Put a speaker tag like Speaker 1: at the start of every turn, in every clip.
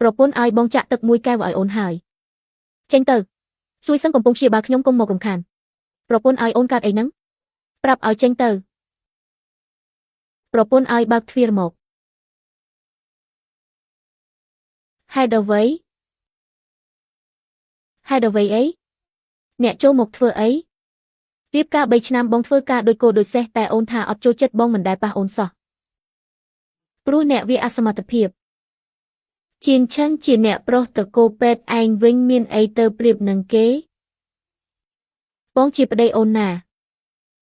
Speaker 1: ប្រពន្ធឲ្យបងចាក់ទឹកមួយកែវឲ្យអូនហើយចេញទៅសួយសឹងកំពុងព្យាបាលខ្ញុំកុំមករំខានប្រពន្ធឲ្យអូនកើតអីហ្នឹងប្រាប់ឲ្យចេញទៅប្រពន្ធឲ្យបើកទ្វារមកហេតុអ្វីអីអ្នកចូលមកធ្វើអីរៀបការ3ឆ្នាំបងធ្វើការដូចគោដូចសេះតែអូនថាអត់ចូលចិត្តបងមិនដែលប៉ះអូនសោះព្រោះអ្នកវាអសមត្ថភាពជាងឆឹងជាអ្នកប្រុសតកោពេទ្យឯងវិញមានអីទៅប្រៀបនឹងគេបងជាប្តីអូនណា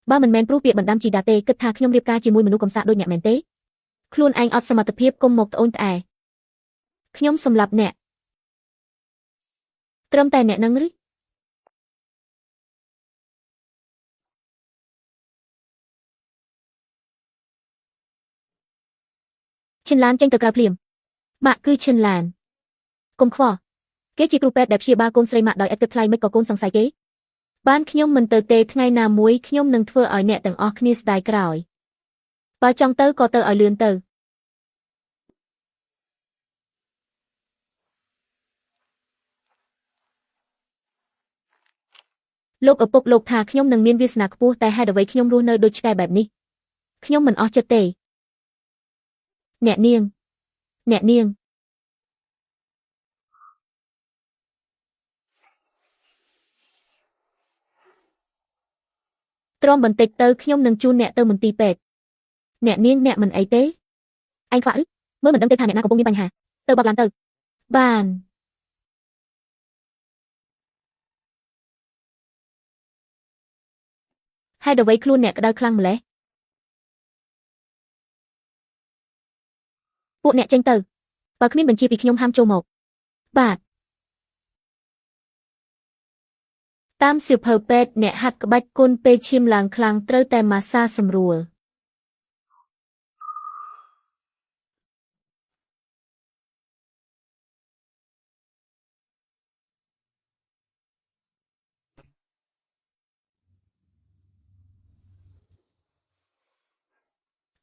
Speaker 1: បើមិនមែនព្រោះពាក្យបណ្ដាំជីដាទេគិតថាខ្ញុំរៀបការជាមួយមនុស្សកំសាកដូចអ្នកមែនទេខ្លួនឯងអត់សមត្ថភាពកុំមកត្អូញត្អែខ្ញុំសម្លាប់អ្នកត្រឹមតែអ្នកនឹងឬឈិនឡានចេញទៅក្រៅភ្លាមម៉ាក់គឺឈិនឡានកុំខ្វល់គេជាគ្រូពេទ្យដែលព្យាបាលកូនស្រីម៉ាក់ដោយឥតគិតថ្លៃមិនក៏កូនសង្ស័យគេបានខ្ញុំមិនទៅទេថ្ងៃណាមួយខ្ញុំនឹងធ្វើឲ្យអ្នកទាំងអស់គ្នាស្ដាយក្រោយបើចង់ទៅក៏ទៅឲ្យលឿនទៅលោកឪពុកលោកថាខ្ញុំនឹងមានវាសនាខ្ពស់តែហេតុអ្វីខ្ញុំរស់នៅដូចឆ្កែបែបនេះខ្ញុំមិនអស់ចិត្តទេអ្នកនាងទ្រាំបន្តិចទៅខ្ញុំនឹងជូនអ្នកទៅមន្ទីរពេទ្យអ្នកនាងអ្នកមិនអីទេឯងខ្វាក់ឬមើលមិនដឹងទេថាអ្នកណាកំពុងមានបញ្ហាទៅបបឡានទៅបានហេតុអ្វីខ្លួនអ្នកក្តៅខ្លាំងម្ល៉េះពួកអ្នកចេញទៅបើគ្មានបញ្ជាពីខ្ញុំហាមចូលមកបាទតាមសៀវភៅពេទ្យអ្នកហាត់ក្បាច់គុណពេលឈាមឡើងខ្លាំងត្រូវតែម៉ាស្សាសម្រួល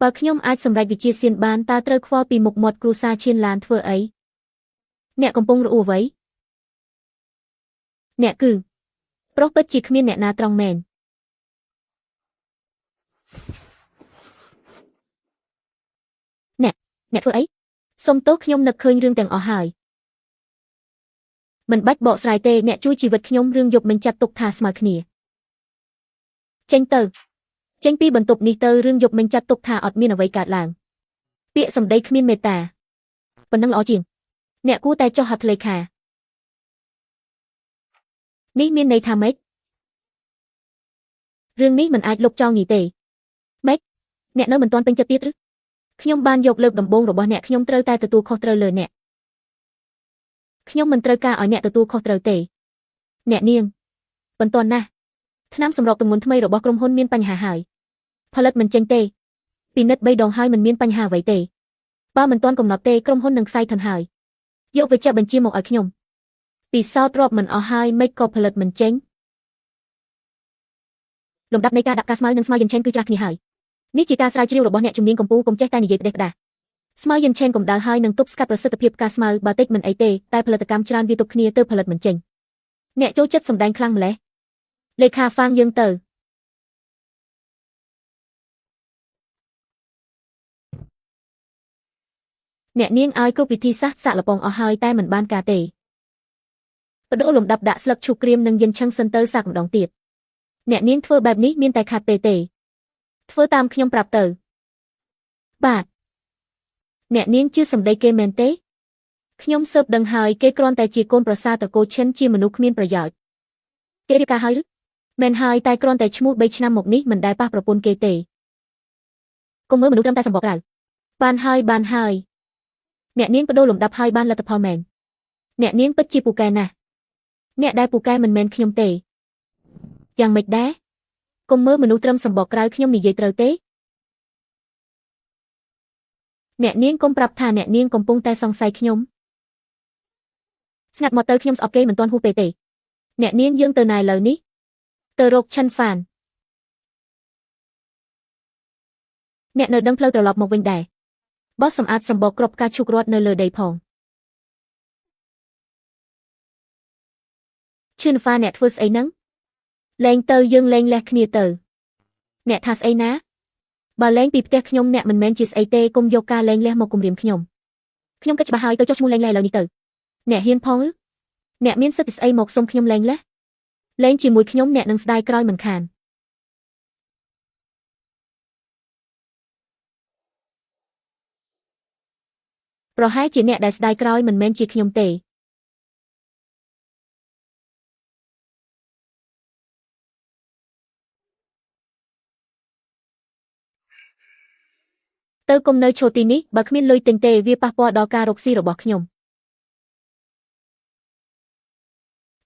Speaker 1: បើខ្ញុំអាចសម្រេចវិជាសៀនបានតើត្រូវខ្វល់ពីមុខមាត់គ្រួសារឈៀនឡានធ្វើអីអ្នកកំពុងរអ៊ូអ្វីអ្នកគឺប្រុសពិតជាគ្មានអ្នកណាត្រង់មែនអ្នកធ្វើអីសុំទោសខ្ញុំនឹកឃើញរឿងទាំងអស់ហើយមិនបាច់បកស្រាយទេអ្នកជួយជីវិតខ្ញុំរឿងយប់មិញចាត់ទុកថាស្មើគ្នាចេញទៅចេញពីបន្ទប់នេះទៅរឿងយប់មិញចាត់ទុកថាអត់មានអ្វីកើតឡើងពាក្យសម្ដីគ្មានមេត្តាប៉ុណ្ណឹងល្អជាងអ្នកគួរតែចុះហត្ថលេខានេះមានន័យថាម៉េចរឿងនេះមិនអាចលុបចោលងាយទេម៉េចអ្នកនៅមិនទាន់ពេញចិត្តទៀតឬខ្ញុំបានយកលើកដំបូងរបស់អ្នកខ្ញុំត្រូវតែទទួលខុសត្រូវលើអ្នកខ្ញុំមិនត្រូវការឲ្យអ្នកទទួលខុសត្រូវទេអ្នកនាងបន្ទាន់ណាស់ថ្នាំសម្រកទម្ងន់ថ្មីរបស់ក្រុមហ៊ុនមានបញ្ហាហើយផលិតមិនចេញទេពិនិត្យ3ដងហើយមិនមានបញ្ហាអ្វីទេបើមិនទាន់កំណត់ទេក្រុមហ៊ុននឹងខ្សែធនហើយយកវេជ្ជបញ្ជាមកឲ្យខ្ញុំពិសោធន៍រាប់មិនអស់ហើយមិនក៏ផលិតមិនចេញលំដាប់នៃការដាក់ការស្មៅនិងស្មៅយិនឆេនគឺច្បាស់គ្នាហើយនេះជាការស្រាវជ្រាវរបស់អ្នកជំនាញកម្ពុជាកុំចេះតែនិយាយផ្ដេសផ្ដាសស្មៅយិនឆេនកម្ដៅហើយនឹងទប់ស្កាត់ប្រសិទ្ធភាពការស្មៅបើតិចមិនអីទេតែផលិតកម្មច្រើនវាទប់គ្នាទើបផលិតមិនចេញអ្នកចូលចិត្តសម្ដែងខ្លាំងម្ល៉េះលេខាហ្វាងយើងទៅអ្នកនាងឲ្យគ្រប់វិធីសាស្ត្រសាក់លពងអស់ហើយតែមិនបានការទេបដូរលំដាប់ដាក់ស្លឹកឈូកក្រៀមនិងយិនឆឹងសិនទៅសាកម្ដងទៀតអ្នកនាងធ្វើបែបនេះមានតែខាត់ពេលទេធ្វើតាមខ្ញុំប្រាប់ទៅបាទអ្នកនាងជឿសម្ដីគេមែនទេខ្ញុំស៊ើបដឹងហើយគេគ្រាន់តែជាកូនប្រសារតកូឈិនជាមនុស្សគ្មានប្រយោជន៍គេរៀបការហើយឬមែនហើយតែគ្រាន់តែឈ្មោះ3ឆ្នាំមកនេះមិនដែលប៉ះប្រពន្ធគេទេកុំមើលមនុស្សត្រឹមតែសម្បកក្រៅបានហើយអ្នកនាងបដូរលំដាប់ហើយបានលទ្ធផលមែនអ្នកនាងពិតជាពូកែណាស់អ្នកដែលពូកែមិនមែនខ្ញុំទេយ៉ាងម៉េចដែរកុំមើលមនុស្សត្រឹមសម្បកក្រៅខ្ញុំនិយាយត្រូវទេអ្នកនាងកុំប្រាប់ថាអ្នកនាងកំពុងតែសង្ស័យខ្ញុំស្ងាត់មកទៅខ្ញុំស្អប់គេមិនទាន់ហួសពេលទេអ្នកនាងយើងទៅណាឥឡូវនេះទៅរកឆិនហ្វានអ្នកនៅដឹងផ្លូវត្រឡប់មកវិញដែរបោះសម្អាតសម្បកគ្រប់ការឈូករត់នៅលើដីផង Chun pha nẹt first ấy nắng. Lên tơ dương lên lẹ khnia tơ. Nẹt thas ấy ná. Bà lên bịp tẹt nhom nẹt mình men chis ấy tê cùng yoga lên lẹ một cùng riềm nhom. Nhom cách bà hai tơ cho chmu lên lẹ lâu ní tơ. Nẹt hiên phong. Nẹt miên sức ấy một sông nhom lên lẹ. Lên chỉ mùi nhom nẹt nâng sдай kroi mình khàn. ប្រហែលជាអ្នកដែលស្ដាយក្រោយមិនមែនជាខ្ញុំទេទៅគុំនៅឈរទីនេះបើគ្មានលុយទិញទេវាប៉ះពាល់ដល់ការរកស៊ីរបស់ខ្ញុំ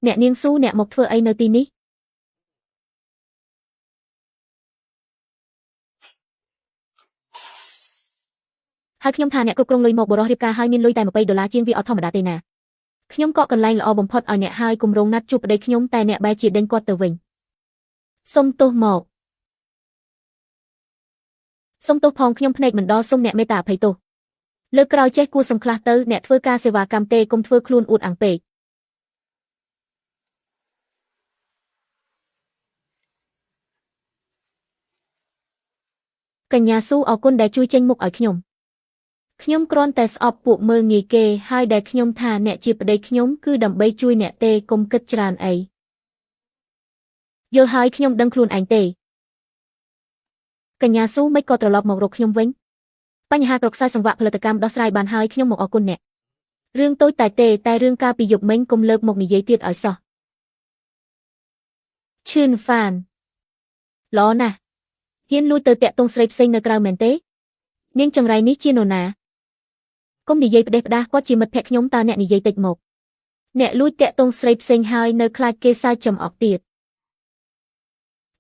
Speaker 1: អ្នកនាងស៊ូអ្នកមកធ្វើអីនៅទីនេះហើយខ្ញុំថាអ្នកគ្រប់គ្រងលុយមកបរិះរៀបការហើយមានលុយតែ$20ជាងវាអត់ធម្មតាទេណាខ្ញុំក៏កន្លែងល្អបំផុតឲ្យអ្នកហើយគម្រោងណាត់ជួបប្តីខ្ញុំតែអ្នកបែរជាដេញគាត់ទៅវិញសុំទោសមកសុំទោសផងខ្ញុំភ្នែកមិនដល់សុំអ្នកមេត្តាអភ័យទោសលើកក្រោយចេះគួរសំខ្លះទៅអ្នកធ្វើការសេវាកម្មទេកុំធ្វើខ្លួនអួតអាងពេកកញ្ញាស៊ូអរគុណដែលជួយចេញមុខឲ្យខ្ញុំគ្រាន់តែស្អប់ពួកមើលងាយគេហើយដែលខ្ញុំថាអ្នកជាប្តីខ្ញុំគឺដើម្បីជួយអ្នកទេកុំគិតច្រើនអីយល់ហើយខ្ញុំដឹងខ្លួនឯងទេកញ្ញាស៊ូមិនក៏ត្រឡប់មករកខ្ញុំវិញបញ្ហាក្រខ្សែសង្វាក់ផលិតកម្មដោះស្រាយបានហើយខ្ញុំមកអរគុណអ្នករឿងតូចតែទេតែរឿងការពីយប់មិញកុំលើកមកនិយាយទៀតឲ្យសោះឈឿនហ្វានល្អណាស់ហ៊ានលួចទៅតាក់ទងស្រីផ្សេងនៅក្រៅមែនទេនាងចង្រៃនេះជានរណាកុំនិយាយផ្ដេសផ្ដាសគាត់ជាមិត្តភក្តិខ្ញុំតើអ្នកនិយាយតិចមកអ្នកលួចតាក់ទងស្រីផ្សេងហើយនៅខ្លាចគេសើចចំអកទៀត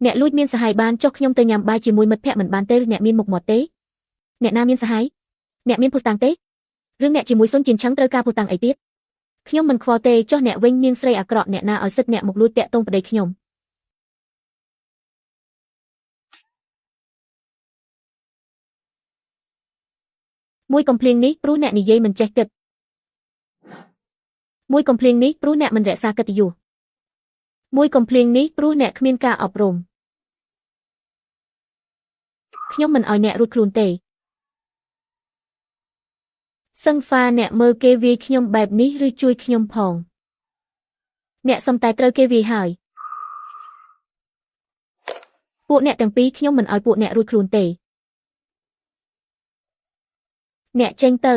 Speaker 1: អ្នកលួចមានសហាយបានចុះខ្ញុំទៅញ៉ាំបាយជាមួយមិត្តភក្តិមិនបានទេអ្នកមានមុខមាត់ទេអ្នកណាមានសហាយអ្នកមានភស្តុតាងទេរឿងអ្នកជាមួយសុនជាឆឹងត្រូវការភស្តុតាងអីទៀតខ្ញុំមិនខ្វល់ទេចុះអ្នកវិញនាងស្រីអាក្រក់អ្នកណាឲ្យសិទ្ធអ្នកមកលួចតាក់ទងប្តីខ្ញុំមួយកំភ្លៀងនេះព្រោះអ្នកនិយាយមិនចេះគិតមួយកំភ្លៀងនេះព្រោះអ្នកមិនរក្សាកិត្តិយសមួយកំភ្លៀងនេះព្រោះអ្នកគ្មានការអប់រំខ្ញុំមិនឲ្យអ្នករួចខ្លួនទេសឹងហ្វាអ្នកមើលគេវាយខ្ញុំបែបនេះឬជួយខ្ញុំផងអ្នកសុំតែត្រូវគេវាយហើយពួកអ្នកទាំងពីរខ្ញុំមិនឲ្យពួកអ្នករួចខ្លួនទេអ្នកចេញទៅ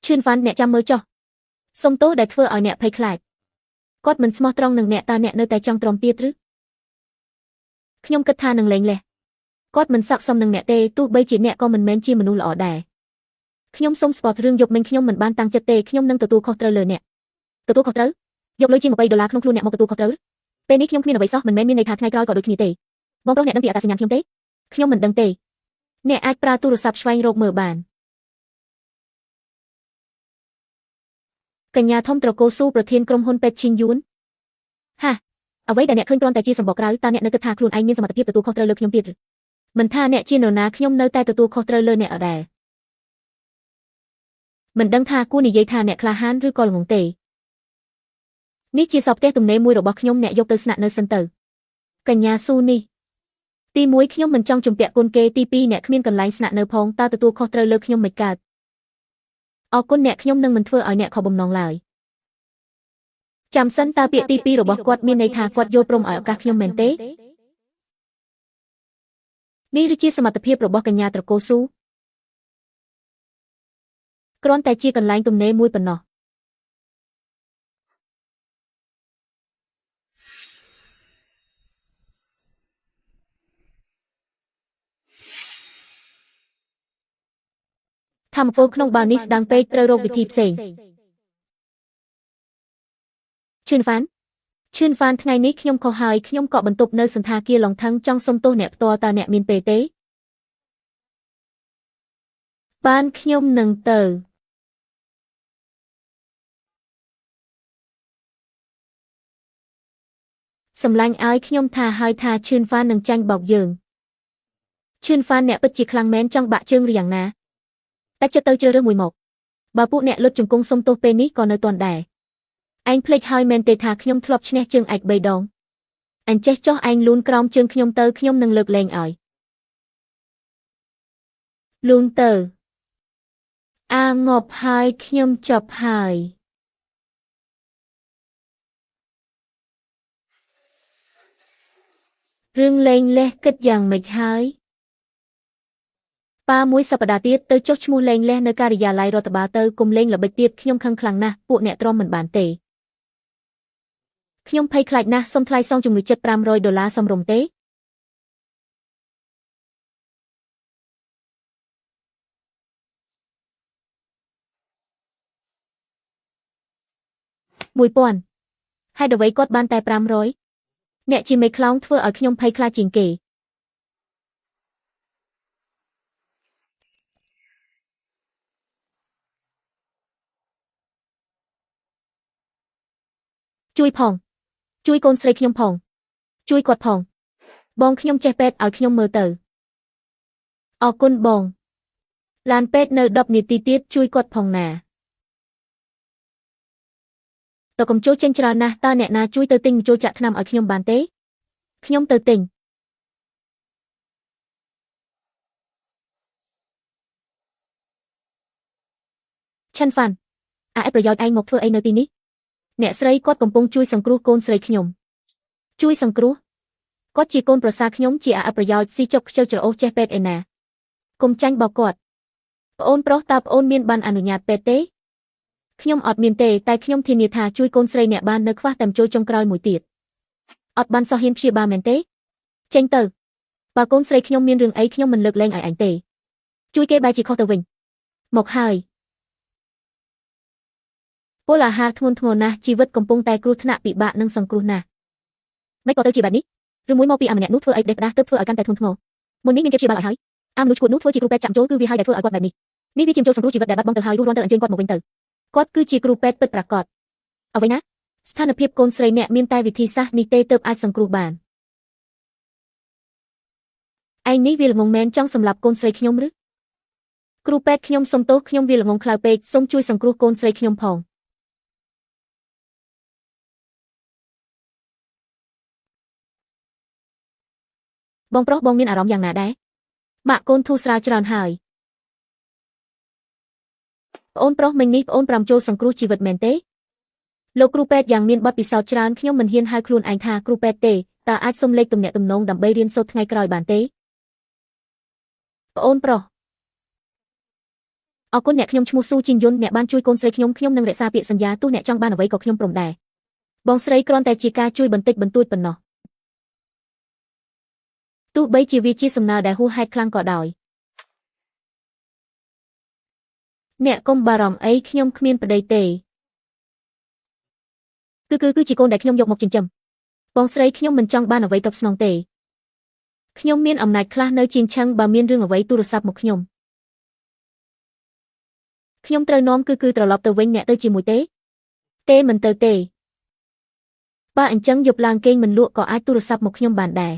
Speaker 1: ឈឿនវ៉ាន់អ្នកចាំមើលចុះសុំទោសដែលធ្វើឲ្យអ្នកភ័យខ្លាចគាត់មិនស្មោះត្រង់នឹងអ្នកតើអ្នកនៅតែចង់ទ្រាំទៀតឬខ្ញុំគិតថានឹងលែងលះគាត់មិនស័ក្តិសមនឹងអ្នកទេទោះបីជាអ្នកក៏មិនមែនជាមនុស្សល្អដែរខ្ញុំសុំស្ពតរឿងយប់មិញខ្ញុំមិនបានតាំងចិត្តទេខ្ញុំនឹងទទួលខុសត្រូវលើអ្នកទទួលខុសត្រូវយកលុយជាង$20ក្នុងខ្លួនអ្នកមកទទួលខុសត្រូវពេលនេះខ្ញុំគ្មានអ្វីសោះមិនមែនមានន័យថាថ្ងៃក្រោយក៏ដូចគ្នាទេបងប្រុសអ្នកដឹងពីអត្តសញ្ញាណខ្ញុំទេខ្ញុំមិនដឹងទេអ្នកអាចប្រើទូរស័ព្ទឆ្វែងរកមើលបានកញ្ញាធំត្រកូលស៊ូប្រធានក្រុមហ៊ុនពេទ្យឈីងយួនហាអ្វីដែលអ្នកឃើញគ្រាន់តែជាសម្បកក្រៅតើអ្នកនៅគិតថាខ្លួនឯងមានសមត្ថភាពទទួលខុសត្រូវលើខ្ញុំទៀតឬមិនថាអ្នកជានរណាខ្ញុំនៅតែទទួលខុសត្រូវលើអ្នកអដែរមិនដឹងថាគួរនិយាយថាអ្នកក្លាហានឬក៏ល្ងងទេនេះជាសពផ្ទះទំនេរមួយរបស់ខ្ញុំអ្នកយកទៅស្នាក់នៅសិនទៅកញ្ញាស៊ូនេះទី1ខ្ញុំមិនចង់ជំពាក់គុណគេទី2អ្នកគ្មានកន្លែងស្នាក់នៅផងតើទទួលខុសត្រូវលើខ្ញុំមិនកើតអរគុណអ្នកខ្ញុំនឹងមិនធ្វើឲ្យអ្នកខកបំណងឡើយចាំសិនតើពាក្យទី2របស់គាត់មានន័យថាគាត់យល់ព្រមឲ្យឱកាសខ្ញុំមែនទេនេះគឺជាសមត្ថភាពរបស់កញ្ញាត្រកូលស៊ូគ្រាន់តែជាកន្លែងទំនេរមួយប៉ុណ្ណោះធម្មពលក្នុងបារនេះស្ដាងពេកត្រូវរកវិធីផ្សេងឈឿនវ៉ាន់ថ្ងៃនេះខ្ញុំខុសហើយខ្ញុំក៏បន្ទប់នៅសន្តាគារឡុងថឹងចង់សុំទោសអ្នកផ្ទាល់តើអ្នកមានពេលទេបានខ្ញុំនឹងទៅសម្លាញ់ឲ្យខ្ញុំថាហើយថាឈឿនវ៉ាន់នឹងចាញ់បោកយើងឈឿនវ៉ាន់អ្នកពិតជាខ្លាំងមែនចង់បាក់ជើងឬយ៉ាងណាតែចិត្តទៅជ្រើសរើសមួយមកបើពួកអ្នកលុតជង្គង់សុំទោសពេលនេះក៏នៅទាន់ដែរ anhភ្លេចហើយមែនទេថាខ្ញុំធ្លាប់ឈ្នះជើងឯក3 ដងអញចេះចោះឯងលូនក្រោមជើងខ្ញុំទៅខ្ញុំនឹងលើកលែងឲ្យលូនទៅអាងប់ហើយខ្ញុំចប់ហើយរឿងលេងលេះគិតយ៉ាងម៉េចហើយប៉ាមួយសប្តាហ៍ទៀតទៅចុះឈ្មោះលេងលេះនៅការិយាល័យរដ្ឋបាលទៅគុំលេងល្បិចទៀតខ្ញុំខឹងខ្លាំងណាស់ពួកអ្នកទ្រាំមិនបានទេខ្ញុំភ័យខ្លាចណាស់សុំថ្លៃសងជំងឺចិត្ត$500សមរម្យទេ1000ហេតុអ្វីគាត់បានតែ500អ្នកជាមេខ្លោងធ្វើឲ្យខ្ញុំភ័យខ្លាចជាងគេជួយផងជួយកូនស្រីខ្ញុំផងជួយគាត់ផងបងខ្ញុំចេះពេទ្យឲ្យខ្ញុំមើលទៅអរគុណបងឡានពេទ្យនៅ10នាទីទៀតជួយគាត់ផងណាតើកុំចូលចេញច្រើនណាស់តើអ្នកណាជួយទៅទិញម្ជុលចាក់ថ្នាំឲ្យខ្ញុំបានទេខ្ញុំទៅទិញឆាន់ហ្វាន់អប្រយោជន៍ឯងមកធ្វើអីនៅទីនេះអ្នកស្រីគាត់កំពុងជួយសង្គ្រោះកូនស្រីខ្ញុំជួយសង្គ្រោះគាត់ជាកូនប្រសារខ្ញុំជាអប្រយោជន៍ស៊ីចុកខ្ជិលច្រអូសចេះពេទ្យឯណាកុំចាញ់បោកគាត់ប្អូនប្រុសតើប្អូនមានបានអនុញ្ញាតពេទ្យទេខ្ញុំអត់មានទេតែខ្ញុំធានាថាជួយកូនស្រីអ្នកបាននៅខ្វះតែម្ជុលចុងក្រោយមួយទៀតអត់បានសោះហ៊ានព្យាបាលមែនទេចេញទៅបើកូនស្រីខ្ញុំមានរឿងអីខ្ញុំមិនលើកលែងឲ្យអញទេជួយគេបែរជាខុសទៅវិញមកហើយពលអាហារធ្ងន់ធ្ងរណាស់ជីវិតកំពុងតែគ្រោះថ្នាក់ពិបាកនិងសង្គ្រោះណាស់មិនក៏ទៅជាបែបនេះឬមួយមកពីអាម្នាក់នោះធ្វើអីផ្ដេសផ្ដាសទើបធ្វើឲ្យកាន់តែធ្ងន់ធ្ងរមុននេះមានគេព្យាបាលឲ្យហើយអាមនុស្សឈួតនោះធ្វើជាគ្រូពេទ្យចាក់ចូលគឺវាហើយដែលធ្វើឲ្យគាត់បែបនេះនេះវាជាម្ជុលសង្គ្រោះជីវិតដែលបាត់បង់ទៅហើយរស់រាន់ទៅអញ្ជើញគាត់មកវិញទៅគាត់គឺជាគ្រូពេទ្យពិតប្រាកដអ្វីណាស្ថានភាពកូនស្រីអ្នកមានតែវិធីសាស្ត្រនេះទេទើបអាចសង្គ្រោះបានឯងនេះវាល្ងងមែនចង់សម្លាប់កូនស្រីខ្ញុំឬគ្រូពេទ្យខ្ញុំសុំទោសខ្ញុំវាល្ងងខ្លៅពេកសូមជួយសង្គ្រោះកូនស្រីខ្ញុំផងបងប្រុសបងមានអារម្មណ៍យ៉ាងណាដែរម៉ាក់កូនធូរស្រាលច្រើនហើយប្អូនប្រុសមិញនេះប្អូនប្រាំចូលសង្គ្រោះជីវិតមែនទេលោកគ្រូពេទ្យយ៉ាងមានបទពិសោធន៍ច្រើនខ្ញុំមិនហ៊ានហៅខ្លួនឯងថាគ្រូពេទ្យទេតើអាចសុំលេខទំនាក់ទំនងដើម្បីរៀនសូត្រថ្ងៃក្រោយបានទេប្អូនប្រុសអរគុណអ្នកខ្ញុំឈ្មោះស៊ូជីនយុនអ្នកបានជួយកូនស្រីខ្ញុំនឹងរក្សាពាក្យសន្យាទោះអ្នកចង់បានអ្វីក៏ខ្ញុំព្រមដែរបងស្រីគ្រាន់តែជាការជួយបន្តិចបន្តួចប៉ុណ្ណោះទោះបីជាវាជាសំណើដែលហួសហេតុខ្លាំងក៏ដោយអ្នកកុំបារម្ភអីខ្ញុំគ្មានប្តីទេគឺជាកូនដែលខ្ញុំយកមកចិញ្ចឹមបងស្រីខ្ញុំមិនចង់បានអ្វីតបស្នងទេខ្ញុំមានអំណាចខ្លះនៅជាងឆឹងបើមានរឿងអ្វីទូរស័ព្ទមកខ្ញុំត្រូវនាំគឺត្រឡប់ទៅវិញអ្នកទៅជាមួយទេមិនទៅទេបើអញ្ចឹងយប់ឡើងគេងមិនលក់ក៏អាចទូរស័ព្ទមកខ្ញុំបានដែរ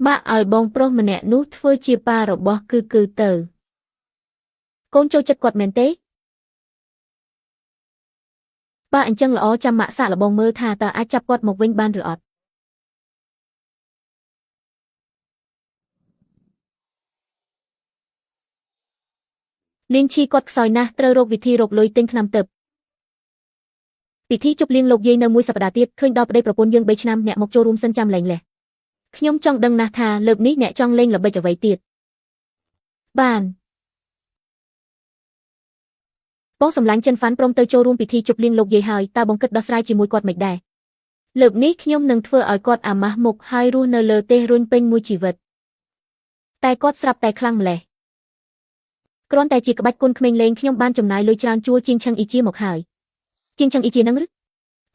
Speaker 1: ម៉ាក់ឲ្យបងប្រុសម្នាក់នោះធ្វើជាប៉ារបស់គឺទៅកូនចូលចិត្តគាត់មែនទេបើអញ្ចឹងល្អចាំម៉ាក់សាកល្បងមើលថាតើអាចចាប់គាត់មកវិញបានឬអត់លៀងឈីគាត់ខ្សោយណាស់ត្រូវរកវិធីរកលុយទិញថ្នាំទិព្វពិធីជប់លៀងលោកយាយនៅមួយសប្តាហ៍ទៀតឃើញដល់ប្តីប្រពន្ធយើង3ឆ្នាំអ្នកមកចូលរួមសិនចាំលេងលេះខ្ញុំចង់ដឹងណាស់ថាលើកនេះអ្នកចង់លេងល្បិចអ្វីទៀតបានបងសម្លាញ់ចិនហ្វាន់ព្រមទៅចូលរួមពិធីជប់លៀងលោកយាយហើយតើបងគិតដោះស្រាយជាមួយគាត់មិនដែរលើកនេះខ្ញុំនឹងធ្វើឲ្យគាត់អាម៉ាស់មុខហើយរស់នៅលើទេសរុញពេញមួយជីវិតតែគាត់ស្រាប់តែខ្លាំងម្លេះគ្រាន់តែជាក្បាច់គុនក្មេងលេងខ្ញុំបានចំណាយលុយច្រើនជួលជាងឆឹងអ៊ីជាមកហើយជាងឆឹងអ៊ីជានឹងឬ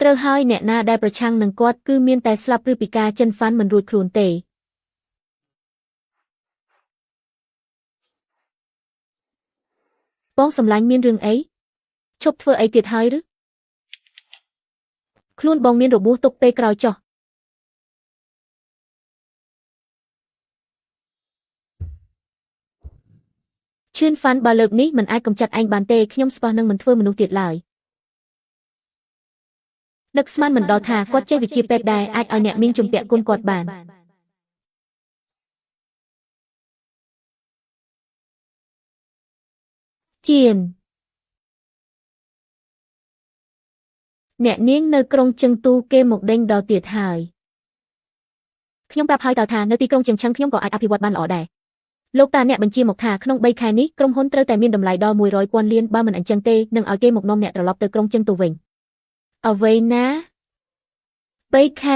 Speaker 1: ត្រូវហើយអ្នកណាដែលប្រឆាំងនឹងគាត់គឺមានតែស្លាប់ឬពិការចិនហ្វាន់មិនរួចខ្លួនទេបងសម្លាញ់មានរឿងអីឈប់ធ្វើអីទៀតហើយឬខ្លួនបងមានរបួសទុកពេលក្រោយចុះ ឈឿនហ្វាន់បើលើកនេះមិនអាចកំចាត់ឯងបានទេខ្ញុំស្បោះនឹងមិនធ្វើមនុស្សទៀតឡើយនឹកស្មានមិនដល់ថាគាត់ចេះវិជាពេទ្យដែរអាចឲ្យអ្នកមីងជំពាក់គុណគាត់បានជៀនអ្នកនាងនៅក្រុងជឹងទូគេមកដេញដល់ទៀតហើយខ្ញុំប្រាប់ហើយតើថានៅទីក្រុងជៀងឆឹងខ្ញុំក៏អាចអភិវឌ្ឍបានល្អដែរលោកតាអ្នកបញ្ជាមកថាក្នុង3ខែនេះក្រុមហ៊ុនត្រូវតែមានតម្លៃដល់100,000 លានបើមិនអញ្ចឹងទេនឹងឲ្យគេមកនាំអ្នកត្រឡប់ទៅក្រុងជឹងទូវិញអ្វីណា3ខែ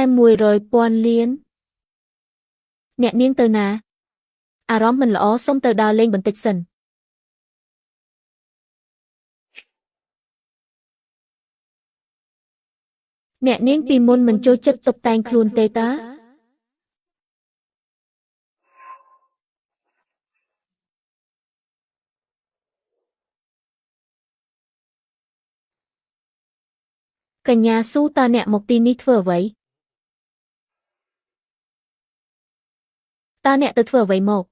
Speaker 1: 100,000 លានអ្នកនាងទៅណាអារម្មណ៍មិនល្អសុំទៅដើរលេងបន្តិចសិនអ្នកនាងពីមុនមិនចូលចិត្តតុបតែងខ្លួនទេតាកញ្ញាស៊ូតើអ្នកមកទីនេះធ្វើអ្វីតើអ្នកទៅធ្វើអ្វីមក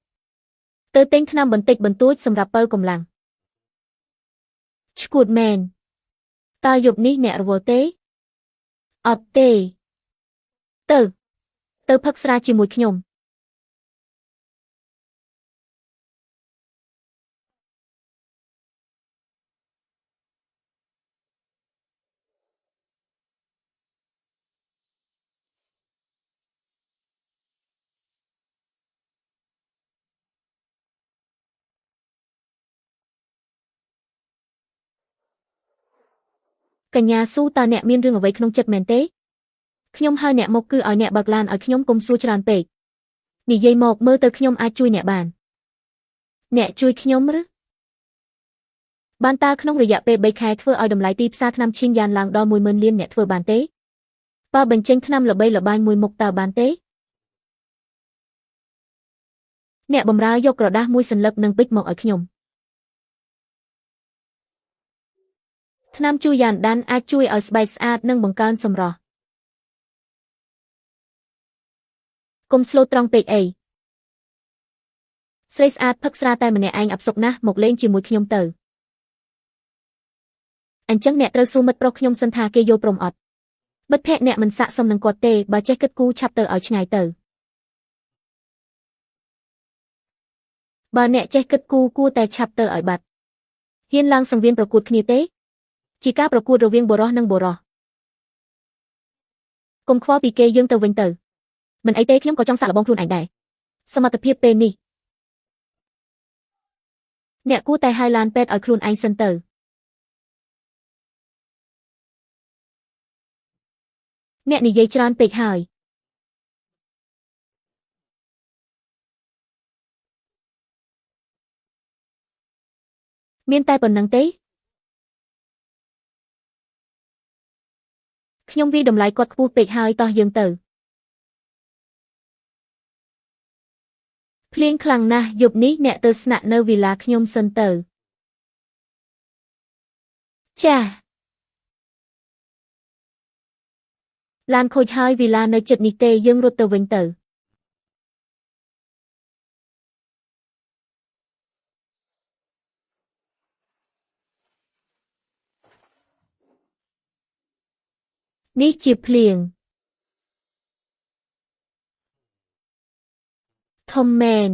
Speaker 1: ទៅទិញថ្នាំបន្តិចបន្តួចសម្រាប់បើកម្លាំងឈួតមែនតើយប់នេះអ្នករវល់ទេអត់ទេទៅផឹកស្រាជាមួយខ្ញុំកញ្ញាស៊ូតើអ្នកមានរឿងអ្វីក្នុងចិត្តមែនទេខ្ញុំហៅអ្នកមកគឺឲ្យអ្នកបើកឡានឲ្យខ្ញុំកុំសួរច្រើនពេកនិយាយមកមើលទៅខ្ញុំអាចជួយអ្នកបានអ្នកជួយខ្ញុំឬបានតើក្នុងរយៈពេល3ខែធ្វើឲ្យតម្លៃទីផ្សារថ្នាំឈាមយ៉ានឡើងដល់10,000 លានអ្នកធ្វើបានទេបើបញ្ចេញថ្នាំល្បីល្បាញមួយមុខតើបានទេអ្នកបម្រើយកក្រដាសមួយសន្លឹកនិងពេជ្រមកឲ្យខ្ញុំថ្នាំជូយ៉ានដានអាចជួយឲ្យស្បែកស្អាតនិងបង្កើនសម្រស់កុំស្លូតត្រង់ពេកអីស្រីស្អាតផឹកស្រាតែម្នាក់ឯងអាប់សុកណាស់មកលេងជាមួយខ្ញុំទៅអញ្ចឹងអ្នកត្រូវសួរមិត្តប្រុសខ្ញុំសិនថាគេយល់ព្រមអត់មិត្តភក្តិអ្នកមិនស័ក្តិសមនឹងគាត់ទេបើចេះគិតគូរឆាប់ទៅឲ្យឆ្ងាយទៅបើអ្នកចេះគិតគូរគួរតែឆាប់ទៅឲ្យបាត់ហ៊ានឡើងសង្វៀនប្រកួតគ្នាទេជាការប្រកួតរវាងបុរសនិងបុរសកុំខ្វល់ពីគេយើងទៅវិញទៅមិនអីទេខ្ញុំក៏ចង់សាកល្បងខ្លួនឯងដែរសមត្ថភាពពេលនេះអ្នកគួរតែហៅឡានពេទ្យឲ្យខ្លួនឯងសិនទៅអ្នកនិយាយច្រើនពេកហើយមានតែប៉ុណ្្នឹងទេខ្ញុំវាតម្លៃគាត់ខ្ពស់ពេកហើយតោះយើងទៅភ្លៀងខ្លាំងណាស់យប់នេះអ្នកទៅស្នាក់នៅវីឡាខ្ញុំសិនទៅចា៎ឡានខូចហើយវីឡានៅជិតនេះទេយើងរត់ទៅវិញទៅនេះជាភ្លៀងធំមែន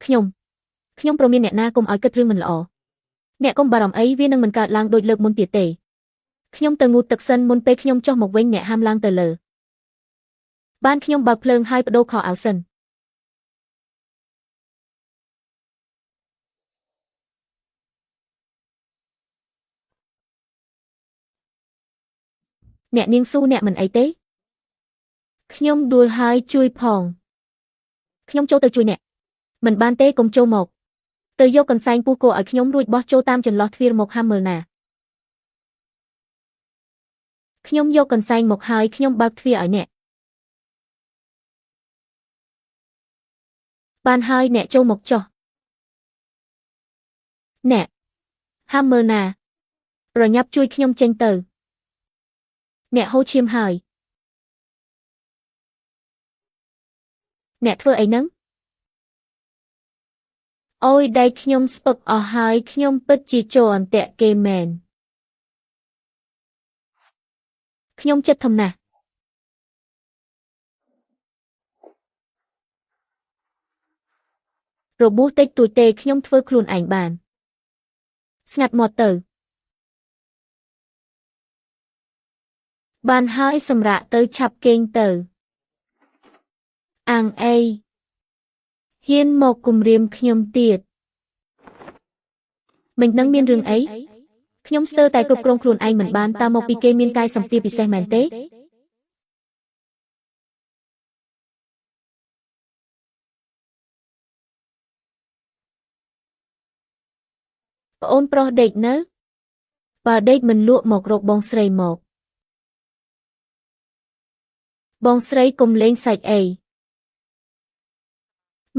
Speaker 1: ខ្ញុំប្រមានអ្នកណាកុំឲ្យគិតរឿងមិនល្អអ្នកកុំបារម្ភអីវានឹងមិនកើតឡើងដូចលើកមុនទៀតទេខ្ញុំទៅងូតទឹកសិនមុនពេលខ្ញុំចុះមកវិញអ្នកហាមឡើងទៅលើបានខ្ញុំបើកភ្លើងហើយបដូរខោអាវសិនអ្នកនាងស៊ូអ្នកមិនអីទេខ្ញុំដួលហើយជួយផងខ្ញុំចូលទៅជួយអ្នកមិនបានទេកុំចូលមកទៅយកកន្សែងពុះគោឲ្យខ្ញុំរួចបោះចូលតាមចន្លោះទ្វារមកហាំមើលណាខ្ញុំយកកន្សែងមកហើយខ្ញុំបើកទ្វារឲ្យអ្នកបានហើយអ្នកចូលមកចុះអ្នកហាំមើលណាប្រញាប់ជួយខ្ញុំចេញទៅអ្នកហូរឈាមហើយអ្នកធ្វើអីហ្នឹង អូយដៃខ្ញុំស្ពឹកអស់ហើយខ្ញុំពិតជាចូលអន្ទាក់គេមែនខ្ញុំចិត្តធំណាស់របួសតិចតួចទេខ្ញុំធ្វើខ្លួនឯងបានស្ងាត់មាត់ទៅបានហើយសម្រាកទៅឆាប់គេងទៅអាងអីហ៊ានមកគំរាមខ្ញុំទៀតមិនដឹងមានរឿងអីខ្ញុំស្ទើរតែគ្រប់គ្រងខ្លួនឯងមិនបានតើមកពីគេមានកាយសម្បទាពិសេសមែនទេប្អូនប្រុសដេកនៅបើដេកមិនលក់មករកបងស្រីមកបងស្រីកុំលេងសាច់អី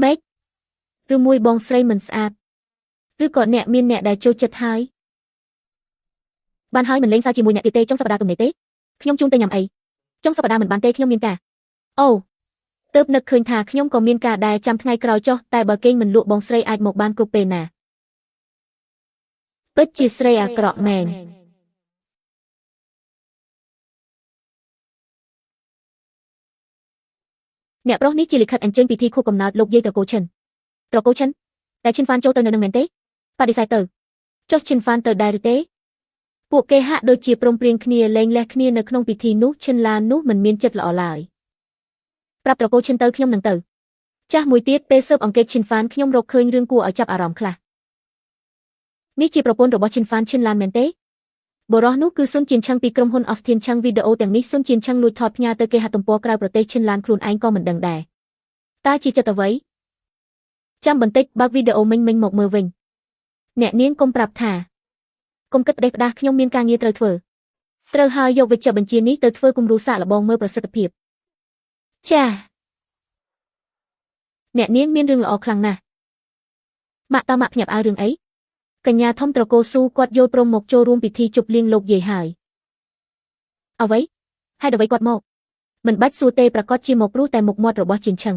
Speaker 1: ម៉េចឬមួយបងស្រីមិនស្អាតឬក៏អ្នកមានអ្នកដែលចូលចិត្តហើយបានហើយមិនលេងសើចជាមួយអ្នកទៀតទេចុងសប្តាហ៍ទំនេរទេខ្ញុំជូនទៅញ៉ាំអីចុងសប្តាហ៍មិនបានទេខ្ញុំមានការអូទើបនឹកឃើញថាខ្ញុំក៏មានការដែរចាំថ្ងៃក្រោយចុះតែបើគេងមិនលក់បងស្រីអាចមកបានគ្រប់ពេលណាពិតជាស្រីអាក្រក់មែនអ្នកប្រុសនេះជាលិខិតអញ្ជើញពិធីខួបកំណើតលោកយាយត្រកូលឈិនតែឈិនហ្វានចូលទៅនៅនឹងមែនទេបដិសេធទៅចុះឈិនហ្វានទៅដែរឬទេពួកគេហាក់ដូចជាព្រមព្រៀងគ្នាលែងលះគ្នានៅក្នុងពិធីនោះឈិនឡាននោះមិនមានចិត្តល្អឡើយប្រាប់ត្រកូលឈិនទៅខ្ញុំនឹងទៅចាស់មួយទៀតពេលស៊ើបអង្កេតឈិនហ្វានខ្ញុំរកឃើញរឿងគួរឲ្យចាប់អារម្មណ៍ខ្លះនេះជាប្រពន្ធរបស់ឈិនហ្វានឈិនឡានមែនទេបុរសនោះគឺស៊ុនជៀនឆឹងពីក្រុមហ៊ុនអស្ធានឆឹងវីដេអូទាំងនេះស៊ុនជៀនឆឹងលួចថតផ្ញើទៅគេហទំព័រក្រៅប្រទេសឈិនឡានខ្លួនឯងក៏មិនដឹងដែរតើជាចិត្តអ្វីចាំបន្តិចបើកវីដេអូមិញមកមើលវិញអ្នកនាងកុំប្រាប់ថាកុំគិតផ្ដេសផ្ដាសខ្ញុំមានការងារត្រូវធ្វើត្រូវហើយយកវិជ្ជាបញ្ជានេះទៅធ្វើគំរូសាកល្បងមើលប្រសិទ្ធភាពចាអ្នកនាងមានរឿងល្អខ្លាំងណាស់ម៉ាក់ភ្ញាក់ផ្អើលរឿងអីកញ្ញាធំត្រកូលស៊ូគាត់យល់ព្រមមកចូលរួមពិធីជប់លៀងលោកយាយហើយអ្វីហេតុអ្វីគាត់មកមិនបាច់សួរទេប្រកាសជាមកព្រោះតែមុខមាត់របស់ជៀនឆឹង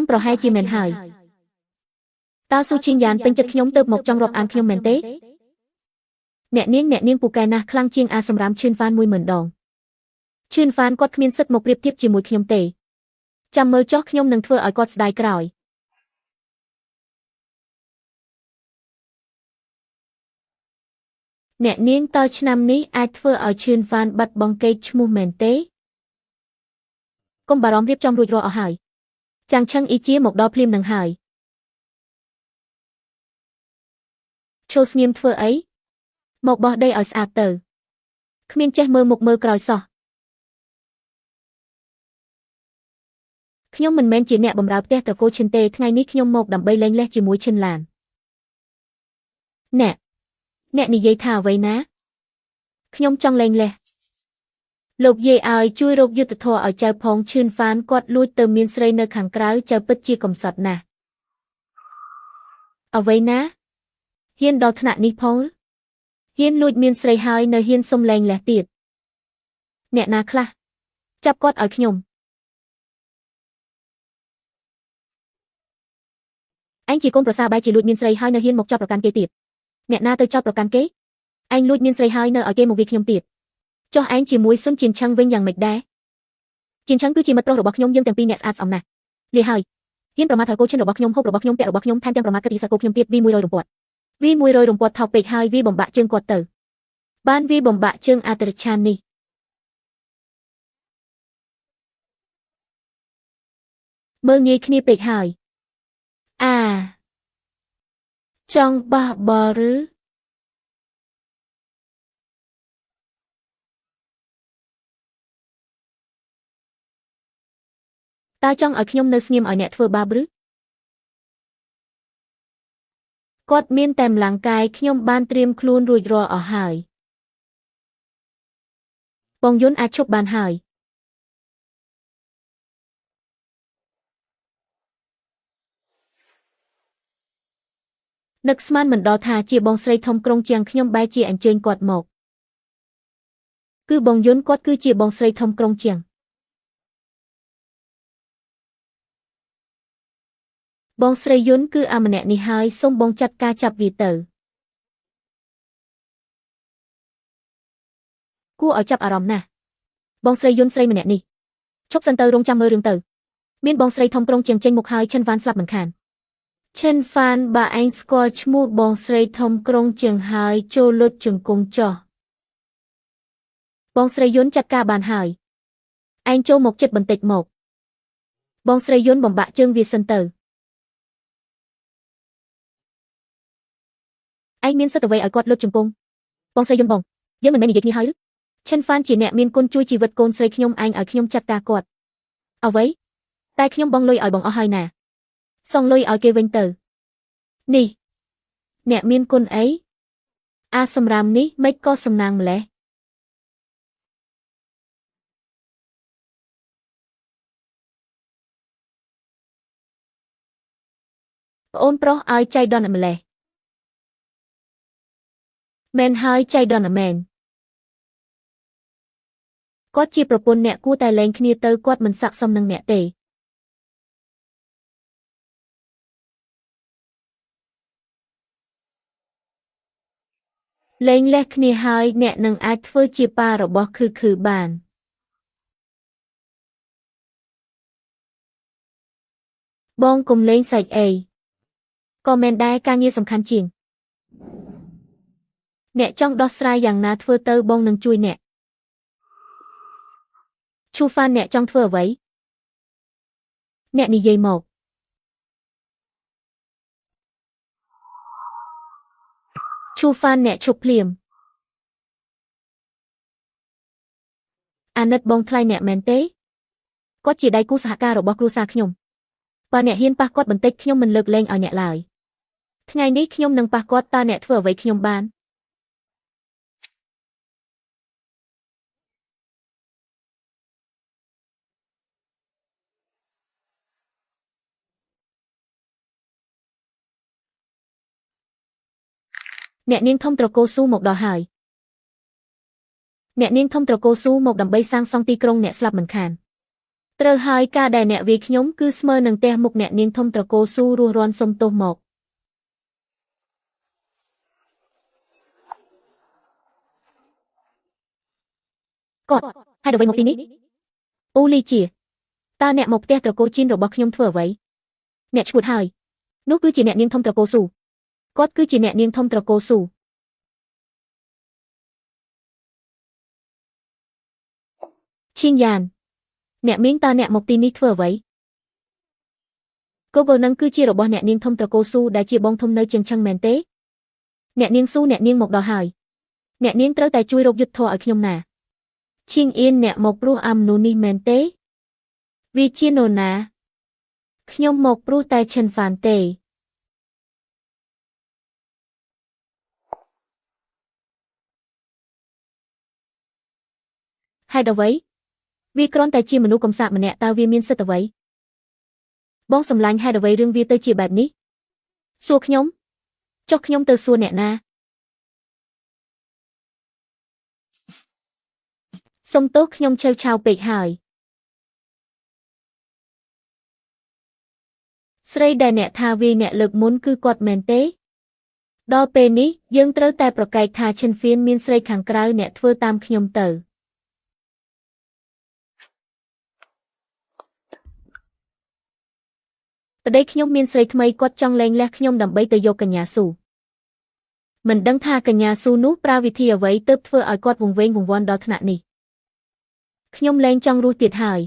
Speaker 1: ប្រហែលជាមែនហើយតើស៊ូឈីងយ៉ានពេញចិត្តខ្ញុំទៅមកចង់រាប់អានខ្ញុំមែនទេអ្នកនាងពូកែណាស់ខ្លាំងជាងអាសម្រាមឈឿនហ្វាន10000ដងឈឿនហ្វានគាត់គ្មានសិទ្ធិមកប្រៀបធៀបជាមួយខ្ញុំទេចាំមើលចុះខ្ញុំនឹងធ្វើឲ្យគាត់ស្ដាយក្រោយអ្នកនាងតើឆ្នាំនេះអាចធ្វើឲ្យឈឿនហ្វានបាត់បង់កេរ្តិ៍ឈ្មោះមែនទេកុំបារម្ភរៀបចំរួចរាល់អស់ហើយចាំងឆឹងអ៊ីជាមកដល់ភ្លាមនឹងហើយឈោស្ងៀមធ្វើអីមកបោះដីឲ្យស្អាតទៅគ្មានចេះមើលមុខមើលក្រោយសោះខ្ញុំមិនមែនជាអ្នកបម្រើផ្ទះត្រកូលឈិនទេថ្ងៃនេះខ្ញុំមកដើម្បីលេងលេះជាមួយឈិនឡានអ្នកនិយាយថាអ្វីណាខ្ញុំចង់លេងលេះលោកយាយឲ្យជួយរកយុទ្ធធម៌ឲ្យចៅផងឈឿនហ្វានគាត់លួចទៅមានស្រីនៅខាងក្រៅចៅពិតជាកំសត់ណាស់អ្វីណាហ៊ានដល់ថ្នាក់នេះផងហ៊ានលួចមានស្រីហើយនៅហ៊ានសុំលេងលេះទៀតអ្នកណាខ្លះចាប់គាត់ឲ្យខ្ញុំឯងជាកូនប្រសារបែរជាលួចមានស្រីហើយនៅហ៊ានមកចាប់ប្រកាន់គេទៀតអ្នកណាទៅចាប់ប្រកាន់គេឯងលួចមានស្រីហើយនៅឲ្យគេមកវាខ្ញុំទៀតចុះឯងជាមួយស៊ុនជៀនឆឹងវិញយ៉ាងម៉េចដែរជៀនឆឹងគឺជាមិត្តប្រុសរបស់ខ្ញុំយើងទាំងពីរអ្នកស្អាតស្អំណាស់លាហើយហ៊ានប្រមាថថៅកូនឈិនរបស់ខ្ញុំហូបរបស់ខ្ញុំពាក់របស់ខ្ញុំថែមទាំងប្រមាថកិត្តិយសកូនខ្ញុំទៀតវី100រំពាត់វី100រំពាត់ថោកពេកហើយវីបំបាក់ជើងគាត់ទៅបានវីបំបាក់ជើងអាតរិឆាននេះមើលងាយគ្នាពេកហើយចង់បះបោឬតើចង់ឲ្យខ្ញុំនៅស្ងៀមឲ្យអ្នកធ្វើបាបឬគាត់មានតែម្លងកាយខ្ញុំបានត្រៀមខ្លួនរួចរាល់អស់ហើយបងយុនអាចឈប់បានហើយនឹកស្មានមិនដល់ថាជាបងស្រីធំក្រុងជាងខ្ញុំបែរជាអញ្ជើញគាត់មកគឺបងយុនគាត់គឺជាបងស្រីធំក្រុងជាង បងស្រីយុនគឺអាម្នាក់នេះហើយសូមបងចាត់ការចាប់វាទៅគួរឲ្យចាប់អារម្មណ៍ណាស់បងស្រីយុនស្រីម្នាក់នេះឈប់សិនទៅរងចាំមើលរឿងទៅមានបងស្រីធំក្រុងជាងចេញមុខហើយឈិនវ៉ាន់ស្លាប់មិនខានឈិនវ៉ាន់បើឯងស្គាល់ឈ្មោះបងស្រីធំក្រុងជាងហើយចូលលុតជង្គង់ចុះបងស្រីយុនចាត់ការបានហើយឯងចូលមកចិត្តបន្តិចមកបងស្រីយុនបំបាក់ជើងវាសិនទៅឯងមានសិទ្ធិអ្វីឲ្យគាត់លុតជង្គង់បងស្រីយុនបងយើងមិនមែននិយាយគ្នាហើយឬឈិនវ៉ាន់ជាអ្នកមានគុណជួយជីវិតកូនស្រីខ្ញុំឯងឲ្យខ្ញុំចាត់ការគាត់អ្វីតែខ្ញុំបងលុយឲ្យបងអស់ហើយណាសងលុយឲ្យគេវិញទៅនេះអ្នកមានគុណអីអាសម្រាមនេះមិនក៏សំណាងម្លេះប្អូនប្រុសឲ្យចៃដន្យម្លេះមែនហើយចៃដន្យមែនគាត់ជាប្រពន្ធអ្នកគួរតែលែងគ្នាទៅគាត់មិនស័ក្តិសមនឹងអ្នកទេលែងលះគ្នាហើយអ្នកនឹងអាចធ្វើជាប៉ារបស់គឺបានបងកុំលេងសាច់អីក៏មែនដែរការងារសំខាន់ជាងអ្នកចង់ដោះស្រាយយ៉ាងណាធ្វើទៅបងនឹងជួយអ្នកឈូហ្វានអ្នកចង់ធ្វើអ្វីអ្នកនិយាយមកឈូហ្វានអ្នកឈប់ភ្លាមអាណិតបងថ្លៃអ្នកមែនទេគាត់ជាដៃគូសហការរបស់គ្រួសារខ្ញុំបើអ្នកហ៊ានប៉ះគាត់បន្តិចខ្ញុំមិនលើកលែងឲ្យអ្នកឡើយថ្ងៃនេះខ្ញុំនឹងប៉ះគាត់តើអ្នកធ្វើអ្វីខ្ញុំបានអ្នកនាងធំត្រកូលស៊ូមកដល់ហើយអ្នកនាងធំត្រកូលស៊ូមកដើម្បីសាងសង់ទីក្រុងអ្នកស្លាប់មិនខានត្រូវហើយការដែលអ្នកវាយខ្ញុំគឺស្មើនឹងផ្ទះមុខអ្នកនាងធំត្រកូលស៊ូរស់រាន់សុំទោសមកគាត់ហេតុអ្វីមកទីនេះអូលីជាតើអ្នកមកផ្ទះត្រកូលជីនរបស់ខ្ញុំធ្វើអ្វីអ្នកឈួតហើយនោះគឺជាអ្នកនាងធំត្រកូលស៊ូគាត់គឺជាអ្នកនាងធំត្រកូលស៊ូឈៀងយ៉ានអ្នកមីងតើអ្នកមកទីនេះធ្វើអ្វីគោកនឹងគឺជារបស់អ្នកនាងធំត្រកូលស៊ូដែលជាបងធំនៅជាងឆឹងមែនទេអ្នកនាងស៊ូអ្នកនាងមកដល់ហើយអ្នកនាងត្រូវតែជួយរកយុទ្ធធម៌ឲ្យខ្ញុំណាឈៀងអៀនអ្នកមកព្រោះអាំនូនេះមែនទេវាជានរណាខ្ញុំមកព្រោះតែឈិនហ្វានទេហេតុអ្វីវាគ្រាន់តែជាមនុស្សកំសាកម្នាក់តើវាមានសិទ្ធិអ្វីបងសម្លាញ់ហេតុអ្វីរឿងវាទៅជាបែបនេះសួរខ្ញុំចុះខ្ញុំទៅសួរអ្នកណាសុំទោសខ្ញុំឆេវឆាវពេកហើយស្រីដែលអ្នកថាវាអ្នកលើកមុនគឺគាត់មែនទេដល់ពេលនេះយើងត្រូវតែប្រកែកថាឈិនហ្វៀនមានស្រីខាងក្រៅអ្នកធ្វើតាមខ្ញុំទៅប្តីខ្ញុំមានស្រីថ្មីគាត់ចង់លែងលះខ្ញុំដើម្បីទៅយកកញ្ញាស៊ូមិនដឹងថាកញ្ញាស៊ូនោះប្រើវិធីអ្វីទើបធ្វើឲ្យគាត់វង្វេងវង្វាន់ដល់ថ្នាក់នេះខ្ញុំលែងចង់រស់ទៀតហើយ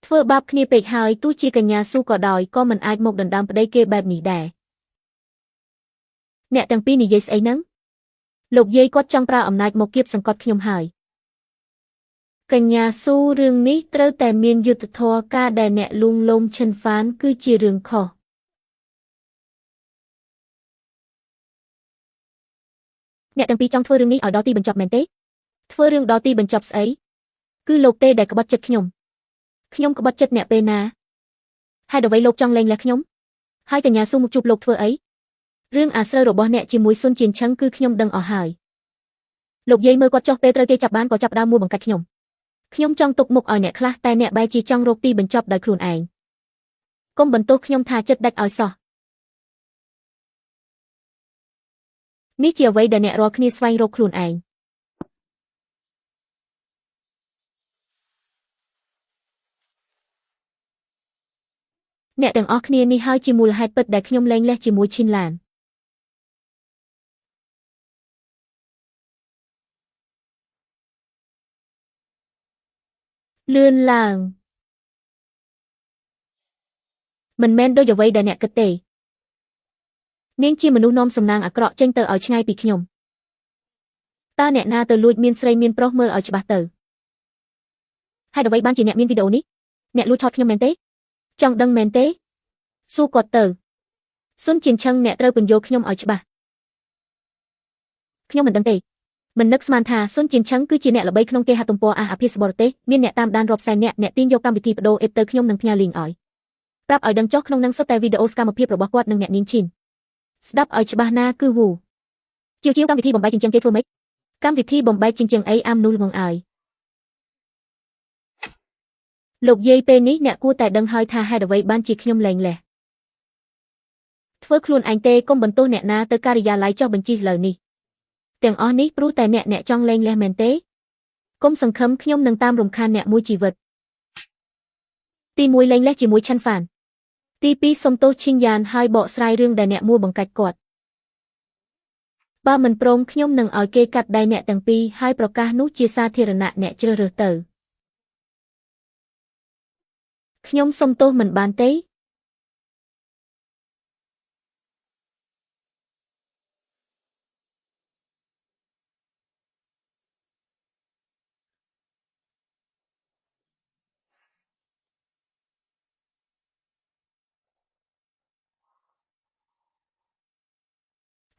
Speaker 1: ធ្វើបាបគ្នាពេកហើយទោះជាកញ្ញាស៊ូក៏ដោយក៏មិនអាចមកដណ្ដើមប្តីគេបែបនេះដែរអ្នកទាំងពីរនិយាយស្អីហ្នឹងលោកយាយគាត់ចង់ប្រើអំណាចមកគៀបសង្កត់ខ្ញុំហើយកញ្ញាស៊ូរឿងនេះត្រូវតែមានយុត្តិធម៌ការដែលអ្នកលួងលោមឈិនហ្វានគឺជារឿងខុសអ្នកទាំងពីរចង់ធ្វើរឿងនេះឲ្យដល់ទីបញ្ចប់មែនទេធ្វើរឿងដល់ទីបញ្ចប់ស្អីគឺលោកទេដែលក្បត់ចិត្តខ្ញុំក្បត់ចិត្តអ្នកពេលណាហេតុអ្វីលោកចង់លែងលះខ្ញុំហើយកញ្ញាស៊ូមកជួបលោកធ្វើអីរឿងអាស្រូវរបស់អ្នកជាមួយស៊ុនជៀនឆឹងគឺខ្ញុំដឹងអស់ហើយលោកយាយមើលគាត់ចុះពេលត្រូវគេចាប់បានក៏ចាប់ដើមមួបង្កាច់ខ្ញុំចង់ទុកមុខឲ្យអ្នកខ្លះតែអ្នកបែរជាចង់រកទីបញ្ចប់ដោយខ្លួនឯង កុំបន្ទោសខ្ញុំថាចិត្តដាច់ឲ្យសោះនេះជាអ្វីដែលអ្នករាល់គ្នាស្វែងរកខ្លួនឯងអ្នកទាំងអស់គ្នានេះហើយជាមូលហេតុពិតដែលខ្ញុំលែងលះជាមួយឈិនឡានលឿនឡើងមិនមែនដូចអ្វីដែលអ្នកគិតទេនាងជាមនុស្សនាំសំណាងអាក្រក់ចេញទៅឲ្យឆ្ងាយពីខ្ញុំតើអ្នកណាទៅលួចមានស្រីមានប្រុសមើលឲ្យច្បាស់ទៅហេតុអ្វីបានជាអ្នកមានវីដេអូនេះអ្នកលួចថតខ្ញុំមែនទេចង់ដឹងមែនទេសួរគាត់ទៅស៊ុនជៀនឆឹងអ្នកត្រូវពន្យល់ខ្ញុំឲ្យច្បាស់ខ្ញុំមិនដឹងទេមិននឹកស្មានថាស៊ុនជៀនឆឹងគឺជាអ្នកល្បីក្នុងគេហទំព័រអភិសបរទេសមានអ្នកតាមដានរាប់សែនអ្នកទាញយកកម្មវិធីបដូរអេបទៅខ្ញុំនឹងផ្ញើលីងឲ្យប្រាប់ឲ្យដឹងចុះក្នុងនឹងសុទ្ធតែវីដេអូសកម្មភាពរបស់គាត់និងអ្នកនាងឈិនស្ដាប់ឲ្យច្បាស់ណាគឺវូជាកម្មវិធីបំបែកជញ្ជាំងគេធ្វើម៉េចកម្មវិធីបំបែកជញ្ជាំងអីអាមនោះល្ងងឲ្យលោកយាយពេលនេះអ្នកគួរតែដឹងហើយថាហេតុអ្វីបានជាខ្ញុំលែងលះធ្វើខ្លួនឯងទេកុំបន្ទោសអ្នកណាទៅការិយាល័យចុះបញ្ជីឥឡូវនេះទាំងអស់នេះព្រោះតែអ្នកចង់លែងលះមែនទេកុំសង្ឃឹមខ្ញុំនឹងតាមរំខានអ្នកមួយជីវិតទី1លែងលះជាមួយឆាន់ហ្វានទី2សុំទោសឈីងយ៉ានហើយបកស្រាយរឿងដែលអ្នកមួបង្កាច់គាត់បើមិនព្រមខ្ញុំនឹងឲ្យគេកាត់ដៃអ្នកទាំងពីរហើយប្រកាសនោះជាសាធារណៈអ្នកជ្រើសរើសទៅខ្ញុំសុំទោសមិនបានទេ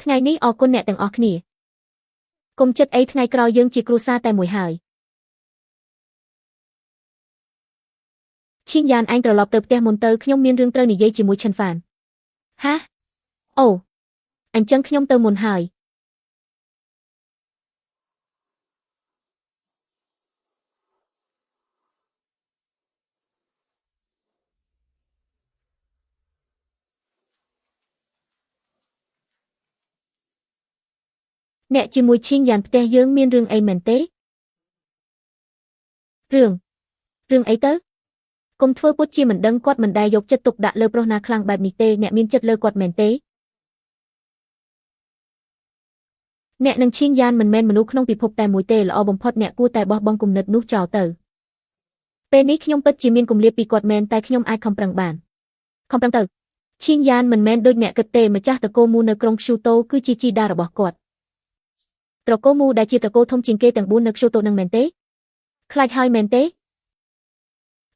Speaker 1: ថ្ងៃនេះអរគុណអ្នកទាំងអស់គ្នាកុំចិត្តអីថ្ងៃក្រោយយើងជាគ្រួសារតែមួយហើយឈីងយ៉ានឯងត្រឡប់ទៅផ្ទះមុនទៅខ្ញុំមានរឿងត្រូវនិយាយជាមួយឆិនហ្វានហាអូអញ្ចឹងខ្ញុំទៅមុនហើយអ្នកជាមួយឈីងយ៉ានផ្ទះយើងមានរឿងអីមែនទេរឿងអីទៅកុំធ្វើពុតជាមិនដឹងគាត់មិនដែលយកចិត្តទុកដាក់លើប្រុសណាខ្លាំងបែបនេះទេអ្នកមានចិត្តលើគាត់មែនទេអ្នកនឹងឈីងយ៉ានមិនមែនមនុស្សក្នុងពិភពតែមួយទេល្អបំផុតអ្នកគួរតែបោះបង់គំនិតនោះចោលទៅពេលនេះខ្ញុំពិតជាមានគម្លាតពីគាត់មែនតែខ្ញុំអាចខំប្រឹងបានខំប្រឹងទៅឈីងយ៉ានមិនមែនដូចអ្នកគិតទេម្ចាស់តកូមូនៅក្រុងខ្ជូតូគឺជាជីតារបស់គាត់ត្រកូលមូដែលជាត្រកូលធំជាងគេទាំង4នៅខ្ជូតូនឹងមែនទេខ្លាចហើយមែនទេ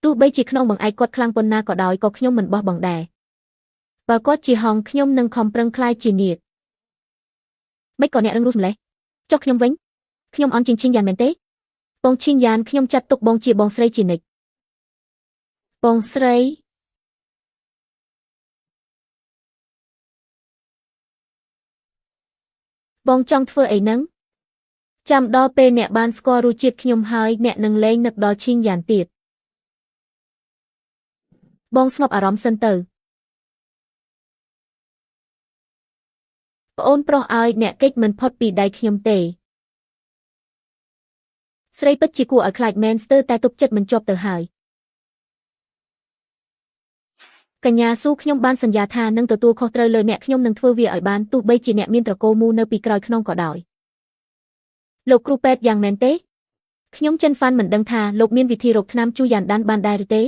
Speaker 1: ទោះបីជាក្នុងបង្អែកគាត់ខ្លាំងប៉ុណ្ណាក៏ដោយក៏ខ្ញុំមិនបោះបង់ដែរបើគាត់ជាហងខ្ញុំនឹងខំប្រឹងខ្លាយជានាគមិនក៏អ្នករឹងរូសម្លេះចុះខ្ញុំវិញខ្ញុំអន់ជាងឈីងយ៉ានមែនទេបងឈីងយ៉ានខ្ញុំចាត់ទុកបងជាបងស្រីជានិច្ចបងស្រីបងចង់ធ្វើអីហ្នឹងចាំដល់ពេលអ្នកបានស្គាល់រសជាតិខ្ញុំហើយអ្នកនឹងលែងនឹកដល់ឈីងយ៉ានទៀតបងស្ងប់អារម្មណ៍សិនទៅប្អូនប្រុសឲ្យអ្នកគេចមិនផុតពីដៃខ្ញុំទេស្រីពិតជាគួរឲ្យខ្លាចមែនស្ទើរតែទុកចិត្តមិនជាប់ទៅហើយកញ្ញាស៊ូខ្ញុំបានសន្យាថានឹងទទួលខុសត្រូវលើអ្នកខ្ញុំនឹងធ្វើវាឲ្យបានទោះបីជាអ្នកមានត្រកូលមូនៅពីក្រោយខ្នងក៏ដោយលោកគ្រូពេទ្យយ៉ាងមែនទេខ្ញុំចិនហ្វានមិនដឹងថាលោកមានវិធីរកថ្នាំជូយ៉ានដានបានដែរឬទេ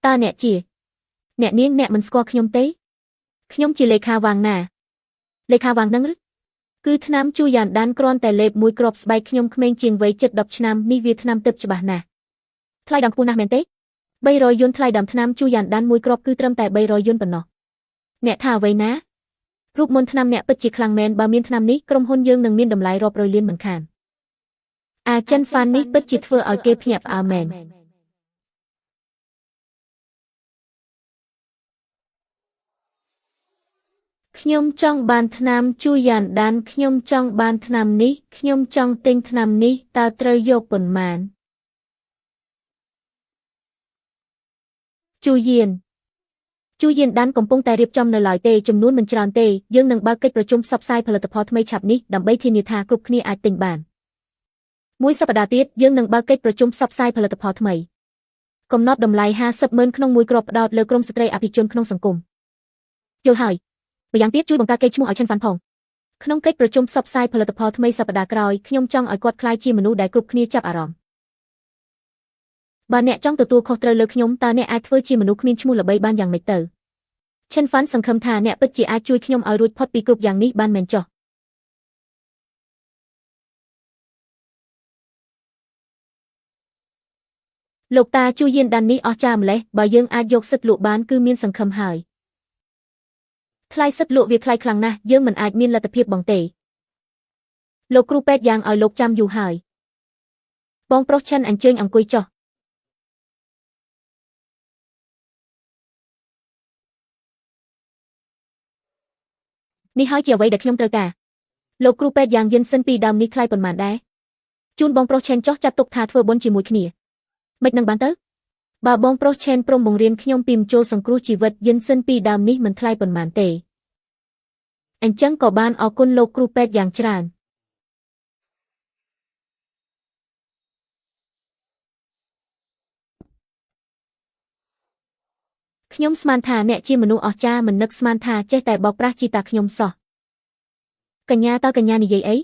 Speaker 1: តើអ្នកនាងអ្នកមិនស្គាល់ខ្ញុំទេខ្ញុំជាលេខាវាងណាលេខាវាងហ្នឹងឬគឺថ្នាំជូយ៉ានដានគ្រាន់តែលេបមួយគ្រាប់ស្បែកខ្ញុំក្មេងជាងវ័យជិត10ឆ្នាំនេះវាថ្នាំទឹកច្បាស់ណាស់ថ្លៃដើមខ្ពស់ណាស់មែនទេ300 យួនថ្លៃដើមថ្នាំជូយ៉ានដានមួយគ្រាប់គឺត្រឹមតែ300 យួនប៉ុណ្ណោះអ្នកថាអ្វីណារូបមន្តថ្នាំអ្នកពិតជាខ្លាំងមែនបើមានថ្នាំនេះក្រុមហ៊ុនយើងនឹងមានតម្លៃរាប់រយលានមិនខានចិនហ្វាននេះពិតជាធ្វើឲ្យគេភ្ញាក់ផ្អើលមែនខ្ញុំចង់បានថ្នាំជូយ៉ានដានខ្ញុំចង់បានថ្នាំនេះខ្ញុំចង់ទិញថ្នាំនេះតើត្រូវយកប៉ុន្មាន Chu Yin จูเย็นดันកំពុងតែរៀបចំនៅឡើយទេចំនួនមិនច្រើនទេយើងនឹងបើកកិច្ចប្រជុំផ្សព្វផ្សាយផលិតផលថ្មីឆាប់នេះដើម្បីធានាថាគ្រប់គ្នាអាចទិញបានមួយសប្តាហ៍ទៀតយើងនឹងបើកកិច្ចប្រជុំផ្សព្វផ្សាយផលិតផលថ្មីកំណត់តម្លៃ50,000ក្នុងមួយគ្រាប់ផ្ដោតលើក្រុមស្ត្រីអភិជនក្នុងសង្គមយល់ហើយម្យ៉ាងទៀតជួយបង្កើតកេរ្តិ៍ឈ្មោះឲ្យឈិនហ្វាន់ផងក្នុងកិច្ចប្រជុំផ្សព្វផ្សាយផលិតផលថ្មីសប្តាហ៍ក្រោយខ្ញុំចង់ឲ្យគាត់ក្លាយជាមនុស្សដែលគ្រប់គ្នាចាប់អារម្មណ៍បើអ្នកចង់ទទួលខុសត្រូវលើខ្ញុំតើអ្នកអាចធ្វើជាមនុស្សគ្មានឈ្មោះល្បីបានយ៉ាងម៉េចទៅឈិនហ្វាន់សង្ឃឹមថាអ្នកពិតជាអាចជួយខ្ញុំឲ្យរួចផុតពីគ្រប់យ៉ាងនេះបានមែនចុះលោកតាជួយានដាននេះអស្ចារ្យម្លេះបើយើងអាចយកសិទ្ធិលក់បានគឺមានសង្ឃឹមហើយថ្លៃសិទ្ធិលក់វាថ្លៃខ្លាំងណាស់យើងមិនអាចមានលទ្ធភាពបង់ទេលោកគ្រូពេទ្យយ៉ាងឲ្យលោកចាំយូរហើយបងប្រុសឈិនអញ្ជើញអង្គុយចុះនេះហើយជាអ្វីដែលខ្ញុំត្រូវការលោកគ្រូពេទ្យយ៉ាងយិនសិនពីដើមនេះថ្លៃប៉ុន្មានដែរជូនបងប្រុសឆេនចុះចាត់ទុកថាធ្វើបុណ្យជាមួយគ្នាមិននឹងបានទៅបើបងប្រុសឆេនព្រមបង្រៀនខ្ញុំពីមចូលសង្គ្រោះជីវិតយិនសិនពីដើមនេះមិនថ្លៃប៉ុន្មានទេអញ្ចឹងក៏បានអរគុណលោកគ្រូពេទ្យយ៉ាងច្រើនខ្ញុំស្មានថាអ្នកជាមនុស្សអស្ចារ្យមិននឹកស្មានថាចេះតែបោកប្រាស់ជីតាខ្ញុំសោះកញ្ញាតើកញ្ញានិយាយអី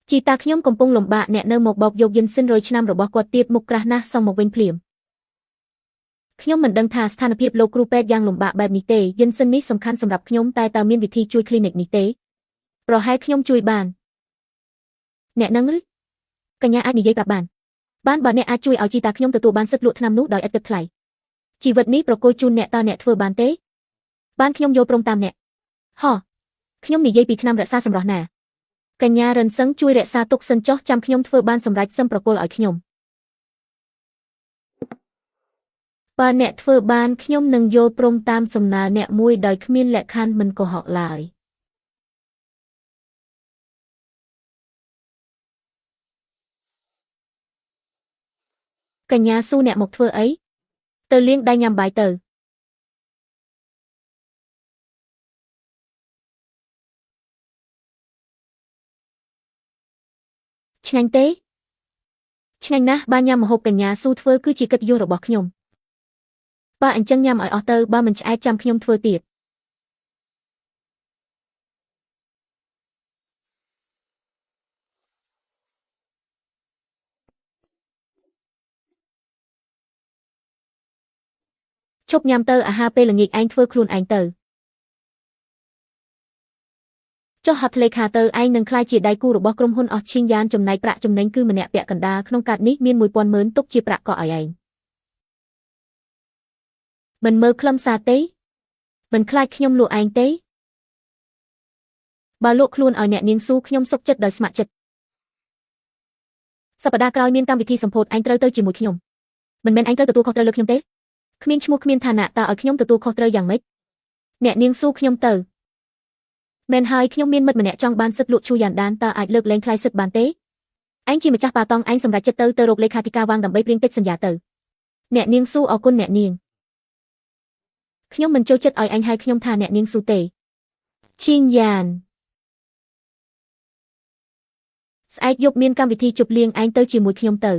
Speaker 1: ជីតាខ្ញុំកំពុងលំបាកអ្នកនៅមកបោកយកយិនសិន100ឆ្នាំរបស់គាត់ទៀតមុខក្រាស់ណាស់សងមកវិញភ្លាមខ្ញុំមិនដឹងថាស្ថានភាពលោកគ្រូពេទ្យយ៉ាងលំបាកបែបនេះទេយិនសិននេះសំខាន់សម្រាប់ខ្ញុំតែតើមានវិធីជួយ clinic នេះទេប្រហែលខ្ញុំជួយបានអ្នកនឹងឬកញ្ញាអាចនិយាយប្រាប់បានបើអ្នកអាចជួយឲ្យជីតាខ្ញុំទទួលបានសិទ្ធិលក់ថ្នាំនោះដោយឥតគិតថ្លៃជីវិតនេះប្រគល់ជូនអ្នកតើអ្នកធ្វើបានទេបានខ្ញុំយល់ព្រមតាមអ្នកហ៎ខ្ញុំនិយាយពីថ្នាំរក្សាសម្រស់ណាកញ្ញារិនសឹងជួយរក្សាទុកសិនចុះចាំខ្ញុំធ្វើបានសម្រេចសឹមប្រគល់ឲ្យខ្ញុំបើអ្នកធ្វើបានខ្ញុំនឹងយល់ព្រមតាមសំណើអ្នកមួយដោយគ្មានលក្ខខណ្ឌមិនកុហកឡើយកញ្ញាស៊ូអ្នកមកធ្វើអីទៅលាងដៃញ៉ាំបាយទៅឆ្ងាញ់ទេឆ្ងាញ់ណាស់បើញ៉ាំម្ហូបកញ្ញាស៊ូធ្វើគឺជាកិត្តិយសរបស់ខ្ញុំបើអញ្ចឹងញ៉ាំឲ្យអស់ទៅបើមិនឆ្អែតចាំខ្ញុំធ្វើទៀតឈប់ញ៉ាំទៅអាហារពេលល្ងាចឯងធ្វើខ្លួនឯងទៅចុះហត់លេខាទៅឯងនឹងក្លាយជាដៃគូរបស់ក្រុមហ៊ុនអស់ឈីងយ៉ានចំណែកប្រាក់ចំណេញគឺម្នាក់ពាក់កណ្ដាលក្នុងកាតនេះមាន 1000 ម៉ឺនទុកជាប្រាក់កក់ឲ្យឯងមិនមើលខ្លឹមសារទេមិនខ្លាចខ្ញុំលក់ឯងទេបើលក់ខ្លួនឲ្យអ្នកនាងស៊ូខ្ញុំសុខចិត្តដោយស្ម័គ្រចិត្តសប្តាហ៍ក្រោយមានកម្មវិធីសម្ពោធឯងត្រូវទៅជាមួយខ្ញុំមិនមែនឯងត្រូវទទួលខុសត្រូវលើខ្ញុំទេគ្មានឈ្មោះគ្មានឋានៈតើឲ្យខ្ញុំទទួលខុសត្រូវយ៉ាងម៉េចអ្នកនាងស៊ូខ្ញុំទៅមែនហើយខ្ញុំមានមិត្តម្នាក់ចង់បានសិទ្ធិលក់ឈូយ៉ានដានតើអាចលើកលែងថ្លៃសិទ្ធិបានទេឯងជាម្ចាស់ប៉ាតង់ឯងសម្រេចចិត្តទៅរកលេខាធិការវាងដើម្បីព្រៀងកិច្ចសន្យាទៅអ្នកនាងស៊ូអរគុណអ្នកនាងខ្ញុំមិនចូលចិត្តឲ្យឯងហៅខ្ញុំថាអ្នកនាងស៊ូទេឈីងយ៉ានស្អែកយប់មានកម្មវិធីជប់លៀងឯងទៅជាមួយខ្ញុំទៅ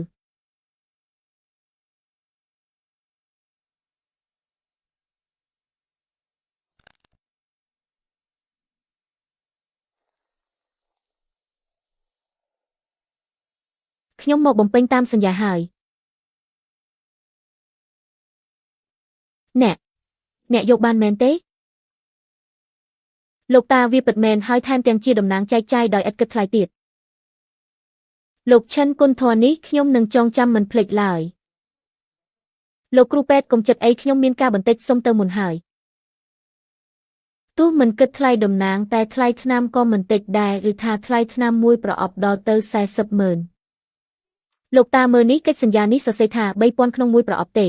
Speaker 1: ខ្ញុំមកបំពេញតាមសន្យាហើយអ្នកយកបានមែនទេលោកតាវាពិតមែនហើយថែមទាំងជាតំណាងចែកចាយដោយឥតគិតថ្លៃទៀតលោកឈិនគុណធរនេះខ្ញុំនឹងចងចាំមិនភ្លេចឡើយលោកគ្រូពេទ្យកុំចិត្តអីខ្ញុំមានការបន្តិចសុំទៅមុនហើយទោះមិនគិតថ្លៃតំណាងតែថ្លៃថ្នាំក៏មិនតិចដែរឬថាថ្លៃថ្នាំមួយប្រអប់ដល់ទៅ40 ម៉ឺនលោកតាមើលនេះកិច្ចសន្យានេះសរសេរថា 3000 ក្នុងមួយប្រអប់ទេ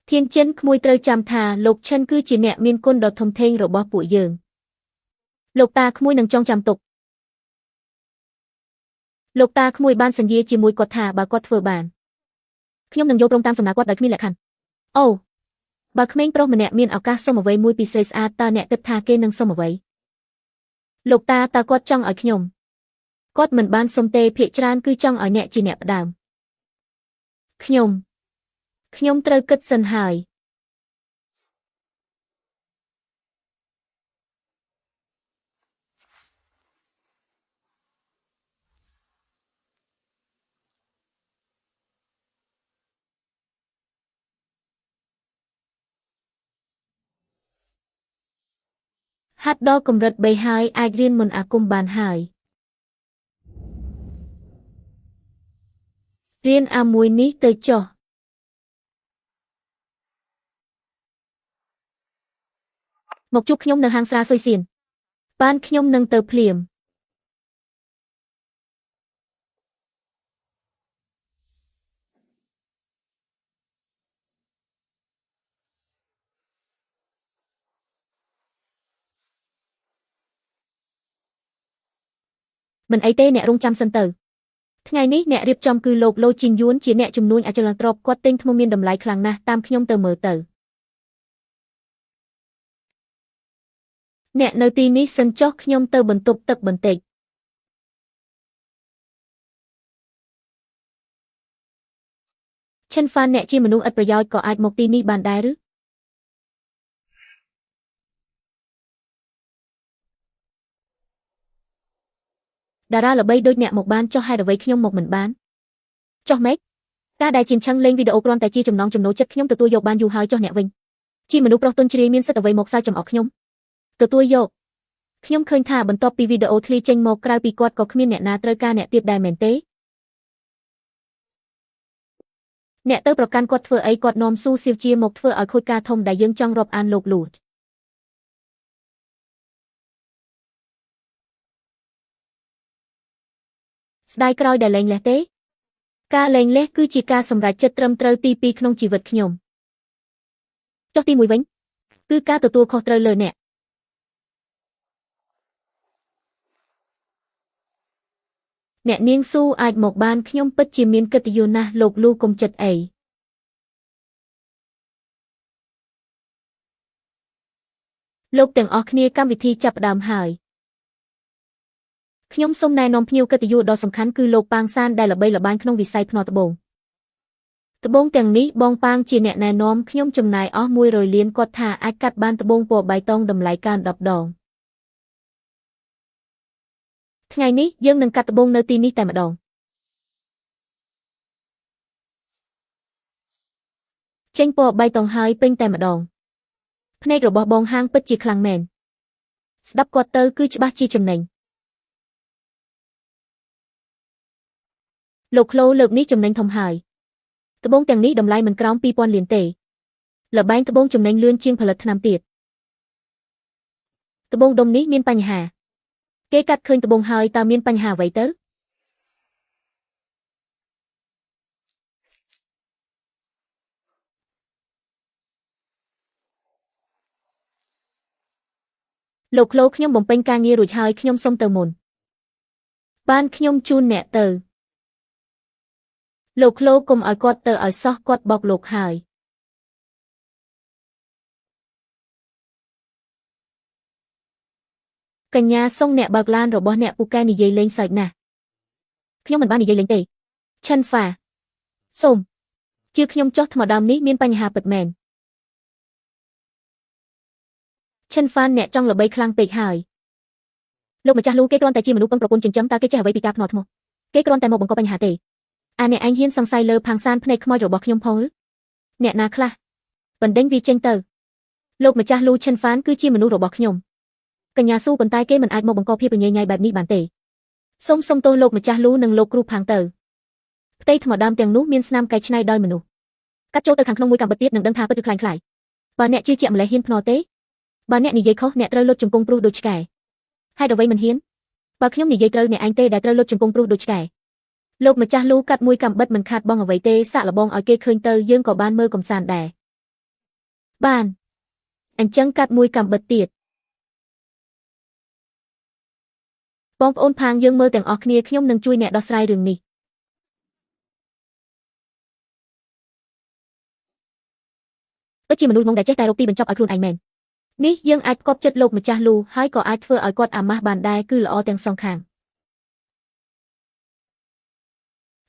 Speaker 1: ធានចិនក្មួយត្រូវចាំថាលោកឈិនគឺជាអ្នកមានគុណដ៏ធំធេងរបស់ពួកយើងលោកតាក្មួយនឹងចងចាំទុកលោកតាក្មួយបានសន្យាជាមួយគាត់ថាបើគាត់ធ្វើបាន ខ្ញុំនឹងយកព្រមតាមសំណើគាត់ដោយគ្មានលក្ខខណ្ឌអូបើក្មេងប្រុសម្នាក់មានឱកាសសុំអ្វីមួយពីស្រីស្អាតតើអ្នកគិតថាគេនឹងសុំអ្វីលោកតាតើគាត់ចង់ឲ្យគាត់មិនបានសុំទេភាគច្រើនគឺចង់ឲ្យអ្នកជាអ្នកផ្ដើមខ្ញុំត្រូវគិតសិនហើយហាត់ដល់កម្រិត3ហើយអាចរៀនមន្តអាគមបានហើយរៀនអាមួយនេះទៅចុះមកជួបខ្ញុំនៅហាងស្រាសុយសៀនបានខ្ញុំនឹងទៅភ្លាមមិនអីទេអ្នករងចាំសិនទៅថ្ងៃនេះអ្នករៀបចំគឺលោកឡូជីនយួនជាអ្នកជំនួញអចលនទ្រព្យគាត់ទិញថ្មមានតម្លៃខ្លាំងណាស់តាមខ្ញុំទៅមើលទៅអ្នកនៅទីនេះសិនចុះខ្ញុំទៅបន្ទប់ទឹកបន្តិចឈិនហ្វានអ្នកជាមនុស្សឥតប្រយោជន៍ក៏អាចមកទីនេះបានដែរឬតារាល្បីដូចអ្នកមកបានចុះហេតុអ្វីខ្ញុំមកមិនបានចុះម៉េចការដែលជាងឆឹងលេងវីដេអូគ្រាន់តែជាចំណងចំណូលចិត្តខ្ញុំទទួលយកបានយូរហើយចុះអ្នកវិញជាមនុស្សប្រុសទុនជ្រាយមានសិទ្ធិអ្វីមកសើចចំអកខ្ញុំទទួលយកខ្ញុំឃើញថាបន្ទាប់ពីវីដេអូធ្លាយចេញមកក្រៅពីគាត់ក៏គ្មានអ្នកណាត្រូវការអ្នកទៀតដែរមែនទេអ្នកទៅប្រកាន់គាត់ធ្វើអីគាត់នាំស៊ូសៀវជាមកធ្វើឲ្យខូចការធំដែលយើងចង់រាប់អានលោកលូតស្ដាយក្រោយដែលលែងលះទេការលែងលះគឺជាការសម្រេចចិត្តត្រឹមត្រូវទី2ក្នុងជីវិតខ្ញុំចុះទី1វិញគឺការទទួលខុសត្រូវលើអ្នកនាងស៊ូអាចមកបានខ្ញុំពិតជាមានកិត្តិយសណាស់លោកលូកុំចិត្តអីលោកទាំងអស់គ្នាកម្មវិធីចាប់ផ្ដើមហើយខ្ញុំសូមណែនាំភ្ញៀវកិត្តិយសដ៏សំខាន់គឺលោកប៉ាងសានដែលល្បីល្បាញក្នុងវិស័យភ្នាល់ត្បូងទាំងនេះបងប៉ាងជាអ្នកណែនាំខ្ញុំចំណាយអស់100លានគាត់ថាអាចកាត់បានត្បូងពណ៌បៃតងតម្លៃកើន10ដងថ្ងៃនេះយើងនឹងកាត់ត្បូងនៅទីនេះតែម្ដងចេញពណ៌បៃតងហើយពេញតែម្ដងភ្នែករបស់បងហាងពិតជាខ្លាំងមែនស្ដាប់គាត់ទៅគឺច្បាស់ជាចំណេញលោកក្លូលើកនេះចំណេញធំហើយត្បូងទាំងនេះតម្លៃមិនក្រោម2000លានទេល្បែងត្បូងចំណេញលឿនជាងផលិតថ្នាំទៀតត្បូងដុំនេះមានបញ្ហាគេកាត់ឃើញត្បូងហើយតើមានបញ្ហាអ្វីទៅលោកក្លូខ្ញុំបំពេញការងាររួចហើយខ្ញុំសុំទៅមុនបានខ្ញុំជូនអ្នកទៅលោកក្លូកុំឲ្យគាត់ទៅឲ្យសោះគាត់បោកលោកហើយកញ្ញាសុងអ្នកបើកឡានរបស់អ្នកពូកែនិយាយលេងសើចណាស់ខ្ញុំមិនបាននិយាយលេងទេឈិនហ្វាសូមជឿខ្ញុំចុះថ្មដើមនេះមានបញ្ហាពិតមែនឈិនហ្វានអ្នកចង់ល្បីខ្លាំងពេកហើយលោកម្ចាស់លូគេគ្រាន់តែជាមនុស្សពឹងប្រពន្ធចិញ្ចឹមតើគេចេះអ្វីពីការភ្នាល់ថ្មគេគ្រាន់តែមកបង្កបញ្ហាទេអ្នកឯងហ៊ានសង្ស័យលើផាងសានភ្នែកខ្មោចរបស់ខ្ញុំផងអ្នកណាខ្លះបណ្ដេញវាចេញទៅលោកម្ចាស់លូឈិនហ្វានគឺជាមនុស្សរបស់ខ្ញុំកញ្ញាស៊ូប៉ុន្តែគេមិនអាចមកបង្កភាពរញ៉េញ៉ៃបែបនេះបានទេសូមទោសលោកម្ចាស់លូនិងលោកគ្រូផាងទៅផ្ទៃថ្មដើមទាំងនោះមានស្នាមកែច្នៃដោយមនុស្សកាត់ចូលទៅខាងក្នុងមួយកាំបិតទៀតនឹងដឹងថាពិតឬខ្លាំងខ្លាយបើអ្នកជឿជាក់ម្លេះហ៊ានភ្នាល់ទេបើអ្នកនិយាយខុសអ្នកត្រូវលុតជង្គង់ព្រុសដូចឆ្កែហេតុអ្វីមិនហ៊ានបើខ្ញុំនិយាយត្រូវអ្នកឯងទេដែលត្រូវលុតជង្គង់ព្រុសដូចឆ្កែលោកម្ចាស់លូកាត់មួយកាំបិតមិនខាតបងអ្វីទេសាក់លបងឲ្យគេឃើញទៅយើងក៏បានមើលកំសាន្តដែរបានអញ្ចឹងកាត់មួយកាំបិតទៀតបងប្អូនផាងយើងមើលទាំងអស់គ្នាខ្ញុំនឹងជួយអ្នកដោះស្រាយរឿងនេះ ពិតជាមនុស្សងងដែលចេះតែរកទីបញ្ចប់ឲ្យខ្លួនឯងមែននេះយើងអាចគប់ចិត្តលោកម្ចាស់លូហើយក៏អាចធ្វើឲ្យគាត់អាម៉ាស់បានដែរគឺល្អទាំងសងខាង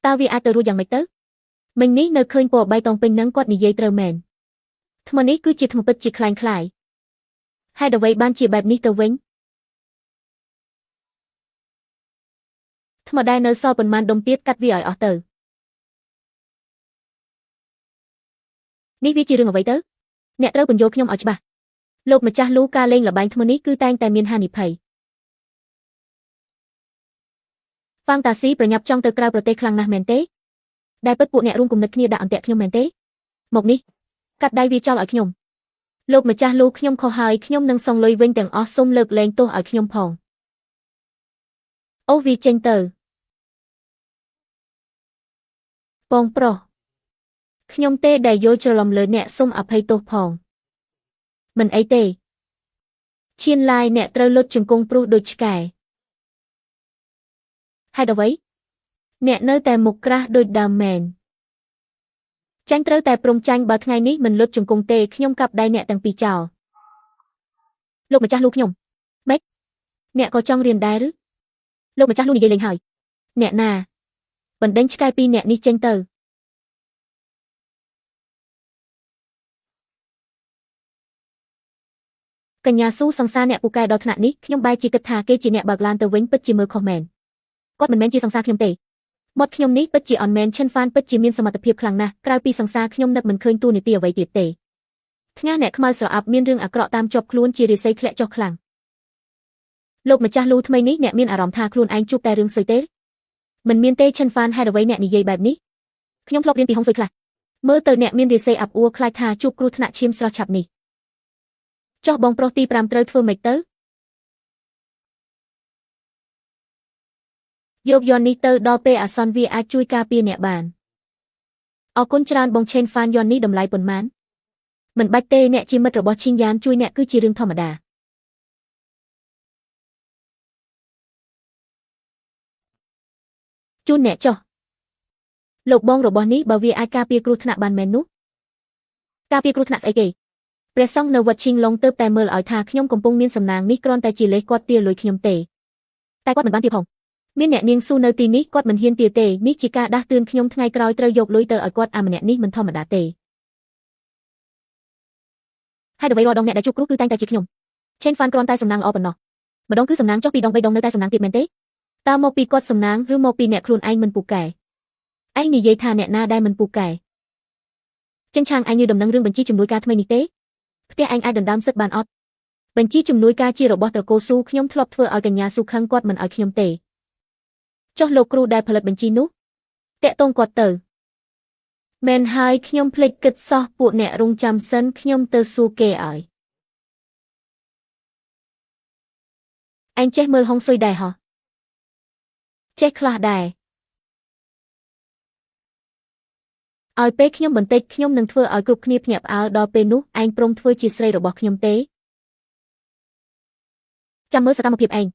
Speaker 1: តើវាអាចទៅរួចយ៉ាងម៉េចទៅមិញនេះនៅឃើញពណ៌បៃតងពេញនឹងគាត់និយាយត្រូវមែនថ្មនេះគឺជាថ្មពិតជាคล้ายហេតុអ្វីបានជាបែបនេះទៅវិញថ្មដែលនៅសល់ប៉ុន្មានដុំទៀតកាត់វាឲ្យអស់ទៅនេះវាជារឿងអ្វីទៅអ្នកត្រូវបញ្យល់ខ្ញុំឲ្យច្បាស់លោកម្ចាស់លូការលេងល្បែងថ្មនេះគឺតែងតែមានហានិភ័យហ្វាំងតាស៊ីប្រញាប់ចង់ទៅក្រៅប្រទេសខ្លាំងណាស់មែនទេដែលពិតពួកអ្នករួមគំនិតគ្នាដាក់អន្ទាក់ខ្ញុំមែនទេមកនេះកាត់ដៃវាចោលឲ្យខ្ញុំលោកម្ចាស់លូខ្ញុំខុសហើយខ្ញុំនឹងសងលុយវិញទាំងអស់សូមលើកលែងទោសឲ្យខ្ញុំផងអូវាចេញទៅបងប្រុសខ្ញុំទេដែលយល់ច្រឡំលើអ្នកសូមអភ័យទោសផងមិនអីទេឈានឡាយអ្នកត្រូវលុតជង្គង់ព្រោះដូចឆ្កែហេតុអ្វីអ្នកនៅតែមុខក្រាស់ដូចដើមមែនចាញ់ត្រូវតែព្រមចាញ់បើថ្ងៃនេះមិនលុតជង្គង់ទេខ្ញុំកាប់ដៃអ្នកទាំងពីរចោលលោកម្ចាស់លូខ្ញុំម៉េចអ្នកក៏ចង់រៀនដែរឬលោកម្ចាស់លូនិយាយលេងហើយអ្នកណាបណ្ដេញឆ្កែពីរអ្នកនេះចេញទៅកញ្ញាស៊ូសង្សារអ្នកពូកែដល់ថ្នាក់នេះខ្ញុំបែរជាគិតថាគេជាអ្នកបើកឡានទៅវិញពិតជាមើលខុសមែនគាត់មិនមែនជាសង្សារខ្ញុំទេមាត់ខ្ញុំនេះពិតជាអនមែនឈិនហ្វានពិតជាមានសមត្ថភាពខ្លាំងណាស់ក្រៅពីសង្សារខ្ញុំនឹកមិនឃើញទូនីតិអ្វីទៀតទេថ្ងាអ្នកខ្មៅស្រអាប់មានរឿងអាក្រក់តាមជាប់ខ្លួនជារិស័យធ្លាក់ចុះខ្លាំងលោកម្ចាស់លូថ្មីនេះអ្នកមានអារម្មណ៍ថាខ្លួនឯងជួបតែរឿងស៊ុយទេមិនមានទេឈិនហ្វានហេតុអ្វីអ្នកនិយាយបែបនេះខ្ញុំធ្លាប់រៀនពីហុងស៊ុយខ្លះមើលទៅអ្នកមានរិស័យអាប់អួរខ្លាចថាជួបគ្រោះថ្នាក់ឈាមស្រស់ឆាប់នេះចុះបងប្រុសទី5ត្រូវធ្វើម៉េចទៅយកយន្តនេះទៅដល់ពេលអាសន្នវាអាចជួយការពារអ្នកបានអរគុណច្រើនបងឆេនហ្វានយន្តនេះតម្លៃប៉ុន្មានមិនបាច់ទេអ្នកជាមិត្តរបស់ឈីងយ៉ានជួយអ្នកគឺជារឿងធម្មតាជូនអ្នកចុះលោកបងរបស់នេះបើវាអាចការពារគ្រោះថ្នាក់បានមែននោះការពារគ្រោះថ្នាក់ស្អីគេព្រះសង្ឃនៅវត្តឈីងឡុងទើបតែមើលឲ្យថាខ្ញុំកំពុងមានសំណាងនេះគ្រាន់តែជាលេសគាត់ទាលុយខ្ញុំទេតែគាត់មិនបានទាផងមានអ្នកនាងស៊ូនៅទីនេះគាត់មិនហ៊ានទាទេនេះជាការដាស់តឿនខ្ញុំថ្ងៃក្រោយត្រូវយកលុយទៅឲ្យគាត់អាម្នាក់នេះមិនធម្មតាទេហើយអ្វីរាល់ដងអ្នកដែលជួបគ្រោះគឺតែងតែជាខ្ញុំឆេនហ្វានគ្រាន់តែសំណាងល្អប៉ុណ្ណោះម្ដងគឺសំណាងចុះពីរដង3ដងនៅតែសំណាងទៀតមែនទេតើមកពីគាត់សំណាងឬមកពីអ្នកខ្លួនឯងមិនពូកែឯងនិយាយថាអ្នកណាដែលមិនពូកែចិនឆាងឯងយល់ដំណឹងរឿងបញ្ជីជំនួយការថ្មីនេះទេផ្ទះឯងអាចដណ្ដើមសិទ្ធិបានអត់បញ្ជីជំនួយការជារបស់ត្រកូលស៊ូខ្ញុំធ្លាប់ធ្វើឲ្យកញ្ញាស៊ូខឹងគាត់មិនឲ្យខ្ញុំទេចុះលោកគ្រូដែលផលិតបញ្ជីនោះតាក់ទងគាត់ទៅមែនហើយខ្ញុំភ្លេចគិតសោះពួកអ្នករងចាំសិនខ្ញុំទៅសួរគេឲ្យឯងចេះមើលហុងស៊ុយដែរហ៎ចេះខ្លះដែរឲ្យពេលខ្ញុំបន្តិចខ្ញុំនឹងធ្វើឲ្យគ្រប់គ្នាភ្ញាក់ផ្អើលដល់ពេលនោះឯងព្រមធ្វើជាស្រីរបស់ខ្ញុំទេចាំមើលសកម្មភាពឯង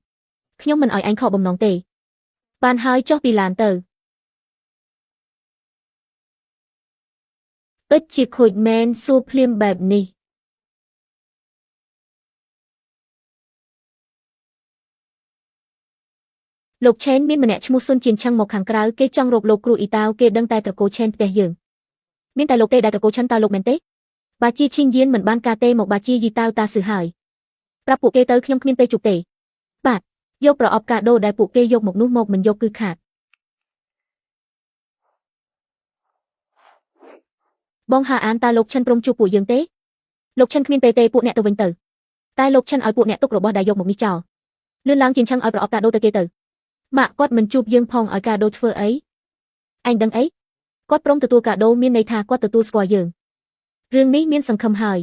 Speaker 1: ខ្ញុំមិនឲ្យឯងខកបំណងទេបានហើយចុះពីឡានទៅពិតជាខូចមែនសួរភ្លាមបែបនេះលោកឆេនមានម្នាក់ឈ្មោះស៊ុនជៀនឆឹងមកខាងក្រៅគេចង់រកលោកគ្រូអ៊ីតាវគេដឹងតែត្រកូលឆេនផ្ទះយើងមានតែលោកទេដែលត្រកូលឆិនតើលោកមែនទេបាជីឈីងយានមិនបានការទេមកបាជីយីតាវតាស៊ឺហើយប្រាប់ពួកគេទៅខ្ញុំគ្មានពេលជួបទេបាទយកប្រអប់កាដូដែលពួកគេយកមកនោះមកមិនយកគឺខាតបងហាអានតើលោកឆិនព្រមជួបពួកយើងទេលោកឆិនគ្មានពេលទេពួកអ្នកទៅវិញទៅតែលោកឆិនឲ្យពួកអ្នកទុករបស់ដែលយកមកនេះចោលលឿនឡើងជាងឆឹងឲ្យប្រអប់កាដូទៅគេទៅម៉ាក់គាត់មិនជួបយើងផងឲ្យកាដូធ្វើអីឯងដឹងអីគាត់ព្រមទទួលកាដូមានន័យថាគាត់ទទួលស្គាល់យើងរឿងនេះមានសង្ឃឹមហើយ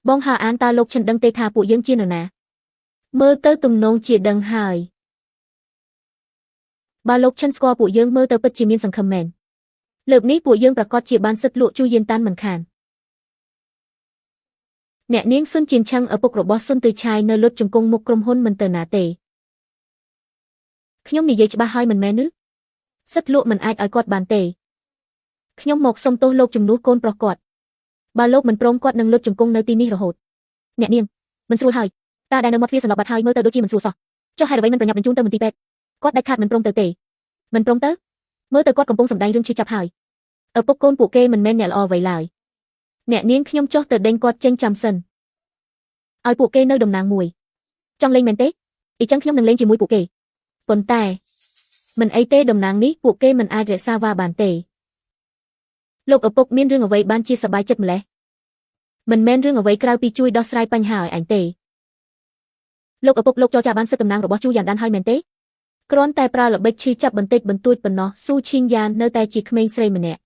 Speaker 1: បងហាអានតើលោកឆិនដឹងទេថាពួកយើងជានរណាមើលទៅទំនងជាដឹងហើយបើលោកឆិនស្គាល់ពួកយើងមើលទៅពិតជាមានសង្ឃឹមមែនលើកនេះពួកយើងប្រកាសជាបានសិទ្ធិលក់ជួយយានតាន់មិនខានអ្នកនាងស៊ុនជៀនឆឹងឪពុករបស់ស៊ុនទឺឆាយនៅលុតជង្គង់មុខក្រុមហ៊ុនមិនទៅណាទេខ្ញុំនិយាយច្បាស់ហើយមិនមែនឬសិទ្ធិលក់មិនអាចឲ្យគាត់បានទេខ្ញុំមកសុំទោសលោកជំនួសកូនប្រុសគាត់ បើលោកមិនព្រមគាត់នឹងលុតជង្គង់នៅទីនេះរហូតអ្នកនាងមិនស្រួលហើយតាដែលនៅមាត់ទ្វារសន្លប់បាត់ហើយមើលទៅដូចជាមិនស្រួលសោះចុះហេតុអ្វីមិនប្រញាប់បញ្ជូនទៅមន្ទីរពេទ្យគាត់ដាច់ខាតមិនព្រមទៅទេមិនព្រមទៅមើលទៅគាត់កំពុងសម្ដែងរឿងឈឺចាប់ហើយឪពុកកូនពួកគេមិនមែនអ្នកល្អអ្វីឡើយអ្នកនាងខ្ញុំចុះទៅដេញគាត់ចេញចាំសិនឲ្យពួកគេនៅតំណាងមួយចង់លេងមែនទេអ៊ីចឹងខ្ញុំនឹងលេងជាមួយពួកគេប៉ុន្តែមិនអីទេតំណាងនេះពួកគេមិនអាចរក្សាវ៉ាបានទេលោកឪពុកមានរឿងអ្វីបានជាសប្បាយចិត្តម្ល៉េះមិនមែនរឿងអ្វីក្រៅពីជួយដោះស្រាយបញ្ហាឲ្យអញទេលោកឪពុកលោកចរចាបានសិទ្ធិតំណាងរបស់ជូយ៉ានដានហើយមែនទេគ្រាន់តែប្រើល្បិចឈឺចាប់បន្តិចបន្តួចប៉ុណ្ណោះស៊ូឈីងយ៉ាននៅតែជាក្មេងស្រីម្នាក់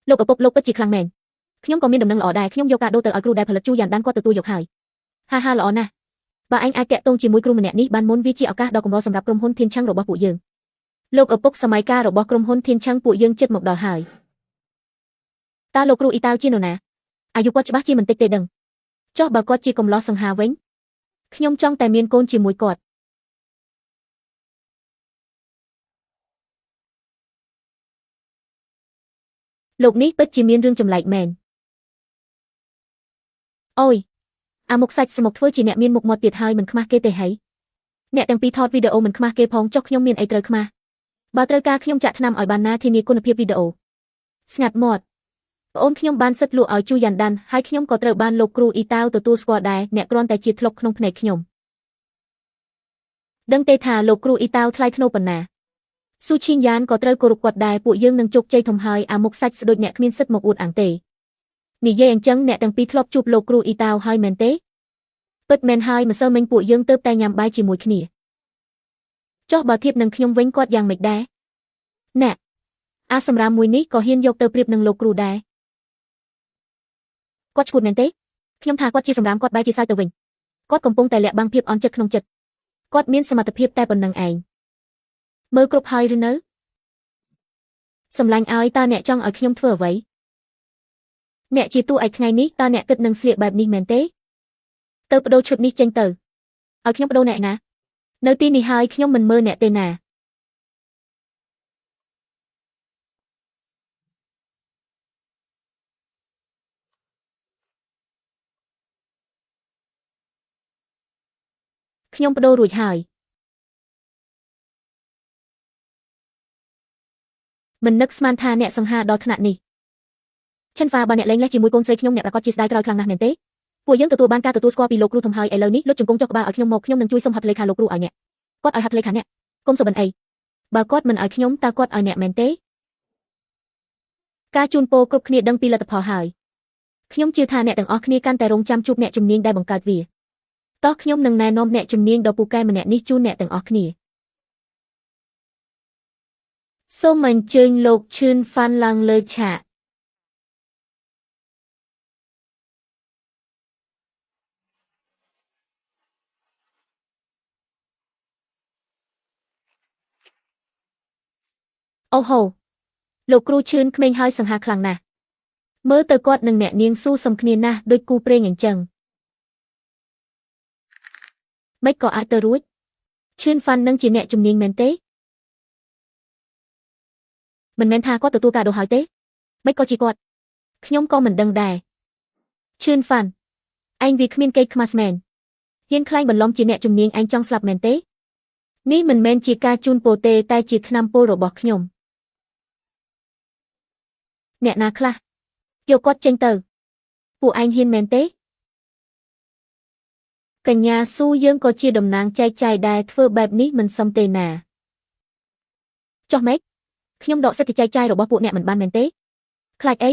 Speaker 1: លោកឪពុកលោកពិតជាខ្លាំងមែនខ្ញុំក៏មានដំណឹងល្អដែរខ្ញុំយកកាដូទៅឲ្យគ្រូដែលផលិតជូយ៉ានដានគាត់ទទួលយកហើយហាល្អណាស់បើអញអាចតាក់ទងជាមួយគ្រូម្នាក់នេះបានមុនវាជាឱកាសដ៏កម្រសម្រាប់ក្រុមហ៊ុនធានឆឹងរបស់ពួកយើងលោកឪពុកសម័យកាលរបស់ក្រុមហ៊ុនធានឆឹងពួកយើងជិតមកដល់ហើយតើលោកគ្រូអ៊ីតាវជានរណាអាយុគាត់ច្បាស់ជាមិនតិចទេដឹងចុះបើគាត់ជាកំឡោះសង្ហាវិញខ្ញុំចង់តែមានកូនជាមួយគាត់លោកនេះពិតជាមានរឿងចម្លែកមែនអូយអាមុខសាច់ស្មុកធ្វើជាអ្នកមានមុខមាត់ទៀតហើយមិនខ្មាស់គេទេហីអ្នកទាំងពីរថតវីដេអូមិនខ្មាស់គេផងចុះខ្ញុំមានអីត្រូវខ្មាស់បើត្រូវការខ្ញុំចាក់ថ្នាំឲ្យបានណាធានាគុណភាពវីដេអូស្ងាត់មាត់ប្អូនខ្ញុំបានសិទ្ធិលក់ឲ្យជូយ៉ានដានហើយខ្ញុំក៏ត្រូវបានលោកគ្រូអ៊ីតាវទទួលស្គាល់ដែរអ្នកគ្រាន់តែជាធ្លុកក្នុងភ្នែកខ្ញុំដឹងទេថាលោកគ្រូអ៊ីតាវថ្លៃថ្នូរប៉ុណ្ណាស៊ូឈីងយ៉ានក៏ត្រូវគោរពគាត់ដែរពួកយើងនឹងជោគជ័យធំហើយអាមុខសាច់ស្ដុចអ្នកគ្មានសិទ្ធិមកអួតអាងទេនិយាយអញ្ចឹងអ្នកទាំងពីរធ្លាប់ជួបលោកគ្រូអ៊ីតាវហើយមែនទេពិតមែនហើយម្សិលមិញពួកយើងទើបតែញ៉ាំបាយជាមួយគ្នាចុះបើធៀបនឹងខ្ញុំវិញគាត់យ៉ាងម៉េចដែរណែអាសម្រាមមួយនេះក៏ហ៊ានយកទៅប្រៀបនឹងលោកគ្រូដែរគាត់ឈួតមែនទេខ្ញុំថាគាត់ជាសម្រាមគាត់បែរជាសើចទៅវិញគាត់កំពុងតែលាក់បាំងភាពអន់ចិត្តក្នុងចិត្តគាត់មានសមត្ថភាពតែប៉ុណ្្នឹងឯងមើលគ្រប់ហើយឬនៅសម្លាញ់ឲ្យតើអ្នកចង់ឲ្យខ្ញុំធ្វើអ្វីអ្នកជាតួឯកថ្ងៃនេះតើអ្នកគិតនឹងស្លៀកបែបនេះមែនទេទៅបដូរឈុតនេះចេញទៅឲ្យខ្ញុំបដូរអ្នកណានៅទីនេះហើយខ្ញុំមិនមើលអ្នកទេណាខ្ញុំបដូររួចហើយមិននឹកស្មានថាអ្នកសង្ហាដល់ថ្នាក់នេះឈិនហ្វាបើអ្នកលេងលេះជាមួយកូនស្រីខ្ញុំអ្នកប្រកាសជាស្ដាយក្រោយខ្លាំងណាស់មែនទេពួកយើងទទួលបានការទទួលស្គាល់ពីលោកគ្រូធំហើយឥឡូវនេះលុតជង្គង់ចុះក្បាលឲ្យខ្ញុំមកខ្ញុំនឹងជួយសុំហត្ថលេខាលោកគ្រូឲ្យអ្នកគាត់ឲ្យហត្ថលេខាអ្នកគុំសុបិនអីបើគាត់មិនឲ្យខ្ញុំតើគាត់ឲ្យអ្នកមែនទេការជូនពរគ្រប់គ្នាដឹងពីលទ្ធផលហើយខ្ញុំជឿថាអ្នកទាំងអស់គ្នាកាន់តែរងចាំជួបអ្នកជំនាញដែលបង្កើតវាតោះខ្ញុំនឹងណែនាំអ្នកជំនាញដ៏ពូកែម្នាក់នេះជូនអ្នកទាំងអស់គ្នាសូមអញ្ជើញលោកឈឿនហ្វាន់ឡើងលើឆាកអូហូលោកគ្រូឈឿនក្មេងហើយសង្ហាខ្លាំងណាស់មើលទៅគាត់នឹងអ្នកនាងស៊ូសំគ្នាណាស់ដូចគូព្រេងអញ្ចឹងមិនក៏អាចទៅរួចឈឿនហ្វាន់នឹងជាអ្នកជំនាញមែនទេមិនមែនថាគាត់ទទួលការដូរហើយទេមិនក៏ជាគាត់ខ្ញុំក៏មិនដឹងដែរឈឿនហ្វាន់ឯងវាគ្មានកេរខ្មាស់មែនហ៊ានខ្លែងបន្លំជាអ្នកជំនាញឯងចង់ស្លាប់មែនទេនេះមិនមែនជាការជូនពរទេតែជាថ្នាំពុលរបស់ខ្ញុំអ្នកណាខ្លះយកគាត់ចេញទៅពួកឯងហ៊ានមែនទេកញ្ញាស៊ូយើងក៏ជាតំណាងចែកចាយដែរធ្វើបែបនេះមិនសមទេណាចុះម៉េចខ្ញុំដកសិទ្ធិចែកចាយរបស់ពួកអ្នកមិនបានមែនទេខ្លាចអី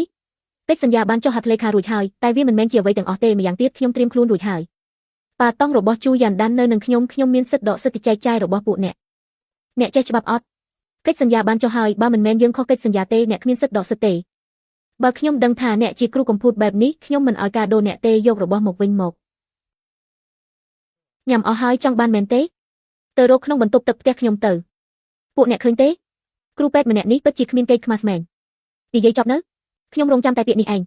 Speaker 1: កិច្ចសន្យាបានចុះហត្ថលេខារួចហើយតែវាមិនមែនជាអ្វីទាំងអស់ទេម្យ៉ាងទៀតខ្ញុំត្រៀមខ្លួនរួចហើយប៉ាតង់របស់ជូយ៉ានដាននៅនឹងខ្ញុំមានសិទ្ធិដកសិទ្ធិចែកចាយរបស់ពួកអ្នកចេះច្បាប់អត់កិច្ចសន្យាបានចុះហើយបើមិនមែនយើងខុសកិច្ចសន្យាទេអ្នកគ្មានសិទ្ធិដកសិទ្ធិទេបើខ្ញុំដឹងថាអ្នកជាគ្រូកំពូតបែបនេះខ្ញុំមិនឲ្យការដូរអ្នកទេយករបស់មកវិញមកញ៉ាំអស់ហើយចង់បានមែនទេទៅរកក្នុងបន្ទប់ទឹកផ្ទះខ្ញុំទៅពួកអ្នកឃើញទេគ្រូពេទ្យម្នាក់នេះពិតជាគ្មានកេរខ្មាស់មែននិយាយចប់នៅខ្ញុំរងចាំតែពាក្យនេះឯង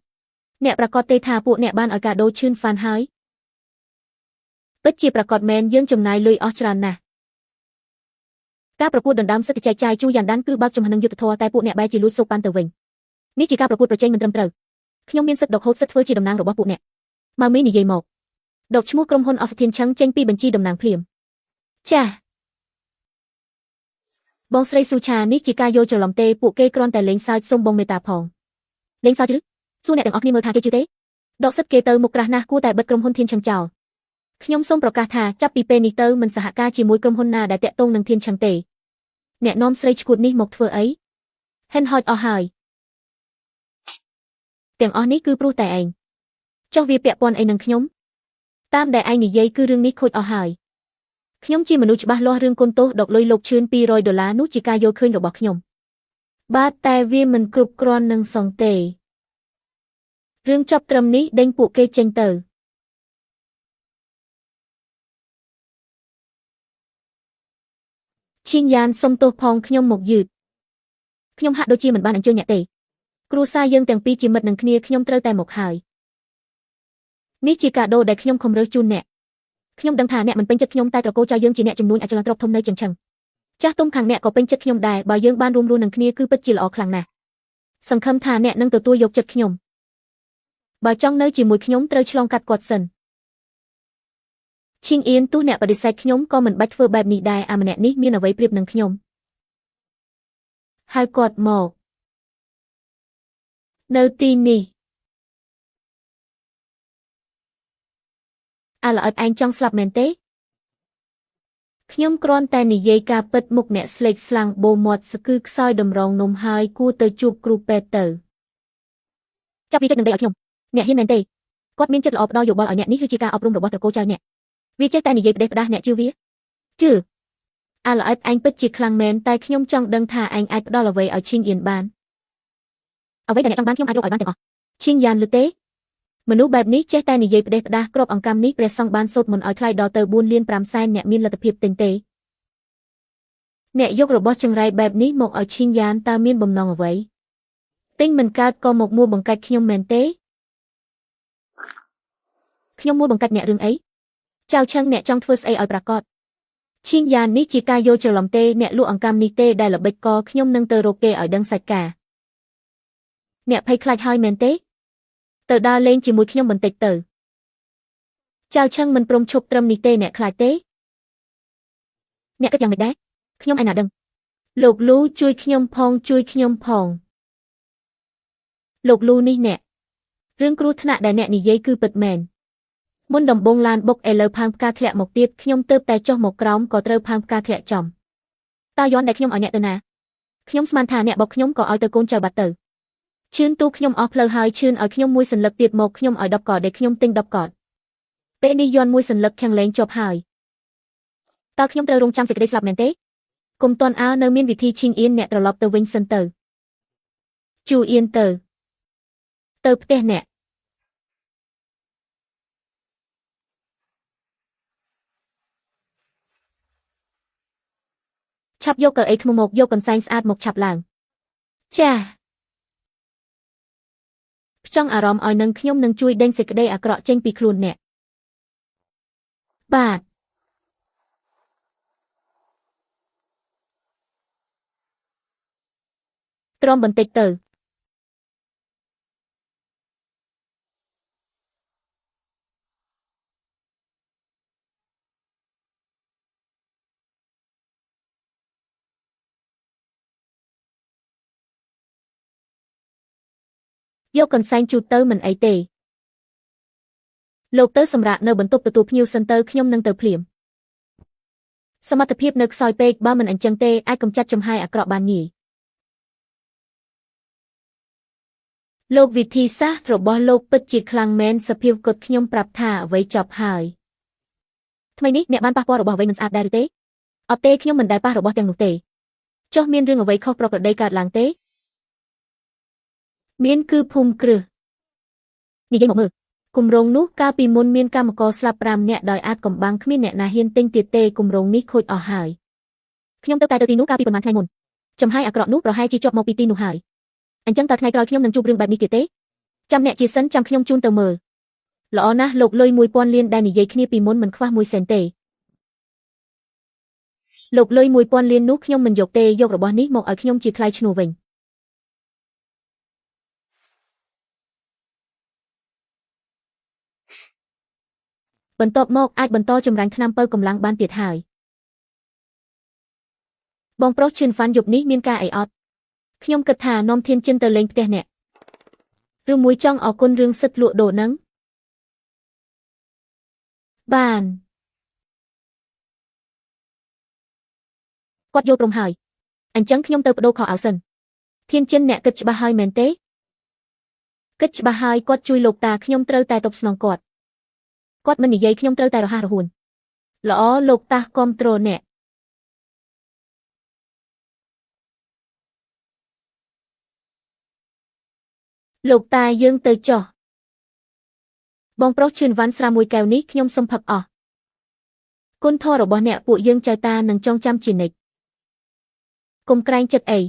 Speaker 1: អ្នកប្រកាសទេថាពួកអ្នកបានឲ្យការដូរឈឿនហ្វាន់ហើយពិតជាប្រកាសមែនយើងចំណាយលុយអស់ច្រើនណាស់ការប្រកួតដណ្ដើមសិទ្ធិចែកចាយជូយ៉ានដានគឺបើកចំហនឹងយុទ្ធធរតែពួកអ្នកបែរជាលួចសូកប៉ាន់ទៅវិញនេះជាការប្រកួតប្រជែងមិនត្រឹមត្រូវ ខ្ញុំមានសិទ្ធិដកហូតសិទ្ធិធ្វើជាតំណាងរបស់ពួកអ្នកម៉ៅមីនិយាយមកដកឈ្មោះក្រុមហ៊ុនអស់ធានឆឹងចេញពីបញ្ជីតំណាងភ្លាមចា៎បងស្រីស៊ូឆានេះជាការយល់ច្រឡំទេពួកគេគ្រាន់តែលេងសើចសុំបងមេត្តាផងលេងសើចឬសួរអ្នកទាំងអស់គ្នាមើលថាគេជឿទេដកសិទ្ធិគេទៅមុខក្រាស់ណាស់គួរតែបិទក្រុមហ៊ុនធានឆឹងចោលខ្ញុំសូមប្រកាសថាចាប់ពីពេលនេះទៅមិនសហការជាមួយក្រុមហ៊ុនណាដែលតាក់ទងនឹងធានឆឹងទេអ្នកនាំស្រីឈួតនេះមកធ្វើអីហិនហោចអស់ហើយទាំងអស់នេះគឺព្រោះតែឯងចុះវាពាក់ព័ន្ធអីនឹងខ្ញុំតាមដែលឯងនិយាយគឺរឿងនេះខូចអស់ហើយខ្ញុំជាមនុស្សច្បាស់លាស់រឿងគុណទោសដកលុយលោកឈឿន$200នោះជាការយល់ឃើញរបស់ខ្ញុំបាទតែវាមិនគ្រប់គ្រាន់នឹងសងទេរឿងចប់ត្រឹមនេះដេញពួកគេចេញទៅឈីងយ៉ានសុំទោសផងខ្ញុំមកយឺតខ្ញុំហាក់ដូចជាមិនបានអញ្ជើញអ្នកទេគ្រួសារយើងទាំងពីរជាមិត្តនឹងគ្នាខ្ញុំត្រូវតែមកហើយនេះជាកាដូដែលខ្ញុំខំរើសជូនអ្នកខ្ញុំដឹងថាអ្នកមិនពេញចិត្តខ្ញុំតែត្រកូលចៅយើងជាអ្នកជំនួញអចលនទ្រព្យធំនៅចិនឆឹងចាស់ទុំខាងអ្នកក៏ពេញចិត្តខ្ញុំដែរបើយើងបានរួមរស់នឹងគ្នាគឺពិតជាល្អខ្លាំងណាស់សង្ឃឹមថាអ្នកនឹងទទួលយកចិត្តខ្ញុំបើចង់នៅជាមួយខ្ញុំត្រូវឆ្លងកាត់គាត់សិនឈីងអៀនទោះអ្នកបដិសេធខ្ញុំក៏មិនបាច់ធ្វើបែបនេះដែរអាម្នាក់នេះមានអ្វីប្រៀបនឹងខ្ញុំហើយគាត់មកនៅទីនេះអាល្អិតឯងចង់ស្លាប់មែនទេខ្ញុំគ្រាន់តែនិយាយការពិតមុខអ្នកស្លេកស្លាំងបូមាត់ស្គឺខ្សោយតម្រងនំហើយគួរទៅជួបគ្រូពេទ្យទៅចាប់វាចិត្តនឹងដេកឲ្យខ្ញុំអ្នកហ៊ានមែនទេគាត់មានចិត្តល្អផ្ដល់យោបល់ឲ្យអ្នកនេះគឺជាការអប់រំរបស់ត្រកូលចៅអ្នកវាចេះតែនិយាយផ្ដេសផ្ដាសអ្នកជឿវាជឿអាល្អិតឯងពិតជាខ្លាំងមែនតែខ្ញុំចង់ដឹងថាឯងអាចផ្ដល់អ្វីឲ្យឈីងអៀនបានអ្វីដែលអ្នកចង់បានខ្ញុំអាចរកឲ្យបានទាំងអស់ឈីងយ៉ានលឺទេមនុស្សបែបនេះចេះតែនិយាយផ្ដេសផ្ដាសគ្រាប់អង្កាំនេះព្រះសង្ឃបានសូត្រមន្តឲ្យថ្លៃដល់ទៅ4,500,000អ្នកមានលទ្ធភាពទិញទេអ្នកយករបស់ចង្រៃបែបនេះមកឲ្យឈីងយ៉ានតើមានបំណងអ្វីទិញមិនកើតក៏មកមួលបង្កាច់ខ្ញុំមែនទេខ្ញុំមួលបង្កាច់អ្នករឿងអីចៅឆឹងអ្នកចង់ធ្វើស្អីឲ្យប្រាកដឈីងយ៉ាននេះជាការយល់ច្រឡំទេអ្នកលក់អង្កាំនេះទេដែលល្បិចកខ្ញុំនឹងទៅរកគេឲ្យដឹងសាច់ការអ្នកភ័យខ្លាចហើយមែនទេទៅដើរលេងជាមួយខ្ញុំបន្តិចទៅចៅឆឹងមិនព្រមឈប់ត្រឹមនេះទេអ្នកខ្លាចទេអ្នកគិតយ៉ាងម៉េចដែរខ្ញុំឯណាដឹងលោកលូជួយខ្ញុំផងលោកលូនេះអ្នករឿងគ្រោះថ្នាក់ដែលអ្នកនិយាយគឺពិតមែនមុនដំបងឡានបុកឥឡូវផើងផ្កាធ្លាក់មកទៀតខ្ញុំទើបតែចុះមកក្រោមក៏ត្រូវផើងផ្កាធ្លាក់ចំតើយន់ដែលខ្ញុំឲ្យអ្នកទៅណាខ្ញុំស្មានថាអ្នកបោកខ្ញុំក៏ឲ្យទៅកូនចៅបាត់ទៅឈឿនទូខ្ញុំអស់ផ្លូវហើយឈឿនឲ្យខ្ញុំមួយសន្លឹកទៀតមកខ្ញុំឲ្យ10កតដែលខ្ញុំទិញ10កតពេលនេះយន់មួយសន្លឹកខាងលែងជាប់ហើយតើខ្ញុំត្រូវរងចាំសេចក្តីស្លាប់មែនទេគុំតន់អើនៅមានវិធីឈីងអៀនអ្នកត្រឡប់ទៅវិញសិនទៅជូអៀនទៅផ្ទះអ្នកឆាប់យកកៅអីធ្មមកយកកន្សែងស្អាតមកឆាប់ឡើងចាផ្ចង់អារម្មណ៍ឲ្យនឹងខ្ញុំនឹងជួយដេញសេចក្តីអាក្រក់ចេញពីខ្លួនអ្នកបាទទ្រាំបន្តិចទៅយកកន្សែងជូតទៅមិនអីទេលោកទៅសម្រាប់នៅបន្ទប់ទទួលភ្ញៀវសិនទៅខ្ញុំនឹងទៅភ្លាមសមត្ថភាពនៅខ្សោយពេកបើមិនអញ្ចឹងទេអាចកម្ចាត់ចំហាយអាក្រក់បានងាយលោកវិធីសាស្ត្ររបស់លោកពិតជាខ្លាំងមែនសភាពកត់ខ្ញុំប្រាប់ថាអ្វីចប់ហើយថ្មីនេះអ្នកបានប៉ះពាល់របស់អ្វីមិនស្អាតដែរឬទេអត់ទេខ្ញុំមិនដែលប៉ះរបស់ទាំងនោះទេចុះមានរឿងអ្វីខុសប្រក្រតីកើតឡើងទេមានគឺភូមិគ្រឹះនិយាយមកមើលគម្រោងនោះកាលពីមុនមានកម្មករស្លាប់5នាក់ដោយអាចកំបាំងគ្មានអ្នកណាហ៊ានទិញទៀតទេគម្រោងនេះខូចអស់ហើយខ្ញុំទៅទីនោះកាលពីប្រហែលថ្ងៃមុនចំហាយអាក្រក់នោះប្រហែលជាជាប់មកពីទីនោះហើយអញ្ចឹងតើថ្ងៃក្រោយខ្ញុំនឹងជួបរឿងបែបនេះទៀតទេចាំអ្នកជាសិនចាំខ្ញុំជូនទៅមើលល្អណាស់លោកលុយ1000លានដែលនិយាយគ្នាពីមុនមិនខ្វះ1សេនទេលោកលុយ1000លាននោះខ្ញុំមិនយកទេយករបស់នេះមកឲ្យខ្ញុំជាថ្លៃឈ្នួលវិញ បន្ទាប់មកអាចបន្តចម្រាញ់ថ្នាំពៅកម្លាំងបានទៀតហើយបងប្រុសឈឿនហ្វាន់យប់នេះមានការអីអត់ខ្ញុំគិតថានាំធានចិនទៅលេងផ្ទះអ្នកឬមួយចង់អរគុណរឿងសិទ្ធលក់ដូរហ្នឹងបានគាត់យល់ព្រមហើយអញ្ចឹងខ្ញុំទៅបដូរខោអាវសិនធានចិនអ្នកគិតច្បាស់ហើយមែនទេគិតច្បាស់ហើយគាត់ជួយលោកតាខ្ញុំត្រូវតែតបស្នងគាត់មិននិយាយខ្ញុំត្រូវតែរហ័សរហួនល្អលោកតាគាំទ្រអ្នកលោកតាយើងទៅចុះបងប្រុសឈឿនវ៉ាន់ស្រាមួយកែវនេះខ្ញុំសុំផឹកអស់គុណធម៌របស់អ្នកពួកយើងចៅតានឹងចងចាំជានិច្ចកុំក្រែងចិត្តអី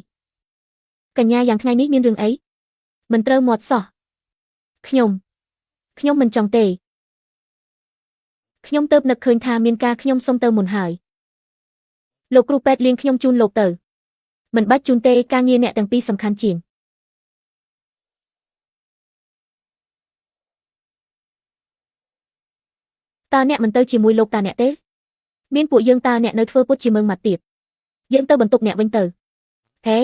Speaker 1: កញ្ញាយ៉ាងថ្ងៃនេះមានរឿងអីមិនត្រូវមាត់សោះខ្ញុំមិនចង់ទេខ្ញុំទៅនឹកឃើញថាមានការខ្ញុំសុំទៅមុនហើយលោកគ្រូពេទ្យលៀងខ្ញុំជូនលោកទៅមិនបាច់ជូនទេការងារអ្នកទាំងពីរសំខាន់ជាងតើអ្នកមិនទៅជាមួយលោកតាអ្នកទេមានពួកយើងតើអ្នកនៅធ្វើពុតជាមើងម៉ាត់ទៀតយើងទៅបន្ទប់អ្នកវិញទៅហេ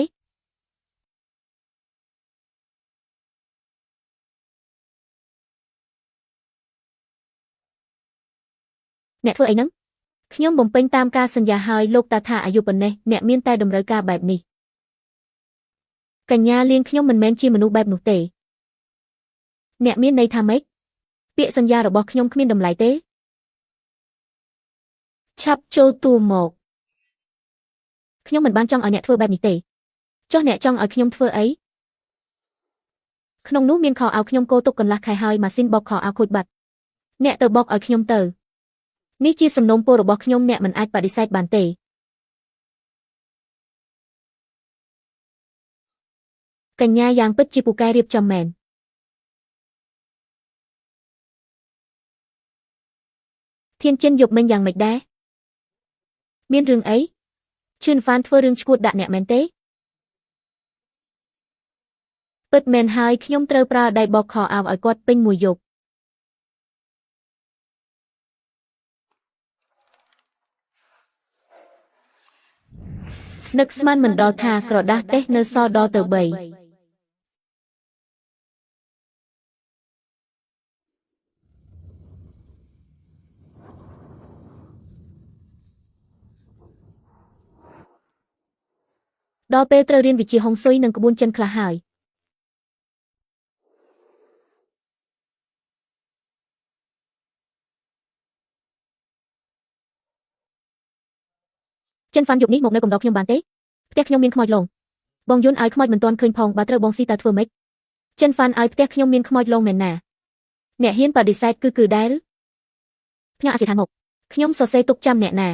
Speaker 1: អ្នកធ្វើអីហ្នឹងខ្ញុំបំពេញតាមការសន្យាហើយលោកតាថាអាយុប៉ុណ្ណេះអ្នកមានតែតម្រូវការបែបនេះកញ្ញាលៀងខ្ញុំមិនមែនជាមនុស្សបែបនោះទេអ្នកមានន័យថាម៉េចពាក្យសន្យារបស់ខ្ញុំគ្មានតម្លៃទេឆាប់ចូលទូមកខ្ញុំមិនបានចង់ឲ្យអ្នកធ្វើបែបនេះទេចុះអ្នកចង់ឲ្យខ្ញុំធ្វើអីក្នុងនោះមានខោអាវខ្ញុំកូរទុកកន្លះខែហើយម៉ាស៊ីនបោកខោអាវខូចបាត់អ្នកទៅបោកឲ្យខ្ញុំទៅនេះជាសំណូមពររបស់ខ្ញុំអ្នកមិនអាចបដិសេធបានទេកញ្ញាយ៉ាងពិតជាពូកែរៀបចំមែនធានចិនយប់មិញយ៉ាងម៉េចដែរមានរឿងអីឈឿនហ្វានធ្វើរឿងឈួតដាក់អ្នកមែនទេពិតមែនហើយខ្ញុំត្រូវប្រើដៃបោកខោអាវឲ្យគាត់ពេញមួយយប់នឹកស្មានមិនដល់ថាក្រដាស់តេះនៅសល់ដល់ទៅ3ដល់ពេលត្រូវរៀនវិជ្ជាហុងស៊ុយនិងក្បួនចិនខ្លះហើយចិនហ្វាន់យប់នេះមកនៅកំដរខ្ញុំបានទេផ្ទះខ្ញុំមានខ្មោចលងបងយន់ឲ្យខ្មោចមិនទាន់ឃើញផងបើត្រូវបងស៊ីតើធ្វើម៉េចចិនហ្វាន់ឲ្យផ្ទះខ្ញុំមានខ្មោចលងមែនណាអ្នកហ៊ានបដិសេធគឺដែរផ្ញើអាសយដ្ឋានមកខ្ញុំសរសេរទុកចាំអ្នកណា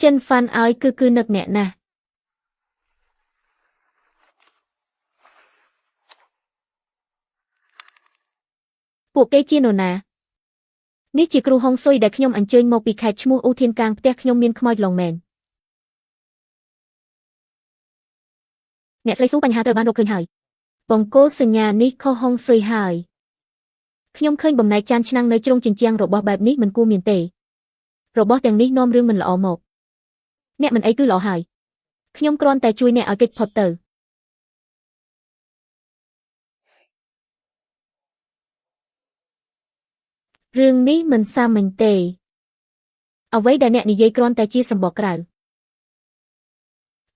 Speaker 1: ចិនហ្វាន់ឲ្យគឺនឹកអ្នកណាពួកគេជានរណានេះជាគ្រូហុងស៊ុយដែលខ្ញុំអញ្ជើញមកពីខេត្តឈ្មោះអ៊ូធានកាងផ្ទះខ្ញុំមានខ្មោចលងមែនអ្នកស្រីស៊ូបញ្ហាត្រូវបានរកឃើញហើយបង្គោលសញ្ញានេះខុសហុងស៊ុយហើយខ្ញុំឃើញបំណែកចានឆ្នាំងនៅជ្រុងជញ្ជាំងរបស់បែបនេះមិនគួរមានទេរបស់ទាំងនេះនាំរឿងមិនល្អមកអ្នកមិនអីគឺល្អហើយខ្ញុំគ្រាន់តែជួយអ្នកឲ្យគេចផុតទៅរឿងនេះមិនសាមញ្ញទេអ្វីដែលអ្នកនិយាយគ្រាន់តែជាសម្បកក្រៅ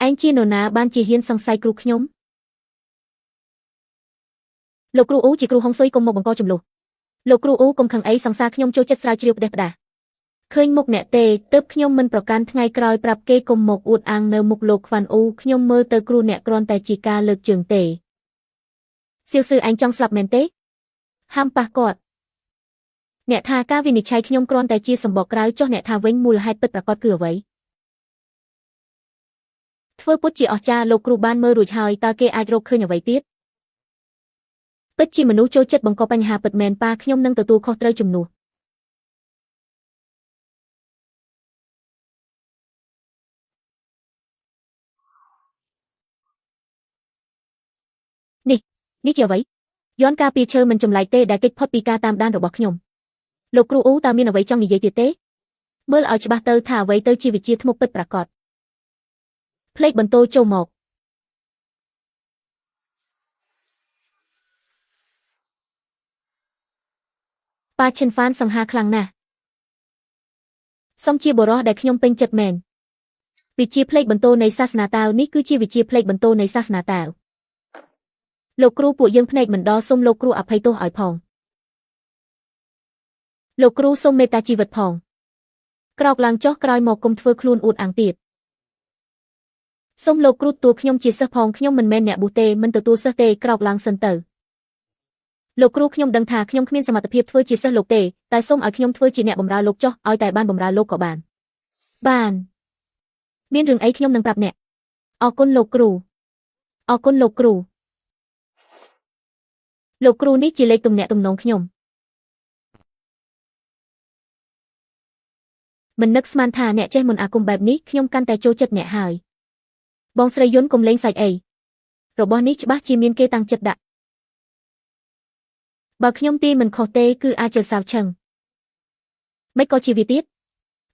Speaker 1: ឯងជានរណាបានជាហ៊ានសង្ស័យគ្រូខ្ញុំលោកគ្រូអ៊ូជាគ្រូហុងស៊ុយកុំមកបង្កចំនួនលោកគ្រូអ៊ូកុំខឹងអីសង្សារខ្ញុំចូលចិត្តស្រាវជ្រាវផ្ដេសផ្ដាសឃើញមុខអ្នកទេទើបខ្ញុំមិនប្រកាន់ថ្ងៃក្រោយប្រាប់គេកុំមកអួតអាងនៅមុខលោកខ្វាន់អ៊ូខ្ញុំមើលទៅគ្រូអ្នកគ្រាន់តែជាការលើកជើងទេសៀវសឺឯងចង់ស្លាប់មែនទេហាមប៉ះគាត់អ្នកថាការវិនិច្ឆ័យខ្ញុំគ្រាន់តែជាសម្បកក្រៅចុះអ្នកថាវិញមូលហេតុពិតប្រាកដគឺអ្វីធ្វើពុតជាអស្ចារ្យលោកគ្រូបានមើលរួចហើយតើគេអាចរកឃើញអ្វីទៀតពិតជាមនុស្សចូលចិត្តបង្កបញ្ហាពិតមែនប៉ាខ្ញុំនឹងទទួលខុសត្រូវជំនួសនេះ នេះជាអ្វីយន់ការពីឈើមិនចម្លែកទេដែលគេចផុតពីការតាមដានរបស់ខ្ញុំលោកគ្រូអ៊ូតើមានអ្វីចង់និយាយទៀតទេមើលឲ្យច្បាស់ទៅថាអ្វីទៅជាវិជាថ្មពិតប្រាកដផ្លេកបន្ទោចូលមកប៉ាឈិនហ្វានសង្ហាខ្លាំងណាស់សូមជាបរិះដែលខ្ញុំពេញចិត្តមែនវិជាផ្លេកបន្ទោនៃសាសនាតាវនេះគឺជាវិជាផ្លេកបន្ទោនៃសាសនាតាវលោកគ្រូពួកយើងភ្នែកមិនដល់សូមលោកគ្រូអភ័យទោសឲ្យផងលោកគ្រូសូមមេត្តាជីវិតផងក្រោកឡើងចុះក្រោយមកកុំធ្វើខ្លួនអួតអាងទៀតសូមលោកគ្រូទទួលខ្ញុំជាសិស្សផងខ្ញុំមិនមែនអ្នកប៊ូទេមិនទទួលសិស្សទេក្រោកឡើងសិនទៅលោកគ្រូខ្ញុំដឹងថាខ្ញុំគ្មានសមត្ថភាពធ្វើជាសិស្សលោកទេតែសូមឲ្យខ្ញុំធ្វើជាអ្នកបម្រើលោកចុះឲ្យតែបានបម្រើលោកក៏បានមានរឿងអីខ្ញុំនឹងប្រាប់អ្នកអរគុណលោកគ្រូអរគុណលោកគ្រូលោកគ្រូនេះជាលេខទំនាក់ទំនងខ្ញុំមិននឹកស្មានថាអ្នកចេះមន្តអាគមបែបនេះខ្ញុំកាន់តែចូលចិត្តអ្នកហើយបងស្រីយុនកុំលេងសាច់អីរបស់នេះច្បាស់ជាមានគេតាំងចិត្តដាក់បើខ្ញុំទីមិនខុសទេគឺអាចជាសាវឆឹងមិនក៏ជាវាទៀត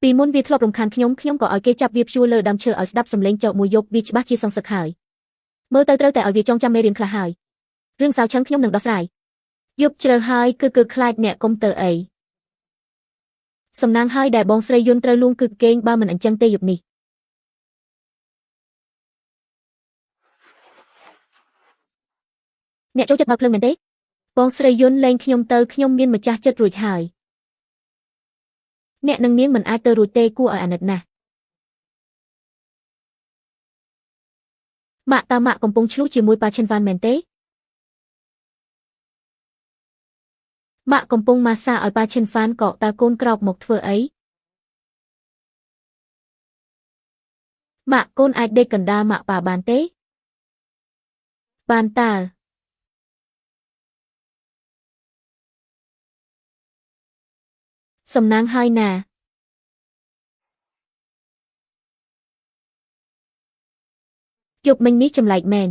Speaker 1: ពីមុនវាធ្លាប់រំខានខ្ញុំក៏ឲ្យគេចាប់វាព្យួរលើដើមឈើឲ្យស្ដាប់សំឡេងចោកមួយយប់វាច្បាស់ជាសងសឹកហើយមើលទៅត្រូវតែឲ្យវាចងចាំមេរៀនខ្លះហើយរឿងសាវឆឹងខ្ញុំនឹងដោះស្រាយយប់ជ្រៅហើយគឺខ្លាចអ្នកកុំទៅអីសំណាងហើយដែលបងស្រីយុនត្រូវលួងគឺគេងបើមិនអញ្ចឹងទេយប់នេះអ្នកចូលចិត្តបើកភ្លើងមែនទេបងស្រីយុនលែងខ្ញុំទៅខ្ញុំមានម្ចាស់ចិត្តរួចហើយអ្នកនឹងនាងមិនអាចទៅរួចទេគួរឲ្យអាណិតណាស់ម៉ាក់តាម៉ាក់កំពុងឆ្លុះជាមួយប៉ាឈិនវ៉ានមែនទេម៉ាក់កំពុងម៉ាស្សាឲ្យប៉ាឈិនហ្វានក៏តើកូនក្រោកមកធ្វើអីម៉ាក់កូនអាចដេកកណ្ដាលម៉ាក់ប៉ាបានទេបានតើសំណាងហើយណាយប់មិញនេះចម្លែកមែន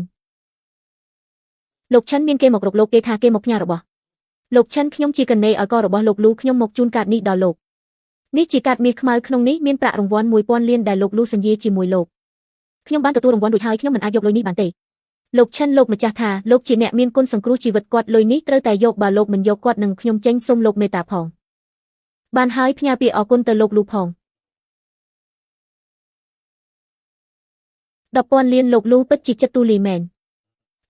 Speaker 1: លោកឆិនមានគេមករកលោកគេថាគេមកផ្ញើរបស់លោកឆិនខ្ញុំជាកណេឲ្យករបស់លោកលូខ្ញុំមកជូនកាតនេះដល់លោកនេះជាកាតមាសខ្មៅក្នុងនេះមានប្រាក់រង្វាន់ 1000 លានដែលលោកលូសន្យាជាមួយលោកខ្ញុំបានទទួលរង្វាន់រួចហើយខ្ញុំមិនអាចយកលុយនេះបានទេលោកឆិនលោកម្ចាស់ថាលោកជាអ្នកមានគុណសង្គ្រោះជីវិតគាត់លុយនេះត្រូវតែយកបើលោកមិនយកគាត់នឹងខ្ញុំចេញសូមលោកមេត្តាផងបានហើយផ្ញើពាក្យអរគុណទៅលោកលូផង10,000 លានលោកលូពិតជាចិត្តទូលាយមែន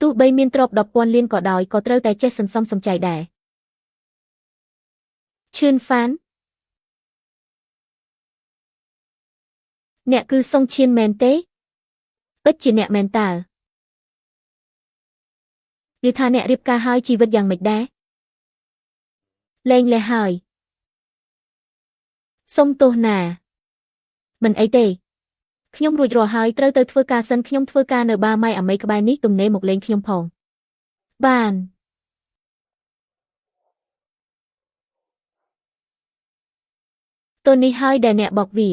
Speaker 1: ទោះបីមានទ្រព្យ 10,000 លានក៏ដោយក៏ត្រូវតែចេះសន្សំសំចៃដែរឈឿនហ្វានអ្នកគឺសុងឈៀនមែនទេពិតជាអ្នកមែនតើនិយាយថាអ្នករៀបការហើយជីវិតយ៉ាងម៉េចដែរលែងលះហើយសុំទោសណាមិនអីទេខ្ញុំរួចរាល់ហើយត្រូវទៅធ្វើការសិនខ្ញុំធ្វើការនៅបាម៉ៃអាមេក្បែរនេះទំនេរមកលេងខ្ញុំផងបានតូនេះហើយដែលអ្នកបកវា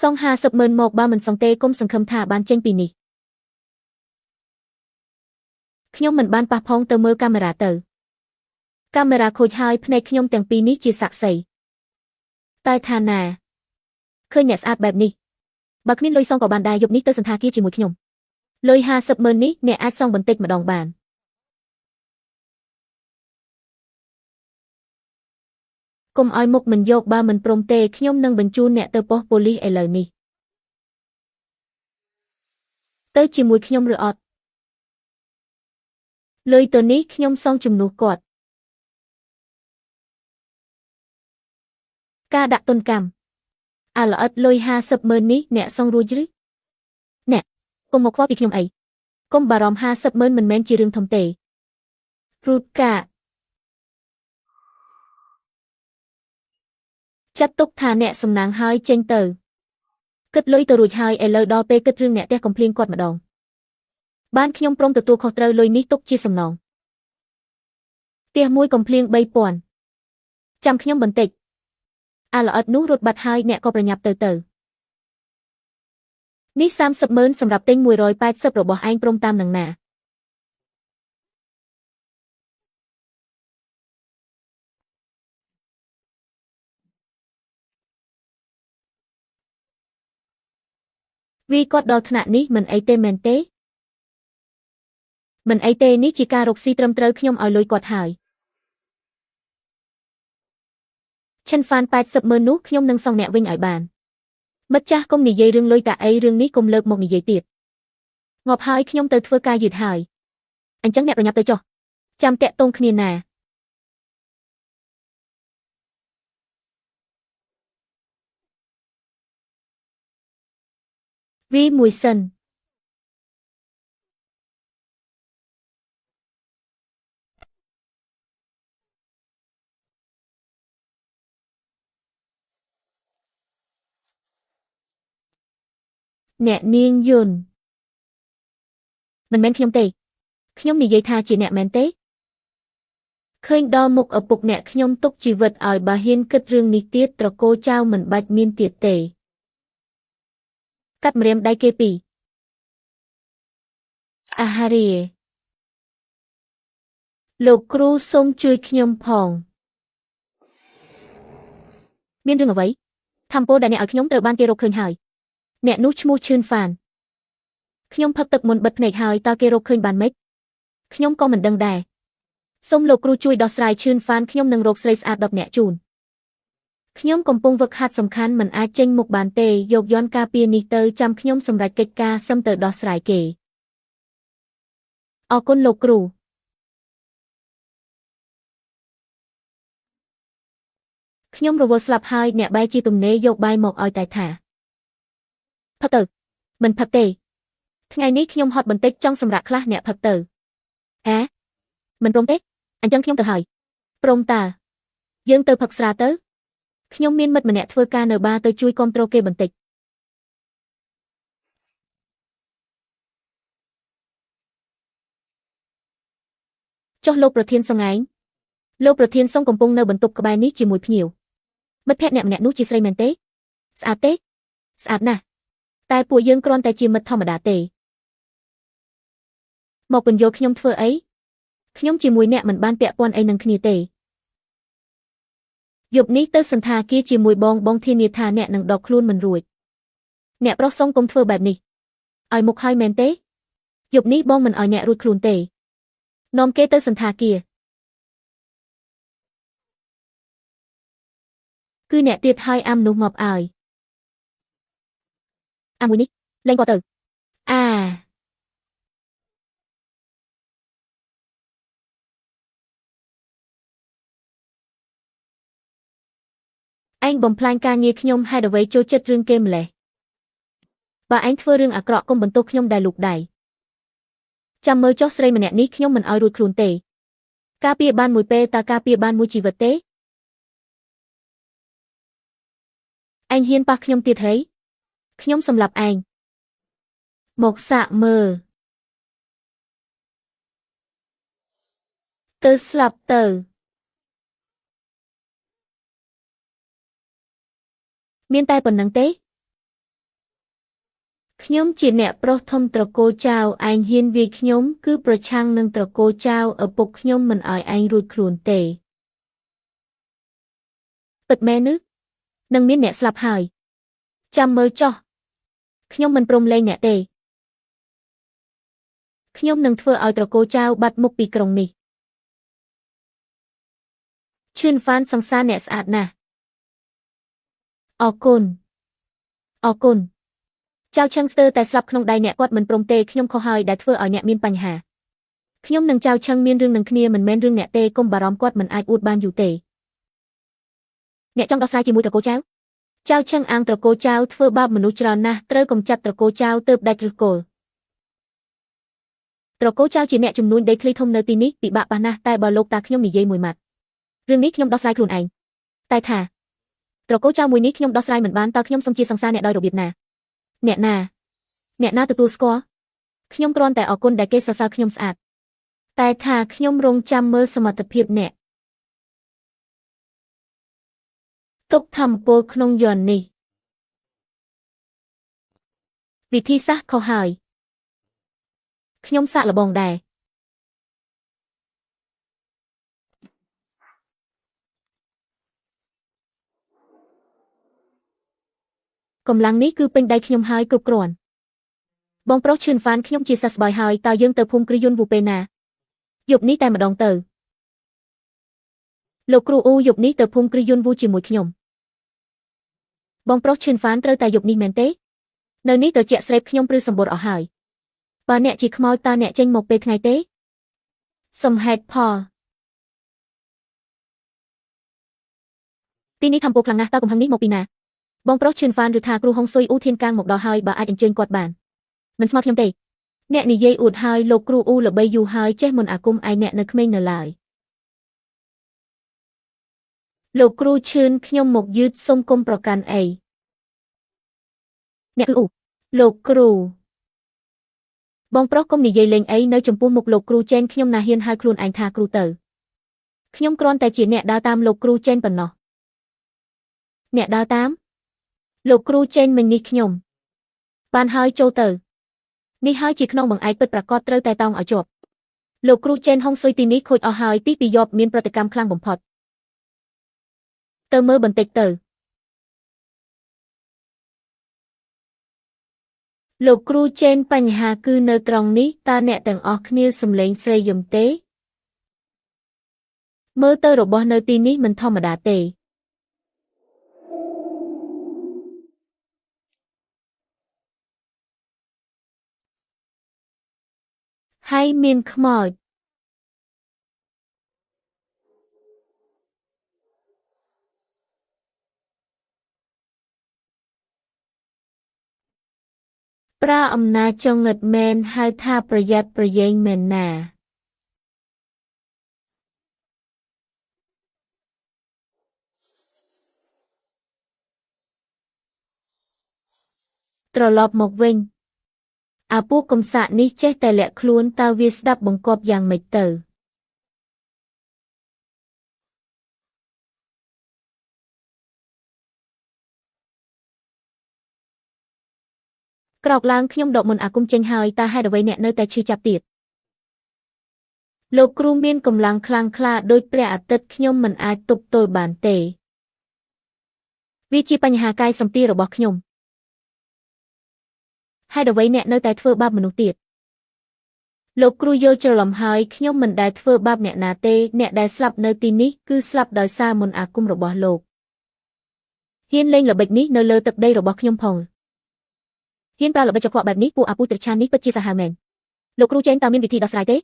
Speaker 1: សង50,000មកបើមិនសងទេគុំសង្ឃឹមថាបានចេញពីនេះខ្ញុំមិនបានប៉ះផងទៅមើលកាមេរ៉ាទៅកាមេរ៉ាខូចហើយភ្នែកខ្ញុំទាំងពីរនេះជាសាក្សីតែថាណាឃើញអ្នកស្អាតបែបនេះបើគ្មានលុយសងក៏បានដែរយប់នេះទៅសន្តាគារជាមួយខ្ញុំលុយ50,000នេះអ្នកអាចសងបន្តិចម្ដងបានកុំឲ្យមុខមិនយកបើមិនព្រមទេខ្ញុំនឹងបញ្ជូនអ្នកទៅប៉ុស្តិ៍ប៉ូលីសឥឡូវនេះទៅជាមួយខ្ញុំឬអត់លុយទៅនេះខ្ញុំសងជំនួសគាត់ការដាក់ទុនកម្មអាល្អិតលុយ50,000នេះអ្នកសងរួចឬអ្នកកុំមកខ្វល់ពីខ្ញុំអីកុំបារម្ភ50,000មិនមែនជារឿងធំទេរូតកាចាត់ទុកថាអ្នកសំណាងហើយចេញទៅគិតលុយទៅរួចហើយឥឡូវដល់ពេលគិតរឿងអ្នកផ្ទះកំភ្លៀងគាត់ម្ដងបានខ្ញុំព្រមទទួលខុសត្រូវលុយនេះទុកជាសំណងផ្ទះមួយកំភ្លៀង 3,000 ចាំខ្ញុំបន្តិចអាល្អិតនោះរត់បាត់ហើយអ្នកក៏ប្រញាប់ទៅនេះ30,000សម្រាប់ទិញ180របស់ឯងព្រមតាមនឹងណា វាគាត់ដល់ថ្នាក់នេះមិនអីទេមែនទេមិនអីទេនេះជាការរកស៊ីត្រឹមត្រូវខ្ញុំឲ្យលុយគាត់ហើយឈិនហ្វាន80,000នោះខ្ញុំនឹងសងអ្នកវិញឲ្យបានមិត្តចាស់កុំនិយាយរឿងលុយតាអីរឿងនេះកុំលើកមកនិយាយទៀតងាប់ហើយខ្ញុំទៅធ្វើការយឺតហើយអញ្ចឹងអ្នកប្រញាប់ទៅចុះចាំតាក់ទងគ្នាណាវីមួយសិនអ្នកនាងយន្តមិនមែនខ្ញុំទេខ្ញុំនិយាយថាជាអ្នកមែនទេឃើញដល់មុខឪពុកអ្នកខ្ញុំទុកជីវិតឲ្យបើហ៊ានគិតរឿងនេះទៀតត្រកូលចៅមិនបាច់មានទៀតទេកាត់ម្រាមដៃគេពីរអាហារីលោកគ្រូសូមជួយខ្ញុំផងមានរឿងអ្វីធម្មពលដែលអ្នកឲ្យខ្ញុំត្រូវបានគេរកឃើញហើយអ្នកនោះឈ្មោះឈឿនហ្វានខ្ញុំផឹកទឹកមុនបិទភ្នែកហើយតើគេរកឃើញបានម៉េចខ្ញុំក៏មិនដឹងដែរសូមលោកគ្រូជួយដោះស្រាយឈឿនហ្វានខ្ញុំនឹងរកស្រីស្អាត10នាក់ជូនខ្ញុំកំពុងវឹកហាត់សំខាន់មិនអាចចេញមុខបានទេយកយន្តការពារនេះទៅចាំខ្ញុំសម្រេចកិច្ចការសឹមទៅដោះស្រាយគេអរគុណលោកគ្រូខ្ញុំរវល់ស្លាប់ហើយអ្នកបែរជាទំនេរយកបាយមកឲ្យតែថាផឹកទៅមិនផឹកទេថ្ងៃនេះខ្ញុំហត់បន្តិចចង់សម្រាកខ្លះអ្នកផឹកទៅមិនព្រមទេអញ្ចឹងខ្ញុំទៅហើយព្រមតើយើងទៅផឹកស្រាទៅខ្ញុំមានមិត្តម្នាក់ធ្វើការនៅបារទៅជួយគាំទ្រគេបន្តិចចុះលោកប្រធានសង្ហែងលោកប្រធានសុងកំពុងនៅបន្ទប់ក្បែរនេះជាមួយភ្ញៀវមិត្តភក្តិអ្នកម្នាក់នោះជាស្រីមែនទេស្អាតទេស្អាតណាស់តែពួកយើងគ្រាន់តែជាមិត្តធម្មតាទេមកពន្យល់ខ្ញុំធ្វើអីខ្ញុំជាមួយអ្នកមិនបានពាក់ព័ន្ធអីនឹងគ្នាទេយប់នេះទៅសន្តាគារជាមួយបងធានាថាអ្នកនឹងដកខ្លួនមិនរួចអ្នកប្រុសសុំកុំធ្វើបែបនេះឲ្យមុខហើយមែនទេយប់នេះបងមិនឲ្យអ្នករួចខ្លួនទេនាំគេទៅសន្តាគារគឺអ្នកទៀតឲ្យអាំនោះមកឲ្យអាមួយនេះលេងក៏ទៅឯងបំផ្លាញការងារខ្ញុំហេតុអ្វីចូលចិត្តរឿងគេម្លេះបើឯងធ្វើរឿងអាក្រក់កុំបន្ទោសខ្ញុំដែរលោកដៃចាំមើលចុះស្រីម្នាក់នេះខ្ញុំមិនឲ្យរួចខ្លួនទេការពារបានមួយពេលតើការពារបានមួយជីវិតទេឯងហ៊ានប៉ះខ្ញុំទៀតហីខ្ញុំសម្លាប់ឯងមកសាកមើលទៅស្លាប់ទៅមានតែប៉ុណ្្នឹងទេខ្ញុំជាអ្នកប្រុសធំត្រកូលចៅឯងហ៊ានវាយខ្ញុំគឺប្រឆាំងនឹងត្រកូលចៅឪពុកខ្ញុំមិនឲ្យឯងរួចខ្លួនទេពិតមែនឬនឹងមានអ្នកស្លាប់ហើយចាំមើលចុះខ្ញុំមិនព្រមលែងអ្នកទេខ្ញុំនឹងធ្វើឲ្យត្រកូលចៅបាត់មុខពីក្រុងនេះឈឿនហ្វានសង្សារអ្នកស្អាតណាស់អរគុណចៅឆឹងស្ទើរតែស្លាប់ក្នុងដៃអ្នកគាត់មិនព្រមទេខ្ញុំខុសហើយដែលធ្វើឲ្យអ្នកមានបញ្ហាខ្ញុំនិងចៅឆឹងមានរឿងនឹងគ្នាមិនមែនរឿងអ្នកទេកុំបារម្ភគាត់មិនអាចអួតបានយូរទេអ្នកចង់ដោះស្រាយជាមួយត្រកូលចៅឆឹងអាងត្រកូលចៅធ្វើបាបមនុស្សច្រើនណាស់ត្រូវកំចាត់ត្រកូលចៅទើបដាច់ឫសគល់ត្រកូលចៅជាអ្នកជំនួញដីធ្លីធំនៅទីនេះពិបាកប៉ះណាស់តែបើលោកតាខ្ញុំនិយាយមួយម៉ាត់រឿងនេះខ្ញុំដោះស្រាយខ្លួនឯងតែថាត្រកូលចៅមួយនេះខ្ញុំដោះស្រាយមិនបានតើខ្ញុំសូមជាសង្សារអ្នកដោយរបៀបណាអ្នកណាទទួលស្គាល់ខ្ញុំគ្រាន់តែអរគុណដែលគេសរសើរខ្ញុំស្អាតតែថាខ្ញុំរងចាំមើលសមត្ថភាពអ្នកទុកធម្មពលក្នុងយន្តនេះវិធីសាស្ត្រខុសហើយខ្ញុំសាកល្បងដែរកម្លាំងនេះគឺពេញដៃខ្ញុំហើយគ្រប់គ្រាន់ បងប្រុសឈឿនហ្វានខ្ញុំជាសះស្បើយហើយតើយើងទៅភូមិគ្រូយុនវូពេលណាយប់នេះតែម្ដងទៅលោកគ្រូអ៊ូយប់នេះទៅភូមិគ្រូយុនវូជាមួយខ្ញុំបងប្រុសឈឿនហ្វានត្រូវតែយប់នេះមែនទេនៅនេះត្រជាក់ស្រេបខ្ញុំព្រឺសម្បូរអស់ហើយបើអ្នកជាខ្មោចតើអ្នកចេញមកពេលថ្ងៃទេសំហេតុផលទីនេះធំពោខ្លាំងណាស់តើកំហឹងនេះមកពីណាបងប្រុសឈឿនហ្វានឬថាគ្រូហុងស៊ុយអ៊ូធានកាងមកដល់ហើយបើអាចអញ្ជើញគាត់បានមិនស្មើខ្ញុំទេអ្នកនិយាយអួតហើយលោកគ្រូអ៊ូល្បីយូរហើយចេះមុនអាគមឯអ្នកនៅក្មេងនៅឡើយលោកគ្រូឈឿនខ្ញុំមកយឺតសុំគុំប្រកាន់អីអ្នកគឺអ៊ូលោកគ្រូបងប្រុសកុំនិយាយលេងអីនៅចំពោះមុខលោកគ្រូចេនខ្ញុំណាហ៊ានហៅខ្លួនឯងថាគ្រូទៅខ្ញុំគ្រាន់តែជាអ្នកដើរតាមលោកគ្រូចេនប៉ុណ្ណោះអ្នកដើរតាមលោកគ្រូចេនមិញនេះខ្ញុំបានហើយចូលទៅនេះហើយជាក្នុងបង្អែកពិតប្រាកដត្រូវតែតោងឲ្យជាប់លោកគ្រូចេនហុងស៊ុយទីនេះខូចអស់ហើយទីពីយប់មានប្រតិកម្មខ្លាំងបំផុតទៅមើលបន្តិចទៅលោកគ្រូចេនបញ្ហាគឺនៅត្រង់នេះតើអ្នកទាំងអស់គ្នាសំឡេងស្រីយំទេមើលទៅរបស់នៅទីនេះមិនធម្មតាទេហើយមានខ្មោចប្រើអំណាចចង្រិតមែនហៅថាប្រយ័ត្នប្រយែងមែនណាត្រឡប់មកវិញអាពួកកំសាកនេះចេះតែលាក់ខ្លួនតើវាស្ដាប់បង្គាប់យ៉ាងម៉េចទៅក្រោកឡើងខ្ញុំដកមុនអាគមចេញហើយតើហេតុអ្វីអ្នកនៅតែឈឺចាប់ទៀតលោកគ្រូមានកម្លាំងខ្លាំងក្លាដូចព្រះអាទិត្យខ្ញុំមិនអាចទប់ទល់បានទេវាជាបញ្ហាកាយសម្ពាធរបស់ខ្ញុំហេតុអ្វីអ្នកនៅតែធ្វើបាបមនុស្សទៀតលោកគ្រូយល់ច្រឡំហើយខ្ញុំមិនដែលធ្វើបាបអ្នកណាទេអ្នកដែលស្លាប់នៅទីនេះគឺស្លាប់ដោយសារមន្តអាគមរបស់លោកហ៊ានលេងល្បិចនេះនៅលើទឹកដីរបស់ខ្ញុំផងហ៊ានប្រើល្បិចចង្កក់បែបនេះពួកអាពូត្រឆាននេះពិតជាសាហាវមែនលោកគ្រូចេញតើមានវិធីដោះស្រាយទេ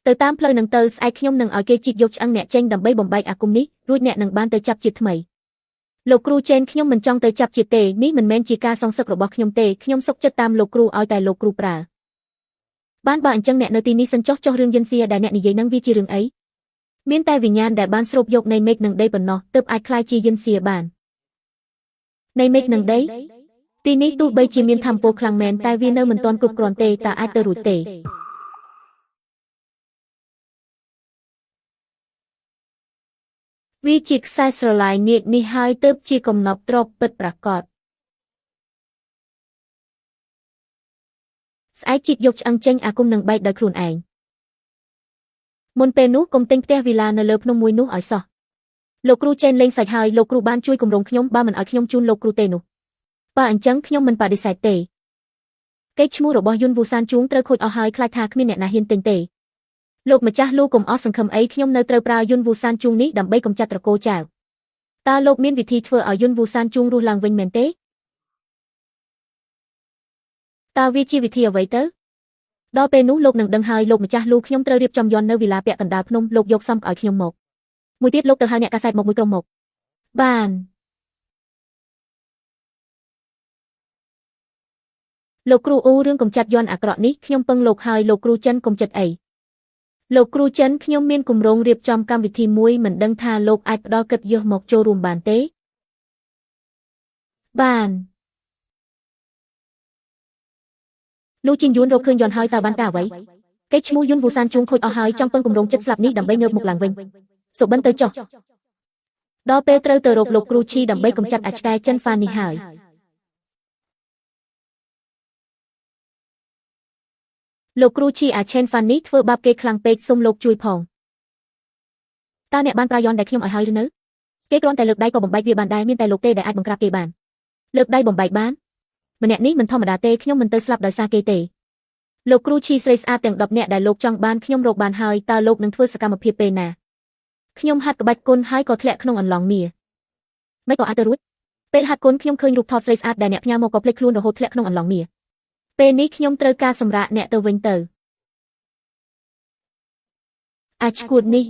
Speaker 1: ទៅតាមផ្លូវនឹងទៅស្អែកខ្ញុំនឹងឲ្យគេជីកយកឆ្អឹងអ្នកចេញដើម្បីបំបែកអាគមនេះរួចអ្នកនឹងបានទៅចាប់ជាតិថ្មីលោកគ្រូចេនខ្ញុំមិនចង់ទៅចាប់ជាតិទេនេះមិនមែនជាការសងសឹករបស់ខ្ញុំទេខ្ញុំសុខចិត្តតាមលោកគ្រូឲ្យតែលោកគ្រូប្រើបានបើអញ្ចឹងអ្នកនៅទីនេះសិនចុះរឿងយិនសៀដែលអ្នកនិយាយនឹងវាជារឿងអីមានតែវិញ្ញាណដែលបានស្រូបយកនៃមេឃនិងដីប៉ុណ្ណោះទើបអាចคล้ายជាយិនសៀបាននៃមេឃនិងដីទីនេះទោះបីជាមានធម៌ពលខ្លាំងមែនតែវានៅមិនទាន់គ្រប់គ្រាន់ទេតើអាចទៅរួចទេវាជាខ្សែស្រឡាយនាគនេះហើយទើបជាកំណប់ទ្រព្យពិតប្រាកដស្អែកជីកយកឆ្អឹងចេញអាគមនឹងបែកដោយខ្លួនឯងមុនពេលនោះកុំទិញផ្ទះវីឡានៅលើភ្នំមួយនោះឲ្យសោះលោកគ្រូចេនលេងសាច់ហើយលោកគ្រូបានជួយគម្រោងខ្ញុំបើមិនឲ្យខ្ញុំជូនលោកគ្រូទេនោះបើអញ្ចឹងខ្ញុំមិនបដិសេធទេកេរ្តិ៍ឈ្មោះរបស់យុនវូសានជួងត្រូវខូចអស់ហើយខ្លាចថាគ្មានអ្នកណាហ៊ានទិញទេលោកម្ចាស់លោកកុំអស់សង្ឃឹមអីខ្ញុំនៅត្រូវប្រើយុនវូសានជួងនេះដើម្បីកម្ចាត់ត្រកូលចៅតើលោកមានវិធីធ្វើឲ្យយុនវូសានជួងរស់ឡើងវិញមែនទេតើវាជាវិធីអ្វីទៅដល់ពេលនោះលោកនឹងដឹងហើយលោកម្ចាស់លោកខ្ញុំត្រូវរៀបចំយន្តនៅវិឡាពាក់កណ្ដាលភ្នំលោកយកសំឲ្យខ្ញុំមកមួយទៀតលោកទៅហៅអ្នកកាសែតមកមួយក្រុមមកបានលោកគ្រូអ៊ូរឿងកំចាត់យន្តអាក្រក់នេះខ្ញុំពឹងលោកហើយលោកគ្រូចិនកុំចិត្តអីលោកគ្រូចិនខ្ញុំមានគម្រោងរៀបចំកម្មវិធីមួយមិនដឹងថាលោកអាចផ្ដល់កិត្តិយសមកចូលរួមបានទេបានលោកជីនយួនរកឃើញយន្តហើយតើបានការអ្វីកេរ្តិ៍ឈ្មោះយុនវូសានជួងខូចអស់ហើយចង់ពឹងគម្រោងចិត្តស្លាប់នេះដើម្បីងើបមុខឡើងវិញសុបិនទៅចុះដល់ពេលត្រូវទៅរកលោកគ្រូឈីដើម្បីកម្ចាត់អាចឆ្កែចិនហ្វាននេះហើយលោកគ្រូឈីអាឆេនហ្វាននេះធ្វើបាបគេខ្លាំងពេកសូមលោកជួយផងតើអ្នកបានប្រើយន្តដែលខ្ញុំឲ្យហើយឬនៅគេគ្រាន់តែលើកដៃក៏បំបែកវាបានដែរមានតែលោកទេដែលអាចបង្ក្រាបគេបានលើកដៃបំបែកបានម្នាក់នេះមិនធម្មតាទេខ្ញុំមិនទៅស្លាប់ដោយសារគេទេ លោកគ្រូឈីស្រីស្អាតទាំង10នាក់ដែលលោកចង់បានខ្ញុំរកបានហើយតើលោកនឹងធ្វើសកម្មភាពពេលណាខ្ញុំហាត់ក្បាច់គុណហើយក៏ធ្លាក់ក្នុងអន្លង់មាសមិនក៏អាចទៅរួចពេលហាត់គុណខ្ញុំឃើញរូបថតស្រីស្អាតដែលអ្នកផ្ញើមកក៏ភ្លេចខ្លួនរហូតធ្លាក់ក្នុងអន្លង់មាសពេលនេះខ្ញុំត្រូវការសម្រាកអ្នកទៅវិញទៅអាចឈួតនេះ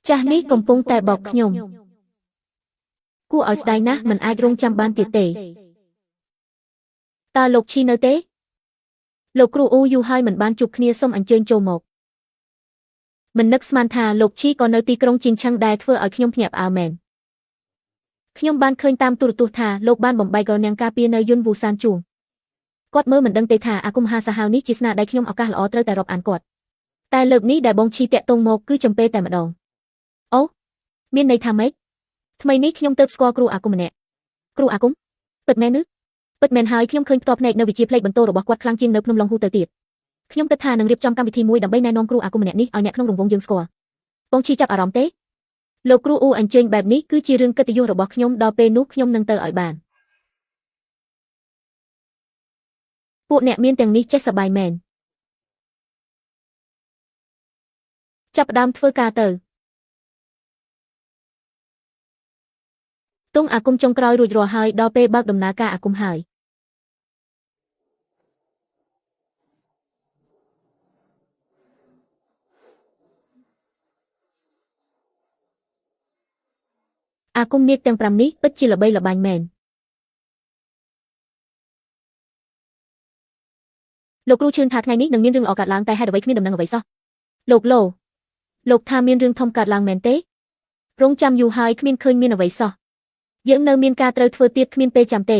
Speaker 1: ចាស់នេះកំពុងតែបោកខ្ញុំគួរឲ្យស្ដាយណាស់មិនអាចរងចាំបានទៀតទេតើលោកឈីនៅទេលោកគ្រូអ៊ូយូហើយមិនបានជួបគ្នាសូមអញ្ជើញចូលមកមិននឹកស្មានថាលោកឈីក៏នៅទីក្រុងជីនឆឹងដែលធ្វើឲ្យខ្ញុំភ្ញាក់ផ្អើលមែនខ្ញុំបានឃើញតាមទូរទស្សន៍ថាលោកបានបំបីកលនាងការពារនៅយុនវូសានជួងគាត់មើលមិនដឹងទេថាអាគមហាសាហាវនេះជាស្នាដៃខ្ញុំឱកាសល្អត្រូវតែរាប់អានគាត់តែលើកនេះដែលបងឈីតាក់ទងមកគឺចំពេតែម្ដងអូមានន័យថាម៉េចថ្មីនេះខ្ញុំទៅស្គាល់គ្រូអាគមម្នាក់គ្រូអាគមពិតមែនឬពិតមែនហើយខ្ញុំឃើញផ្ទាល់ភ្នែកនៅវិជាផ្លេចបន្ទោរបស់គាត់ខ្លាំងជាងនៅភ្នំឡុងហ៊ូទៅទៀតខ្ញុំគិតថានឹងរៀបចំកម្មវិធីមួយដើម្បីណែនាំគ្រូអាគមម្នាក់នេះឲ្យអ្នកក្នុងរង្វង់យើងស្គាល់បងឈីចាប់អារម្មណ៍ទេលោកគ្រូអ៊ូអញ្ជើញបែបនេះគឺជារឿងកិត្តិយសរបស់ខ្ញុំដល់ពេលនោះខ្ញុំនឹងទៅឲ្យបានពួកអ្នកមានទាំងនេះចេះសប្បាយមែនចាប់ផ្ដើមធ្វើការទៅទង់អាគមចុងក្រោយរួចរាល់ហើយដល់ពេលបើកដំណើរការអាគមហើយអាគមនាគទាំង5នេះពិតជាល្បីល្បាញមែនលោកគ្រូឈឿនថាថ្ងៃនេះនឹងមានរឿងល្អកើតឡើងតែហេតុអ្វីគ្មានដំណឹងអ្វីសោះលោកថាមានរឿងធំកើតឡើងមែនទេរងចាំយូរហើយគ្មានឃើញមានអ្វីសោះយើងនៅមានការត្រូវធ្វើទៀតគ្មានពេលចាំទេ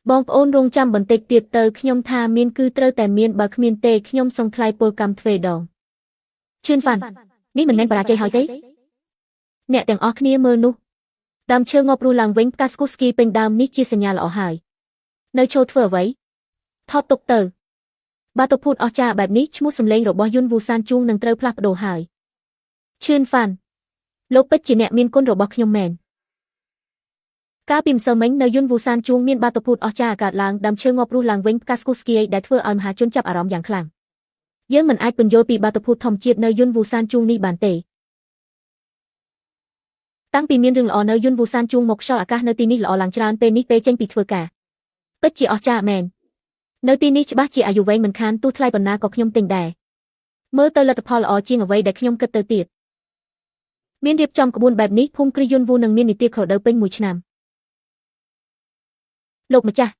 Speaker 1: បងប្អូនរងចាំបន្តិចទៀតទៅខ្ញុំថាមានគឺត្រូវតែមានបើគ្មានទេខ្ញុំសង្ឃ្លាយពលកម្មទ្វេដងឈឿនហ្វាន់នេះមិនមែនបរាជ័យហើយទេអ្នកទាំងអស់គ្នាមើលនោះដើមឈើងាប់រស់ឡើងវិញផ្កាស្គូស្គីពេញដើមនេះជាសញ្ញាល្អហើយនៅចូលធ្វើអ្វីថតទុកទៅបាតុភូតអស្ចារ្យបែបនេះឈ្មោះសម្លេងរបស់យុនវូសានជួងនឹងត្រូវផ្លាស់ប្ដូរហើយឈឿនហ្វាន់លោកពិតជាអ្នកមានគុណរបស់ខ្ញុំមែនកាលពីម្សិលមិញនៅយុនវូសានជួងមានបាតុភូតអស្ចារ្យកើតឡើងដើមឈើងាប់រស់ឡើងវិញផ្កាស្គូស្គីដែលធ្វើឲ្យមហាជនចាប់អារម្មណ៍យ៉ាងខ្លាំងយើងមិនអាចពន្យល់ពីបាតុភូតធម្មជាតិនៅយុនវូសានជួងនេះបានទេតាំងពីមានរឿងល្អនៅយុនវូសានជួងមកខ្យល់អាកាសនៅទីនេះល្អឡើងច្រើនពេលនេះពេលចេញពីធ្វើការពិតជាអស្ចារ្យមែននៅទីនេះច្បាស់ជាអាយុវែងមិនខានទោះថ្លៃប៉ុណ្ណាក៏ខ្ញុំទិញដែរមើលទៅលទ្ធផលល្អជាងអ្វីដែលខ្ញុំគិតទៅទៀតមានរៀបចំក្បួនបែបនេះភូមិគ្រីយុនវូនឹងមាននីតិខុសដៅពេញមួយឆ្នាំលោកម្ចាស់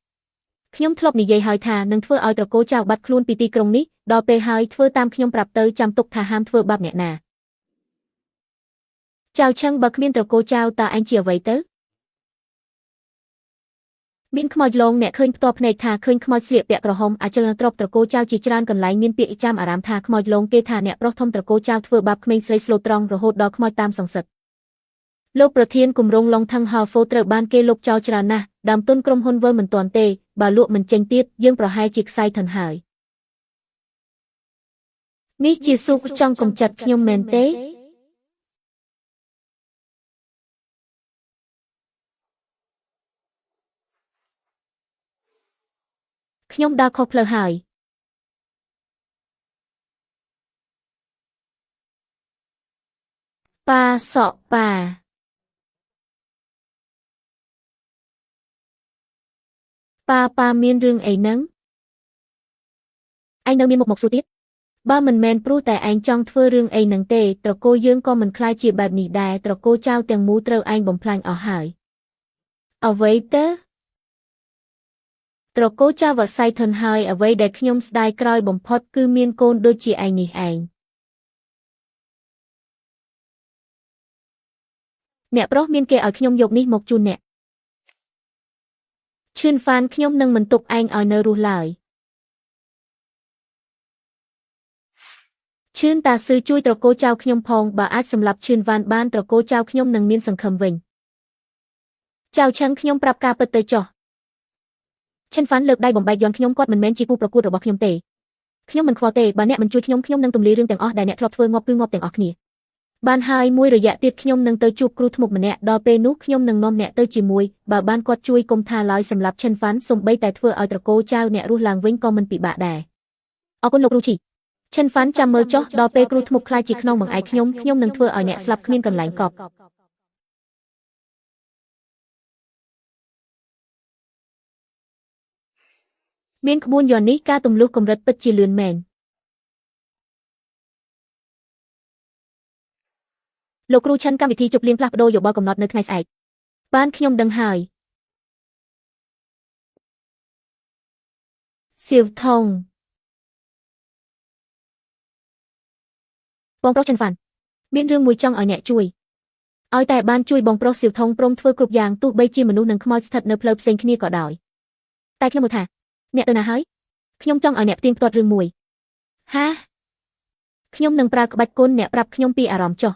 Speaker 1: ខ្ញុំធ្លាប់និយាយហើយថានឹងធ្វើឲ្យត្រកូលចៅបាត់ខ្លួនពីទីក្រុងនេះដល់ពេលហើយធ្វើតាមខ្ញុំប្រាប់ទៅចាំទុកថាហាមធ្វើបាបអ្នកណាចៅឆឹងបើគ្មានត្រកូលចៅតើអញជាអ្វីទៅមានខ្មោចលងអ្នកឃើញផ្ទាល់ភ្នែកថាឃើញខ្មោចស្លៀកពាក់ក្រហមអាចលនទ្របត្រកូលចៅជាច្រើនកន្លែងមានពាក្យចាំអារាមថាខ្មោចលងគេថាអ្នកប្រុសធំត្រកូលចៅធ្វើបាបក្មេងស្រីស្លូតត្រង់រហូតដល់ខ្មោចតាមសង្សឹកលោកប្រធានគម្រោងឡុងថឹងហោហ្វូត្រូវបានគេលុបចោលច្រើនណាស់ដើមទុនក្រុមហ៊ុនវើមិនទាន់ទេបើលក់មិនចេញទៀតយើងប្រហែលជាខ្សែថនហើយនេះជាស៊ូចង់កំចាត់ខ្ញុំមែនទេខ្ញុំដើរខុសផ្លូវហើយប៉ាសក់ប៉ាមានរឿងអីហ្នឹងឯងនៅមានមុខមកសួរទៀតបើមិនមែនព្រោះតែឯងចង់ធ្វើរឿងអីហ្នឹងទេត្រកូលយើងក៏មិនខ្លាចជាបែបនេះដែរត្រកូលចៅទាំងមូលត្រូវឯងបំផ្លាញអស់ហើយអ្វីទៅត្រកូលចៅវ៉ាសៃថនហើយអ្វីដែលខ្ញុំស្ដាយក្រោយបំផុតគឺមានកូនដូចជាឯងនេះឯងអ្នកប្រុសមានគេឲ្យខ្ញុំយកនេះមកជូនអ្នកឈឿនហ្វានខ្ញុំនឹងមិនទុកឯងឲ្យនៅរស់ឡើយឈឿនតាស៊ឺជួយត្រកូលចៅខ្ញុំផងបើអាចសម្លាប់ឈឿនវ៉ានបានត្រកូលចៅខ្ញុំនឹងមានសង្ឃឹមវិញចៅឆឹងខ្ញុំប្រាប់ការពិតទៅចុះឈិនហ្វានលើកដៃបំបែកយន់ខ្ញុំគាត់មិនមែនជាគូប្រកួតរបស់ខ្ញុំទេខ្ញុំមិនខ្វល់ទេបើអ្នកមិនជួយខ្ញុំនឹងទម្លាយរឿងទាំងអស់ដែលអ្នកធ្លាប់ធ្វើងាប់គឺងាប់ទាំងអស់គ្នា បានហើយមួយរយៈទៀតខ្ញុំនឹងទៅជួបគ្រូធ្មប់ម្នាក់ដល់ពេលនោះខ្ញុំនឹងនាំអ្នកទៅជាមួយបើបានគាត់ជួយគុំថាឡើយសម្រាប់ឈិនហ្វាន់សំបីតែធ្វើឲ្យត្រកូលចៅអ្នករស់ឡើងវិញក៏មិនពិបាកដែរអរគុណលោកគ្រូជីឈិនហ្វាន់ចាំមើលចុះដល់ពេលគ្រូធ្មប់ខ្លាចជាខ្នងបង្អែកខ្ញុំនឹងធ្វើឲ្យអ្នកស្លាប់គ្មានកន្លែងកប់មានក្បួនយន្តនេះការទម្លុះកម្រិតពិតជាលឿនមែនលោកគ្រូឆិនកម្មវិធីជប់លៀងផ្លាស់ប្ដូរយោបល់កំណត់នៅថ្ងៃស្អែកបានខ្ញុំដឹងហើយសៀវថងបងប្រុសឆិនហ្វាន់មានរឿងមួយចង់ឲ្យអ្នកជួយឲ្យតែបានជួយបងប្រុសសៀវថងព្រមធ្វើគ្រប់យ៉ាងទោះបីជាមនុស្សនិងខ្មោចស្ថិតនៅផ្លូវផ្សេងគ្នាក៏ដោយតែខ្ញុំមើលថាអ្នកទៅណាហើយខ្ញុំចង់ឲ្យអ្នកផ្ទៀងផ្ទាត់រឿងមួយហាខ្ញុំនឹងប្រើក្បាច់គុណអ្នកប្រាប់ខ្ញុំពីអារម្មណ៍ចុះ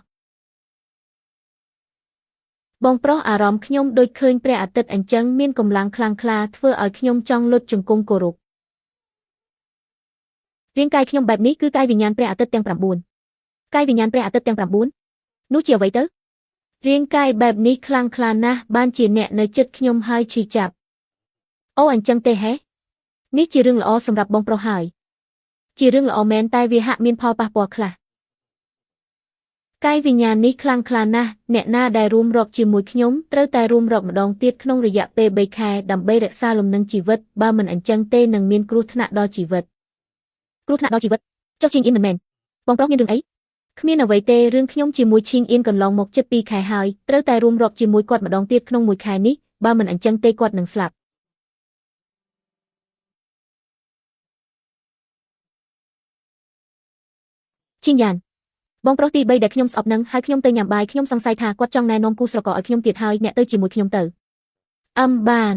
Speaker 1: បងប្រុសអារម្មណ៍ខ្ញុំដូចឃើញព្រះអាទិត្យអញ្ចឹងមានកម្លាំងខ្លាំងក្លាធ្វើឲ្យខ្ញុំចង់លុតជង្គង់គោរពរាងកាយខ្ញុំបែបនេះគឺកាយវិញ្ញាណព្រះអាទិត្យទាំង9កាយវិញ្ញាណព្រះអាទិត្យទាំង9នោះជាអ្វីទៅរាងកាយបែបនេះខ្លាំងក្លាណាស់បានជាអ្នកនៅចិត្តខ្ញុំហើយឈឺចាប់អូអញ្ចឹងទេហេនេះជារឿងល្អសម្រាប់បងប្រុសហើយជារឿងល្អមែនតែវាហាក់មានផលប៉ះពាល់ខ្លះកាយវិញ្ញាណនេះខ្លាំងក្លាណាស់អ្នកណាដែលរួមរកជាមួយខ្ញុំត្រូវតែរួមរកម្ដងទៀតក្នុងរយៈពេល3ខែដើម្បីរក្សាលំនឹងជីវិតបើមិនអញ្ចឹងទេនឹងមានគ្រោះថ្នាក់ដល់ជីវិតគ្រោះថ្នាក់ដល់ជីវិតចុះឈីងអ៊ីនមិនមែនបងប្រុសមានរឿងអីគ្មានអ្វីទេរឿងខ្ញុំជាមួយឈីងអ៊ីនកន្លងមកជិត2ខែហើយត្រូវតែរួមរកជាមួយគាត់ម្ដងទៀតក្នុងមួយខែនេះបើមិនអញ្ចឹងទេគាត់នឹងស្លាប់ឈីងយ៉ានបងប្រុសទី3ដែលខ្ញុំស្អប់នឹងហើយខ្ញុំទៅញ៉ាំបាយខ្ញុំសង្ស័យថាគាត់ចង់ណែនាំគូស្រករឲ្យខ្ញុំទៀតហើយអ្នកទៅជាមួយខ្ញុំទៅបាន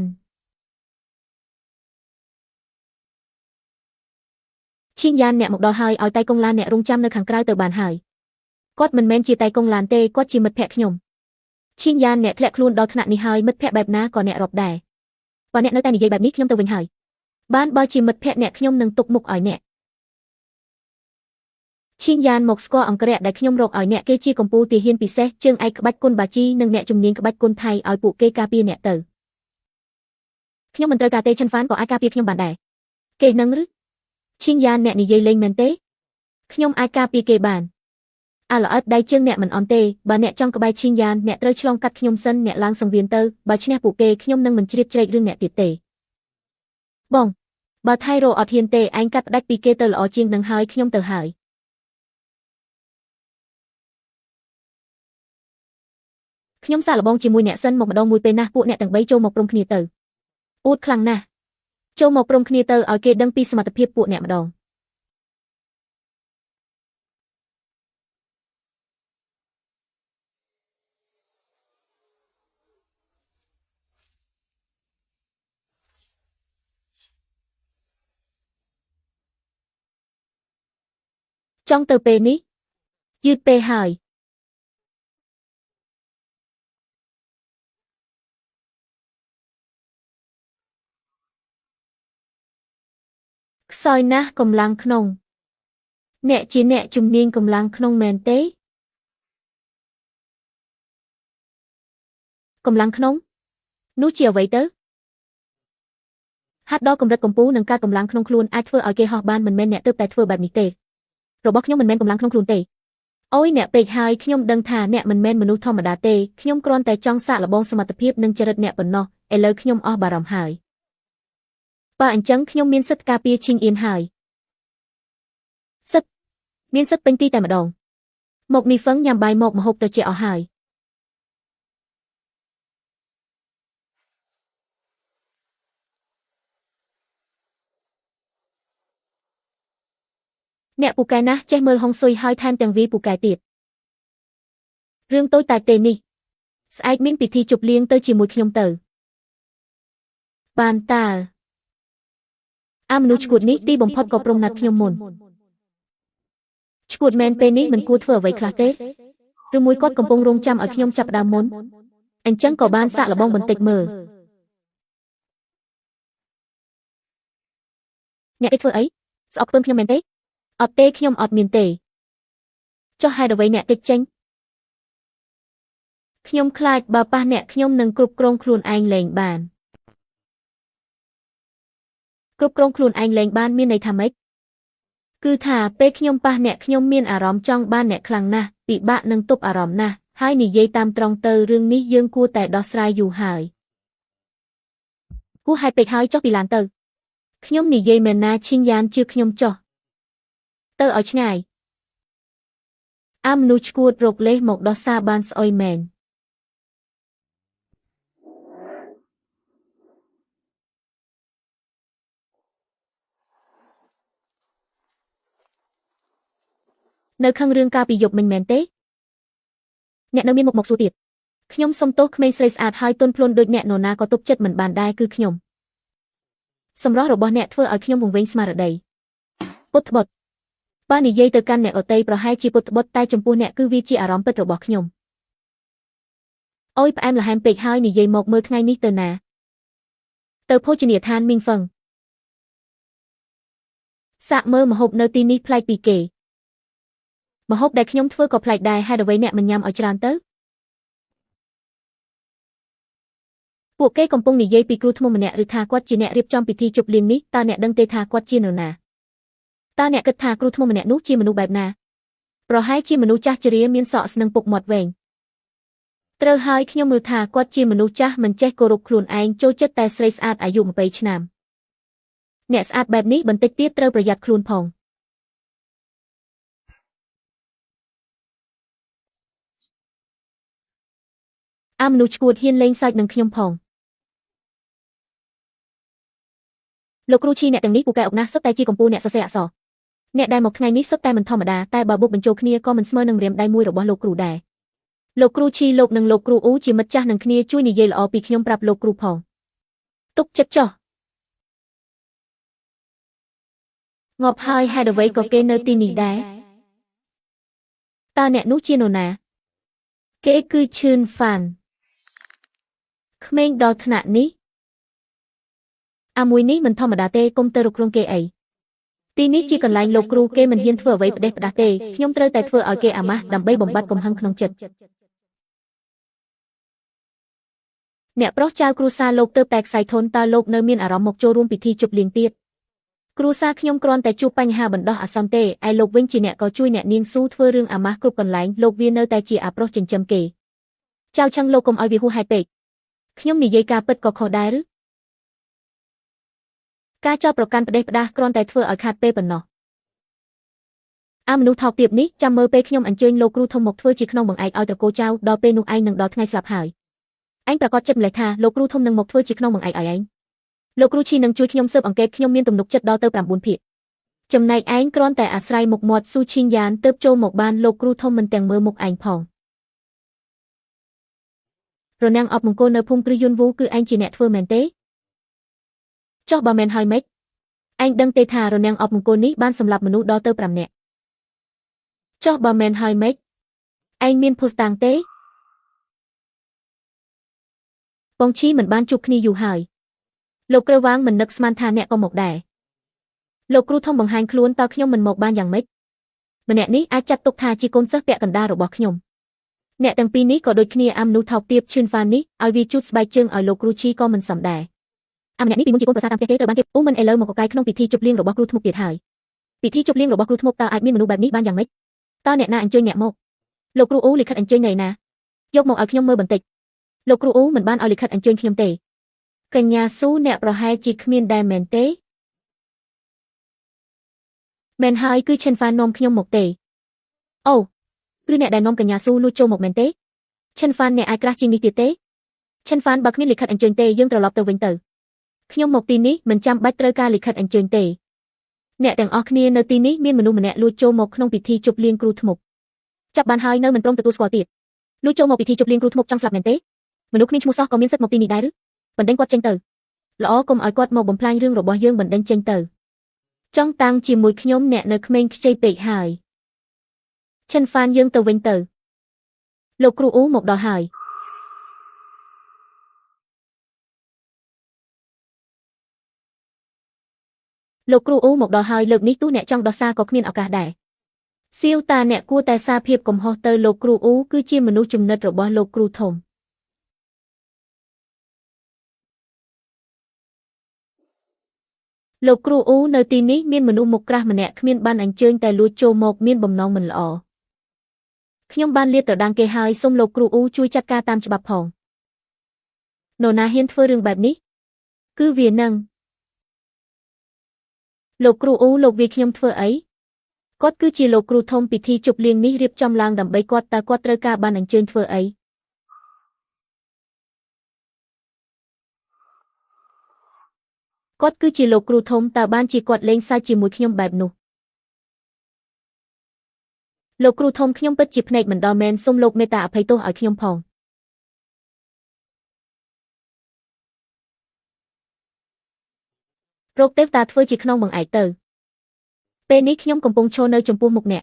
Speaker 1: ឈីងយ៉ានអ្នកមកដល់ហើយឲ្យតៃកុងឡានអ្នករងចាំនៅខាងក្រៅទៅបានហើយគាត់មិនមែនជាតៃកុងឡានទេគាត់ជាមិត្តភក្តិខ្ញុំឈីងយ៉ានអ្នកធ្លាក់ខ្លួនដល់ថ្នាក់នេះហើយមិត្តភក្តិបែបណាក៏អ្នករាប់ដែរបើអ្នកនៅតែនិយាយបែបនេះខ្ញុំទៅវិញហើយបានបើជាមិត្តភក្តិអ្នកខ្ញុំនឹងទុកមុខឲ្យអ្នកឈីងយ៉ានមកស្គាល់អង្គរៈដែលខ្ញុំរកឲ្យអ្នកគេជាកម្ពុជាទាហានពិសេសជើងឯកក្បាច់គុនបាជីនិងអ្នកជំនាញក្បាច់គុនថៃឲ្យពួកគេការពារអ្នកទៅខ្ញុំមិនត្រូវការទេឈិនហ្វានក៏អាចការពារខ្ញុំបានដែរគេនឹងឬឈីងយ៉ានអ្នកនិយាយលេងមែនទេខ្ញុំអាចការពារគេបានល្អិតដៃជើងអ្នកមិនអន់ទេបើអ្នកចង់ក្បែរឈីងយ៉ានអ្នកត្រូវឆ្លងកាត់ខ្ញុំសិនអ្នកឡើងសង្វៀនទៅបើឈ្នះពួកគេខ្ញុំនឹងមិនជ្រៀតជ្រែករឿងអ្នកទៀតទេបងបើថៃរ៉ូអត់ហ៊ានទេឯងកាត់ផ្ដាច់ពីគេទៅល្អជាងនឹងហើយខ្ញុំទៅហើយខ្ញុំសាកល្បងជាមួយអ្នកសិនមកម្ដងមួយពេលណាស់ពួកអ្នកទាំង3ចូលមកព្រមគ្នាទៅអួតខ្លាំងណាស់ចូលមកព្រមគ្នាទៅឲ្យគេដឹងពីសមត្ថភាពពួកអ្នកម្ដងចង់ទៅពេលនេះយឺតពេកហើយខ្សោយណាស់កម្លាំងក្នុងអ្នកជាអ្នកជំនាញកម្លាំងក្នុងមែនទេកម្លាំងក្នុងនោះជាអ្វីទៅហាត់ដល់កម្រិតកម្ពូលនឹងការកម្លាំងក្នុងខ្លួនអាចធ្វើឲ្យគេហោះបានមិនមែនអ្នកទើបតែធ្វើបែបនេះទេរបស់ខ្ញុំមិនមែនកម្លាំងក្នុងខ្លួនទេអូយអ្នកពេកហើយខ្ញុំដឹងថាអ្នកមិនមែនមនុស្សធម្មតាទេខ្ញុំគ្រាន់តែចង់សាកល្បងសមត្ថភាពនិងចរិតអ្នកប៉ុណ្ណោះឥឡូវខ្ញុំអស់បារម្ភហើយបើអញ្ចឹងខ្ញុំមានសិទ្ធិការពារឈីងអ៊ៀនហើយសិទ្ធិមានសិទ្ធិពេញទីតែម្ដងមកមីហ្វឹងញ៉ាំបាយមកម្ហូបត្រជាក់អស់ហើយអ្នកពូកែណាស់ចេះមើលហុងស៊ុយហើយថែមទាំងវាយពូកែទៀតរឿងតូចតាចទេនេះស្អែកមានពិធីជប់លៀងទៅជាមួយខ្ញុំទៅបានតើមនុស្សឈួតនេះទីបំផុតក៏ព្រមណាត់ខ្ញុំមុនឈួតមែនពេលនេះមិនគួរធ្វើអ្វីខ្លះទេឬមួយគាត់កំពុងរងចាំឲ្យខ្ញុំចាប់ដើមមុនអញ្ចឹងក៏បានសាកល្បងបន្តិចមើលអ្នកគេធ្វើអីស្អប់ខ្ពើមខ្ញុំមែនទេអត់ទេខ្ញុំអត់មានទេចុះហេតុអ្វីអ្នកគេចចេញ ខ្ញុំខ្លាចបើប៉ះអ្នកខ្ញុំនឹងគ្រប់គ្រងខ្លួនឯងលែងបានគ្រប់គ្រងខ្លួនឯងលែងបានមានន័យថាម៉េចគឺថាពេលខ្ញុំប៉ះអ្នកខ្ញុំមានអារម្មណ៍ចង់បានអ្នកខ្លាំងណាស់ពិបាកនឹងទប់អារម្មណ៍ណាស់ហើយនិយាយតាមត្រង់ទៅរឿងនេះយើងគួរតែដោះស្រាយយូរហើយហួសហេតុពេកហើយចុះពីឡានទៅខ្ញុំនិយាយមែនណាឈិនយ៉ានជឿខ្ញុំចុះទៅឲ្យឆ្ងាយអាមនុស្សឈួតរកលេសមកដោះសារបានស្អុយមែននៅខឹងរឿងកាលពីយប់មិញមែនទេអ្នកនៅមានមុខមកសួរទៀតខ្ញុំសុំទោសក្មេងស្រីស្អាតហើយទន់ភ្លន់ដូចអ្នកនរណាក៏ទប់ចិត្តមិនបានដែរគឺខ្ញុំសម្រស់របស់អ្នកធ្វើឲ្យខ្ញុំវង្វេងស្មារតីពុទ្ធបុត្របើនិយាយទៅកាន់អ្នកអតីប្រហែលជាពុទ្ធបុត្រតែចំពោះអ្នកគឺវាជាអារម្មណ៍ពិតរបស់ខ្ញុំអុយផ្អែមល្ហែមពេកហើយនិយាយមកមើលថ្ងៃនេះទៅណាទៅភោជនីយដ្ឋានមីងហ្វឹងសាកមើលម្ហូបនៅទីនេះប្លែកពីគេម្ហូបដែលខ្ញុំធ្វើក៏ប្លែកដែរហេតុអ្វីអ្នកមិនញ៉ាំឲ្យច្រើនទៅពួកគេកំពុងនិយាយពីគ្រូធ្មម្នាក់ឬថាគាត់ជាអ្នករៀបចំពិធីជប់លៀងនេះតើអ្នកដឹងទេថាគាត់ជានរណាតើអ្នកគិតថាគ្រូធ្មម្នាក់នោះជាមនុស្សបែបណាប្រហែលជាមនុស្សចាស់ជរាមានសក់ស្នឹងពុកមាត់វែងត្រូវហើយខ្ញុំមើលថាគាត់ជាមនុស្សចាស់មិនចេះគោរពខ្លួនឯងចូលចិត្តតែស្រីស្អាតអាយុ20ឆ្នាំអ្នកស្អាតបែបនេះបន្តិចទៀតត្រូវប្រយ័ត្នខ្លួនផងអាមនុស្សឈួតហ៊ានលេងសើចនឹងខ្ញុំផងលោកគ្រូឈីអ្នកទាំងនេះពូកែអុកណាស់សុទ្ធតែជាកំពូលអ្នកសរសេរអក្សរអ្នកដែលមកថ្ងៃនេះសុទ្ធតែមិនធម្មតាតែបើបុកបញ្ចូលគ្នាក៏មិនស្មើនឹងរៀមដៃមួយរបស់លោកគ្រូដែរលោកគ្រូឈីលោកនិងលោកគ្រូអ៊ូជាមិត្តចាស់នឹងគ្នាជួយនិយាយល្អពីខ្ញុំប្រាប់លោកគ្រូផងទុកចិត្តចុះងាប់ហើយហេតុអ្វីក៏គេនៅទីនេះដែរតើអ្នកនោះជានរណាគេគឺឈឿនហ្វានក្មេងដល់ថ្នាក់នេះអាមួយនេះមិនធម្មតាទេកុំទៅរកគ្រងគេអីទីនេះជាកន្លែងលោកគ្រូគេមិនហ៊ានធ្វើអ្វីផ្ដេសផ្ដាសទេខ្ញុំត្រូវតែធ្វើឲ្យគេអាម៉ាស់ដើម្បីបំបត្តិកំហឹងក្នុងចិត្តអ្នកប្រុសចៅគ្រួសារលោកទើបតែខ្សែធនតើលោកនៅមានអារម្មណ៍មកចូលរួមពិធីជប់លៀងទៀតគ្រួសារខ្ញុំគ្រាន់តែជួបបញ្ហាបណ្ដោះអាសន្នទេឯលោកវិញជាអ្នកក៏ជួយអ្នកនាងស៊ូធ្វើរឿងអាម៉ាស់គ្រប់កន្លែងលោកវានៅតែជាអាប្រុសចិញ្ចឹមគេចៅឆឹងលោកកុំឲ្យវាហួសហេតុពេកខ្ញុំនិយាយការពិតក៏ខុសដែរឬការចោទប្រកាន់ផ្ដេសផ្ដាសគ្រាន់តែធ្វើឲ្យខាតពេលប៉ុណ្ណោះអាមនុស្សថោកទាបនេះចាំមើលពេលខ្ញុំអញ្ជើញលោកគ្រូធំមកធ្វើជាក្នុងបង្អែកឲ្យត្រកូលចៅដល់ពេលនោះឯងនឹងដល់ថ្ងៃស្លាប់ហើយឯងប្រកាសចិត្តម្លេះថាលោកគ្រូធំនឹងមកធ្វើជាក្នុងបង្អែកឲ្យឯងលោកគ្រូឈីនឹងជួយខ្ញុំស៊ើបអង្កេតខ្ញុំមានទំនុកចិត្តដល់ទៅ9ភាគចំណែកឯងគ្រាន់តែអាស្រ័យមុខមាត់ស៊ូឈីនយ៉ានទើបចូលមកបានលោកគ្រូធំមិនទាំងមើលមុខឯងផងរនាំងអបមង្គលនៅភូមិគ្រឹះយួនវូគឺឯងជាអ្នកធ្វើមែនទេចុះបើមែនហើយម៉េចឯងដឹងទេថារនាំងអបមង្គលនេះបានសម្លាប់មនុស្សដល់ទៅ5នាក់ចុះបើមែនហើយម៉េចឯងមានភស្តុតាងទេបងឈីមិនបានជួបគ្នាយូរហើយលោកក្រៅវាងមិននឹកស្មានថាអ្នកក៏មកដែរលោកគ្រូធំបង្ហាញខ្លួនតើខ្ញុំមិនមកបានយ៉ាងម៉េចម្នាក់នេះអាចចាត់ទុកថាជាកូនសិស្សពាក់កណ្ដាលរបស់ខ្ញុំអ្នកទាំងពីរនេះក៏ដូចគ្នាអាមនុស្សថោកទាបឈឿនហ្វាននេះឲ្យវាជូតស្បែកជើងឲ្យលោកគ្រូឈីក៏មិនសមដែរអាម្នាក់នេះពីមុនជាកូនប្រសារតាមផ្ទះគេត្រូវបានគេអូមិនឥឡូវមកកកាយក្នុងពិធីជប់លៀងរបស់គ្រូធ្មប់ទៀតហើយពិធីជប់លៀងរបស់គ្រូធ្មប់តើអាចមានមនុស្សបែបនេះបានយ៉ាងម៉េចតើអ្នកណាអញ្ជើញអ្នកមកលោកគ្រូអូលិខិតអញ្ជើញនៅណាយកមកឲ្យខ្ញុំមើលបន្តិចលោកគ្រូអូមិនបានឲ្យលិខិតអញ្ជើញខ្ញុំទេកញ្ញាស៊ូអ្នកប្រហែលជាគ្មានដែរមែនទេមែនហើយគឺឈិនហ្វាននាំខ្ញុំមកទេអូគឺអ្នកដែលនាំកញ្ញាស៊ូលួចចូលមកមែនទេឈិនហ្វានអ្នកអាចក្រាស់ជាងនេះទៀតទេឈិនហ្វានបើគ្មានលិខិតអញ្ជើញទេយើងត្រឡប់ទៅវិញទៅខ្ញុំមកទីនេះមិនចាំបាច់ត្រូវការលិខិតអញ្ជើញទេអ្នកទាំងអស់គ្នានៅទីនេះមានមនុស្សម្នាក់លួចចូលមកក្នុងពិធីជប់លៀងគ្រូធ្មប់ចាប់បានហើយនៅមិនព្រមទទួលស្គាល់ទៀតលួចចូលមកពិធីជប់លៀងគ្រូធ្មប់ចង់ស្លាប់មែនទេមនុស្សគ្មានឈ្មោះសោះក៏មានសិទ្ធិមកទីនេះដែរឬបណ្ដេញគាត់ចេញទៅល្អកុំឲ្យគាត់មកបំផ្លាញរឿងរបស់យើងបណ្ដេញចេញទៅចង់តាំងជាមួយខ្ញុំអ្នកនៅក្មេងខ្ចីពេកហើយឈិនហ្វានយើងទៅវិញទៅលោកគ្រូអ៊ូមកដល់ហើយលោកគ្រូអ៊ូមកដល់ហើយលើកនេះទោះអ្នកចង់ដោះសារក៏គ្មានឱកាសដែរ សៀវតាអ្នកគួរតែសារភាពកំហុសទៅលោកគ្រូអ៊ូគឺជាមនុស្សចំណិតរបស់លោកគ្រូធំលោកគ្រូអ៊ូនៅទីនេះមានមនុស្សមុខក្រាស់ម្នាក់គ្មានបានអញ្ជើញតែលួចចូលមកមានបំណងមិនល្អខ្ញុំបានលាតត្រដាងគេហើយសូមលោកគ្រូអ៊ូជួយចាត់ការតាមច្បាប់ផងនរណាហ៊ានធ្វើរឿងបែបនេះគឺវានឹងលោកគ្រូអ៊ូលោកវាខ្ញុំធ្វើអីគាត់គឺជាលោកគ្រូធំពិធីជប់លៀងនេះរៀបចំឡើងដើម្បីគាត់តើគាត់ត្រូវការបានអញ្ជើញធ្វើអីគាត់គឺជាលោកគ្រូធំតើបានជាគាត់លេងសើចជាមួយខ្ញុំបែបនោះលោកគ្រូធំខ្ញុំពិតជាភ្នែកមិនដល់មែនសូមលោកមេត្តាអភ័យទោសឲ្យខ្ញុំផងរកទេវតាធ្វើជាខ្នងបង្អែកទៅពេលនេះខ្ញុំកំពុងឈរនៅចំពោះមុខអ្នក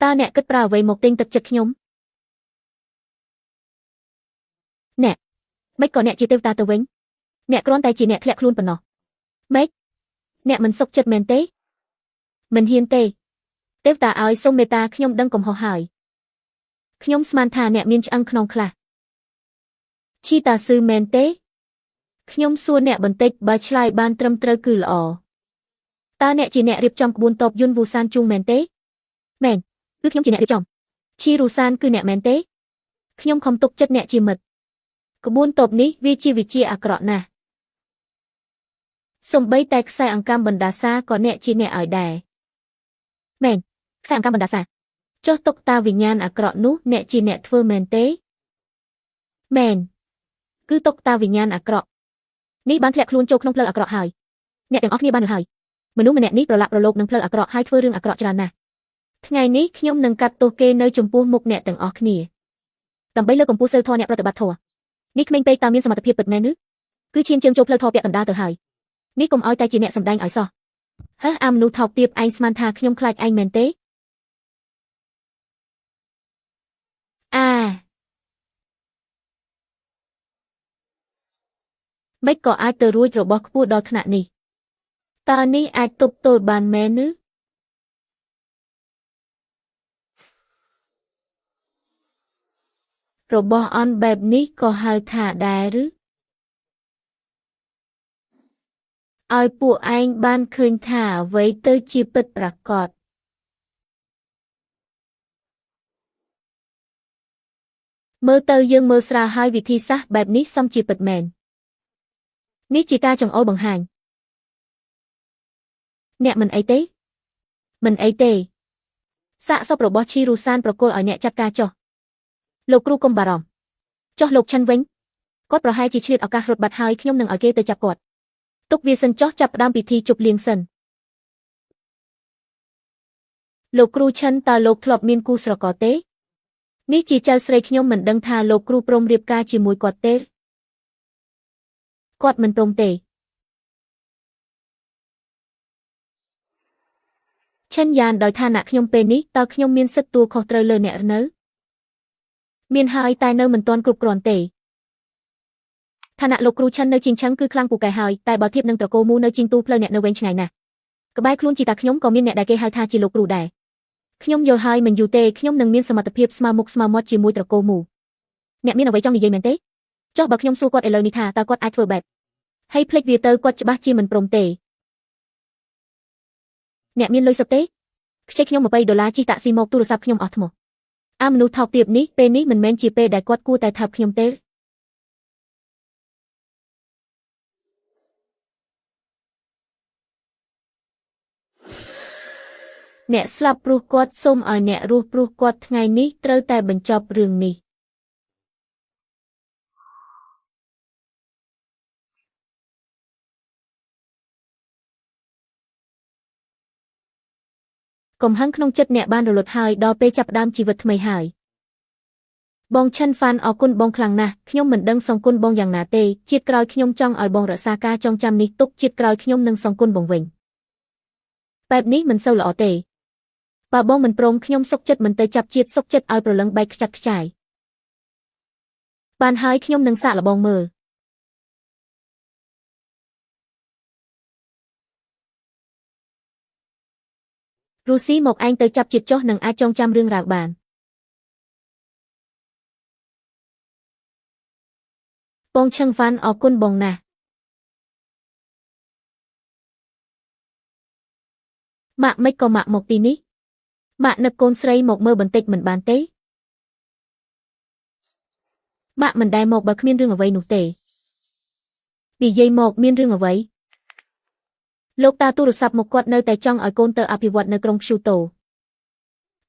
Speaker 1: តើអ្នកគិតប្រើអ្វីមកទិញទឹកចិត្តខ្ញុំអ្នកមិនក៏អ្នកជាទេវតាទៅវិញអ្នកគ្រាន់តែជាអ្នកធ្លាក់ខ្លួនប៉ុណ្ណោះម៉េចអ្នកមិនសុខចិត្តមែនទេមិនហ៊ានទេទេវតាឲ្យសូមមេត្តាខ្ញុំដឹងកំហុសហើយខ្ញុំស្មានថាអ្នកមានឆ្អឹងខ្នងខ្លះឈីតាស៊ឺមែនទេខ្ញុំសួរអ្នកបន្តិចបើឆ្លើយបានត្រឹមត្រូវគឺល្អតើអ្នកជាអ្នករៀបចំក្បួនតបយន្តវូសានជួងមែនទេមែនគឺខ្ញុំជាអ្នករៀបចំឈីរូសានគឺអ្នកមែនទេខ្ញុំខំទុកចិត្តអ្នកជាមិត្តក្បួនតបនេះវាជាវិជាអាក្រក់ណាស់សំបីតែខ្សែអង្កាមបណ្ដាសាក៏អ្នកជាអ្នកឲ្យដែរមែនខ្សែអង្កាមបណ្ដាសាចុះតុកតាវិញ្ញាណអាក្រក់នោះអ្នកជាអ្នកធ្វើមែនទេមែនគឺតុកតាវិញ្ញាណអាក្រក់នេះបានធ្លាក់ខ្លួនចូលក្នុងផ្លូវអាក្រក់ហើយអ្នកទាំងអស់គ្នាបានrồiហើយមនុស្សម្នាក់នេះប្រឡាក់ប្រឡូកនឹងផ្លូវអាក្រក់ហើយធ្វើរឿងអាក្រក់ច្រើនណាស់ថ្ងៃនេះខ្ញុំនឹងកាត់ទោសគេនៅចំពោះមុខអ្នកទាំងអស់គ្នាដើម្បីលើកកម្ពស់សីលធម៌អ្នកប្រតិបត្តិធម៌នេះក្មេងពេកតើមានសមត្ថភាពពិតមែនឬគឺឈានជើងចូលផ្លូវធម៌ពាក់កណ្ដាលទៅហើយនេះកុំឲ្យតែជាអ្នកសម្ដែងឲ្យសោះហើអាមនុស្សថោកទាបឯងស្មានថាខ្ញុំខ្លាចឯងមែនទេមិនក៏អាចទៅរួចរបស់ខ្ពស់ដល់ថ្នាក់នេះតើនេះអាចទប់ទល់បានមែនឬរបស់អន់បែបនេះក៏ហៅថាដែរឬឲ្យពួកឯងបានឃើញថាអ្វីទៅជាពិតប្រាកដមើលទៅយើងមើលស្រាលហើយវិធីសាស្ត្របែបនេះសមជាពិតមែននេះជាការចង្អុលបង្ហាញអ្នកមិនអីទេមិនអីទេសាកសពរបស់ឈីរូសានប្រគល់ឲ្យអ្នកចាត់ការចុះលោកគ្រូកុំបារម្ភចុះលោកឆិនវិញគាត់ប្រហែលជាឆ្លៀតឱកាសរត់បាត់ហើយខ្ញុំនឹងឲ្យគេទៅចាប់គាត់ទុកវាសិនចុះចាប់ផ្ដើមពិធីជប់លៀងសិនលោកគ្រូឆិនតើលោកធ្លាប់មានគូស្រករទេនេះជាចៅស្រីខ្ញុំមិនដឹងថាលោកគ្រូព្រមរៀបការជាមួយគាត់ទេគាត់មិនព្រមទេឆិនយ៉ានដោយឋានៈខ្ញុំពេលនេះតើខ្ញុំមានសិទ្ធិទួលខុសត្រូវលើអ្នកនៅមានហើយតែនៅមិនទាន់គ្រប់គ្រាន់ទេឋានៈលោកគ្រូឆិននៅជីងឆឹងគឺខ្លាំងពូកែហើយតែបើធៀបនឹងត្រកូលមូនៅជីងទូផ្លូវអ្នកនៅវែងឆ្ងាយណាស់ក្បែរខ្លួនជីតាខ្ញុំក៏មានអ្នកដែលគេហៅថាជាលោកគ្រូដែរខ្ញុំយល់ហើយមិនយូរទេខ្ញុំនឹងមានសមត្ថភាពស្មើមុខស្មើមាត់ជាមួយត្រកូលមូអ្នកមានអ្វីចង់និយាយមែនទេចុះបើខ្ញុំសួរគាត់ឥឡូវនេះថាតើគាត់អាចធ្វើបែបហើយភ្លេចវាទៅគាត់ច្បាស់ជាមិនព្រមទេអ្នកមានលុយសុទ្ធទេខ្ចីខ្ញុំ$20ជិះតាក់ស៊ីមកទូរស័ព្ទខ្ញុំអស់ថ្មមនុស្សថោកទាបនេះពេលនេះមិនមែនជាពេលដែលគាត់គួរតែថើបខ្ញុំទេអ្នកស្លាប់ព្រោះគាត់សូមឲ្យអ្នករស់ព្រោះគាត់ថ្ងៃនេះត្រូវតែបញ្ចប់រឿងនេះកំហឹងក្នុងចិត្តអ្នកបានរលត់ហើយដល់ពេលចាប់ផ្ដើមជីវិតថ្មីហើយបងឆិនហ្វានអរគុណបងខ្លាំងណាស់ខ្ញុំមិនដឹងសងគុណបងយ៉ាងណាទេជាតិក្រោយខ្ញុំចង់ឲ្យបងរក្សាការចងចាំនេះទុកជាតិក្រោយខ្ញុំនឹងសងគុណបងវិញបែបនេះមិនសូវល្អទេបើបងមិនព្រមខ្ញុំសុកចិត្តមិនទៅចាប់ជាតិសុកចិត្តឲ្យប្រលឹងបែកខ្ចាត់ខ្ចាយបានហើយខ្ញុំនឹងសាកល្បងមើល រូស៊ីមកឯងទៅចាប់ជាតិចុះនឹងអាចចងចាំរឿងរ៉ាវបានបងឈឹងវ៉ាន់អរគុណបងណាស់ម៉ាក់មិនក៏ម៉ាក់មកទីនេះម៉ាក់នឹកកូនស្រីមកមើលបន្តិចមិនបានទេម៉ាក់មិនដែលមកបើគ្មានរឿងអ្វីនោះទេនិយាយមកមានរឿងអ្វីលោកតាទូរស័ព្ទមកគាត់នៅតែចង់ឲ្យកូនទៅអភិវឌ្ឍនៅក្រុងព្យូតូ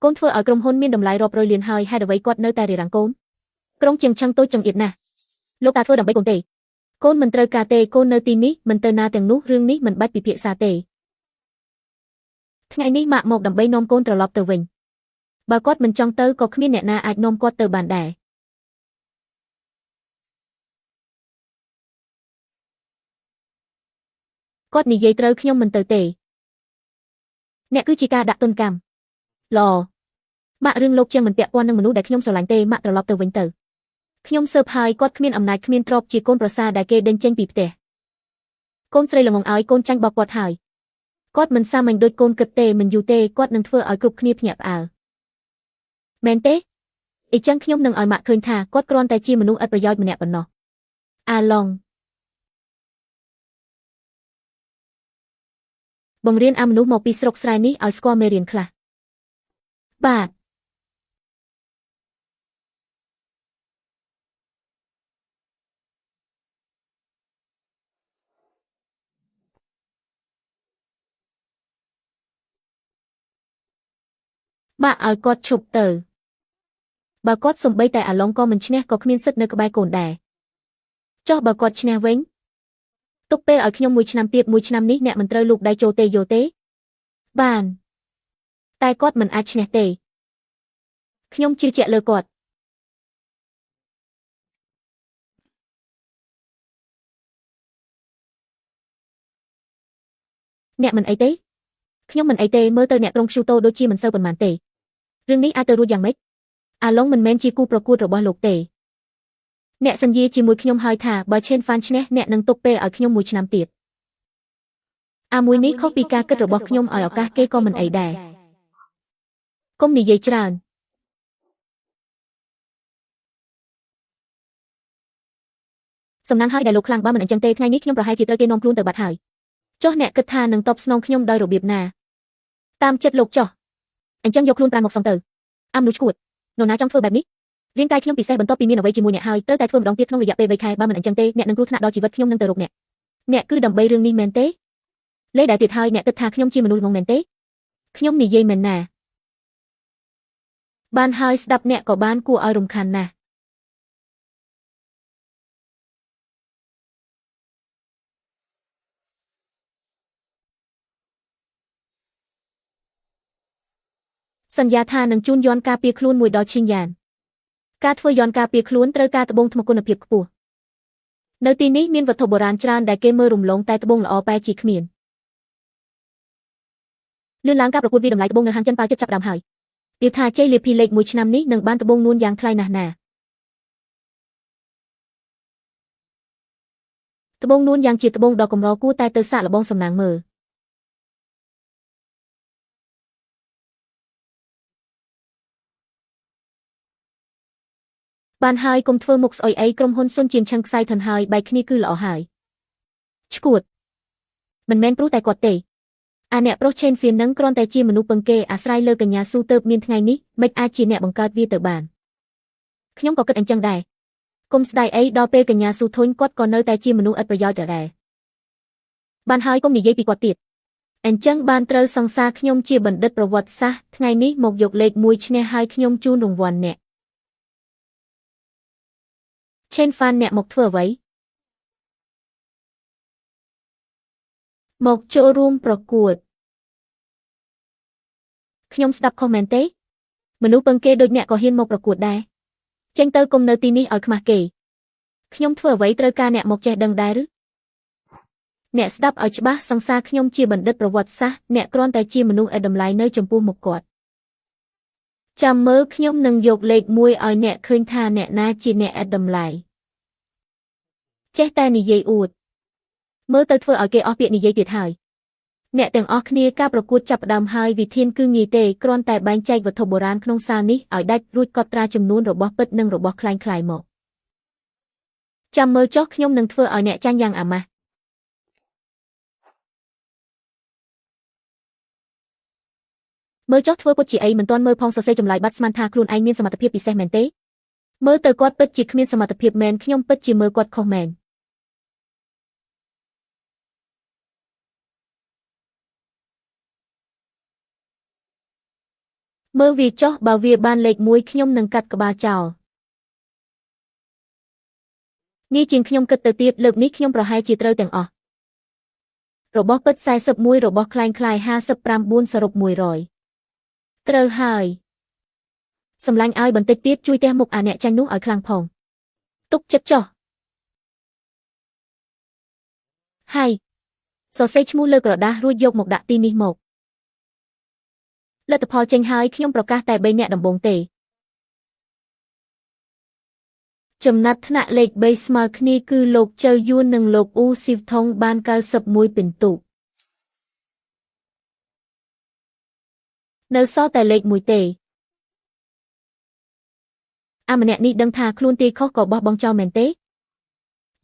Speaker 1: កូនធ្វើឲ្យក្រុមហ៊ុនមានតម្លៃរាប់រយលានហើយហេតុអ្វីគាត់នៅតែរារាំងកូនក្រុងជាងឆឹងតូចចង្អៀតណាស់លោកតាធ្វើដើម្បីកូនទេកូនមិនត្រូវការទេកូននៅទីនេះមិនទៅណាទាំងនោះរឿងនេះមិនបាច់ពិភាក្សាទេថ្ងៃនេះម៉ាក់មកដើម្បីនាំកូនត្រឡប់ទៅវិញបើគាត់មិនចង់ទៅក៏គ្មានអ្នកណាអាចនាំគាត់ទៅបានដែរគាត់និយាយត្រូវខ្ញុំមិនទៅទេអ្នកគឺជាការដាក់ទណ្ឌកម្មឡម៉ាក់រឿងលោកជាងមិនពាក់ព័ន្ធនឹងមនុស្សដែលខ្ញុំស្រឡាញ់ទេម៉ាក់ត្រឡប់ទៅវិញទៅខ្ញុំសើបហើយគាត់គ្មានអំណាចគ្មានទ្រព្យជាកូនប្រសារដែលគេដេញចេញពីផ្ទះកូនស្រីល្ងងឲ្យកូនចាញ់បោកគាត់ហើយគាត់មិនសាមញ្ញដូចកូនគិតទេមិនយូរទេគាត់នឹងធ្វើឲ្យគ្រប់គ្នាភ្ញាក់ផ្អើលមែនទេអីចឹងខ្ញុំនឹងឲ្យម៉ាក់ឃើញថាគាត់គ្រាន់តែជាមនុស្សឥតប្រយោជន៍ម្នាក់ប៉ុណ្ណោះអាឡុងបង្រៀនអាមនុស្សមកពីស្រុកស្រែនេះឲ្យស្គាល់មេរៀនខ្លះបាទម៉ាក់ឲ្យគាត់ឈប់ទៅបើគាត់សំបីតែអាឡុងក៏មិនឈ្នះក៏គ្មានសិទ្ធនៅក្បែរកូនដែរចុះបើគាត់ឈ្នះវិញទុកពេលឲ្យខ្ញុំ1 ឆ្នាំទៀត1 ឆ្នាំនេះអ្នកមិនត្រូវលូកដៃចូលទេយល់ទេបានតែគាត់មិនអាចឈ្នះទេខ្ញុំជឿជាក់លើគាត់អ្នកមិនអីទេខ្ញុំមិនអីទេមើលទៅអ្នកក្រុងព្យូតូដូចជាមិនសូវប៉ុន្មានទេរឿងនេះអាចទៅរួចយ៉ាងម៉េចអាឡុងមិនមែនជាគូប្រកួតរបស់លោកទេអ្នកសន្យាជាមួយខ្ញុំហើយថាបើឆេនហ្វានឈ្នះអ្នកនឹងទុកពេលឲ្យខ្ញុំ1 ឆ្នាំទៀតមួយនេះខុសពីការគិតរបស់ខ្ញុំឲ្យឱកាសគេក៏មិនអីដែរកុំនិយាយច្រើនសំណាងហើយដែលលោកខ្លាំងបើមិនអញ្ចឹងទេថ្ងៃនេះខ្ញុំប្រហែលជាត្រូវគេនាំខ្លួនទៅបាត់ហើយចុះអ្នកគិតថានឹងតបស្នងខ្ញុំដោយរបៀបណាតាមចិត្តលោកចុះអញ្ចឹងយកខ្លួនប្រាណមកសងទៅមនុស្សឈួតនរណាចង់ធ្វើបែបនេះរាងកាយខ្ញុំពិសេសបន្ទាប់ពីមានអ្វីជាមួយអ្នកហើយត្រូវតែធ្វើម្ដងទៀតក្នុងរយៈពេលវ័យខែបើមិនអញ្ចឹងទេអ្នកនឹងគ្រោះថ្នាក់ដល់ជីវិតខ្ញុំនឹងទៅរកអ្នកគឺដើម្បីរឿងនេះមែនទេលេដែលទៀតហើយអ្នកគិតថាខ្ញុំជាមនុស្សល្ងងមែនទេខ្ញុំនិយាយមែនណាបានហើយស្ដាប់អ្នកក៏បានគួរឲ្យរំខានណាស់សន្យាថានឹងជូនយន្តការពារខ្លួនមួយដល់ឈីងយ៉ានការធ្វើយន្តការពារខ្លួនត្រូវការត្បូងថ្មគុណភាពខ្ពស់នៅទីនេះមានវត្ថុបុរាណច្រើនដែលគេមើលរំលងតែត្បូងល្អបែជាគ្មានលឿនឡើងការប្រកួតវាតម្លៃត្បូងនៅហាងចិនប៉ាចិត្តចាប់ដើមហើយយល់ថាជ័យលាភីលេខ1ឆ្នាំនេះនឹងបានត្បូងនួនយ៉ាងថ្លៃណាស់ណាត្បូងនួនយ៉ាងជាត្បូងដ៏កម្រគួរតែទៅសាកល្បងសំណាងមើលបានហើយកុំធ្វើមុខស្អុយអីក្រុមហ៊ុនស៊ុនជាងឆឹងខ្សែថនហើយបែកគ្នាគឺល្អហើយឈួតមិនមែនព្រោះតែគាត់ទេអ្នកប្រុសឆេនហ្វៀននឹងគ្រាន់តែជាមនុស្សពឹងគេអាស្រ័យលើកញ្ញាស៊ូទៅមានថ្ងៃនេះមិនអាចជាអ្នកបង្កើតវាទៅបានខ្ញុំក៏គិតអញ្ចឹងដែរគុំស្ដាយអីដល់ពេលកញ្ញាស៊ូធុញគាត់ក៏នៅតែជាមនុស្សឥតប្រយោជន៍ដែរបានហើយកុំនិយាយពីគាត់ទៀតអញ្ចឹងបានត្រូវសង្សារខ្ញុំជាបណ្ឌិតប្រវត្តិសាស្ត្រថ្ងៃនេះមកយកលេខ1ឈ្នះហើយខ្ញុំជូនរង្វាន់អ្នកឆេនហ្វានអ្នកមកធ្វើអ្វីមកចូលរួមប្រកួតខ្ញុំស្ដាប់ខុសមែនទេមនុស្សពឹងគេដូចអ្នកក៏ហ៊ានមកប្រកួតដែរចេញទៅគុំនៅទីនេះឲ្យខ្មាស់គេខ្ញុំធ្វើអ្វីត្រូវការអ្នកមកចេះដឹងដែរឬអ្នកស្ដាប់ឲ្យច្បាស់សង្សារខ្ញុំជាបណ្ឌិតប្រវត្តិសាស្ត្រអ្នកគ្រាន់តែជាមនុស្សឥតតម្លៃនៅចំពោះមុខគាត់ចាំមើលខ្ញុំនឹងយកលេខ1ឲ្យអ្នកឃើញថាអ្នកណាជាអ្នកឥតតម្លៃចេះតែនិយាយអួតមើលទៅធ្វើឲ្យគេអស់ពាក្យនិយាយទៀតហើយ អ្នកទាំងអស់គ្នាការប្រកួតចាប់ផ្ដើមហើយវិធានគឺងាយទេគ្រាន់តែបែងចែកវត្ថុបុរាណក្នុងសាលនេះឲ្យដាច់រួចកត់ត្រាចំនួនរបស់ពិតនិងរបស់คล้ายៗមកចាំមើលចុះខ្ញុំនឹងធ្វើឲ្យអ្នកចាញ់យ៉ាងអាម៉ាស់មើលចុះធ្វើពុតជាអីមិនទាន់មើលផងសរសេរចម្លើយបាត់ស្មានថាខ្លួនឯងមានសមត្ថភាពពិសេសមែនទេមើលទៅគាត់ពិតជាគ្មានសមត្ថភាពមែនខ្ញុំពិតជាមើលគាត់ខុសមែនមើលវាចុះបើវាបានលេខ1ខ្ញុំនឹងកាត់ក្បាលចោលងាយជាងខ្ញុំគិតទៅទៀតលើកនេះខ្ញុំប្រហែលជាត្រូវទាំងអស់របស់ពិត41របស់คล้าย59សរុប100ត្រូវហើយសម្លាញ់ឲ្យបន្តិចទៀតជួយទះមុខអាអ្នកចាញ់នោះឲ្យខ្លាំងផងទុកចិត្តចុះហើយសរសេរឈ្មោះលើក្រដាសរួចយកមកដាក់ទីនេះមកលទ្ធផលចេញហើយខ្ញុំប្រកាសតែ3នាក់ដំបូងទេចំណាត់ថ្នាក់លេខ3ស្មើគ្នាគឺលោកជើយួននិងលោកអ៊ូស៊ីវថុងបាន91ពិន្ទុនៅសល់តែលេខ1ទេម្នាក់នេះដឹងថាខ្លួនទាយខុសក៏បោះបង់ចោលមែនទេ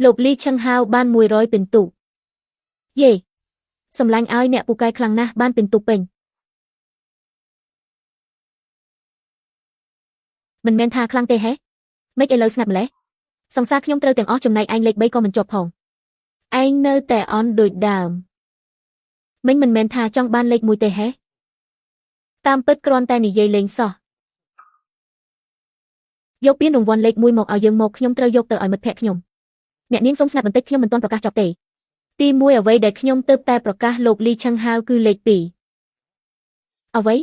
Speaker 1: លោកលីឆឹងហាវបាន100ពិន្ទុយេសម្លាញ់ឲ្យអ្នកពូកែខ្លាំងណាស់បានពិន្ទុពេញមិនមែនថាខ្លាំងទេហេមិនឥឡូវស្ងាត់ម្លេះសង្សារខ្ញុំត្រូវទាំងអស់ចំណែកឯងលេខ3ក៏មិនជាប់ផងឯងនៅតែអន់ដូចដើមមិនមែនថាចង់បានលេខ1ទេហេតាមពិតគ្រាន់តែនិយាយលេងសោះយកពានរង្វាន់លេខ1មកឲ្យយើងមកខ្ញុំត្រូវយកទៅឲ្យមិត្តភក្តិខ្ញុំអ្នកនាងសូមស្ងាត់បន្តិចខ្ញុំមិនទាន់ប្រកាសចប់ទេទី1អ្វីដែលខ្ញុំទើបតែប្រកាសលោកលីឆឹងហាវគឺលេខ2អ្វី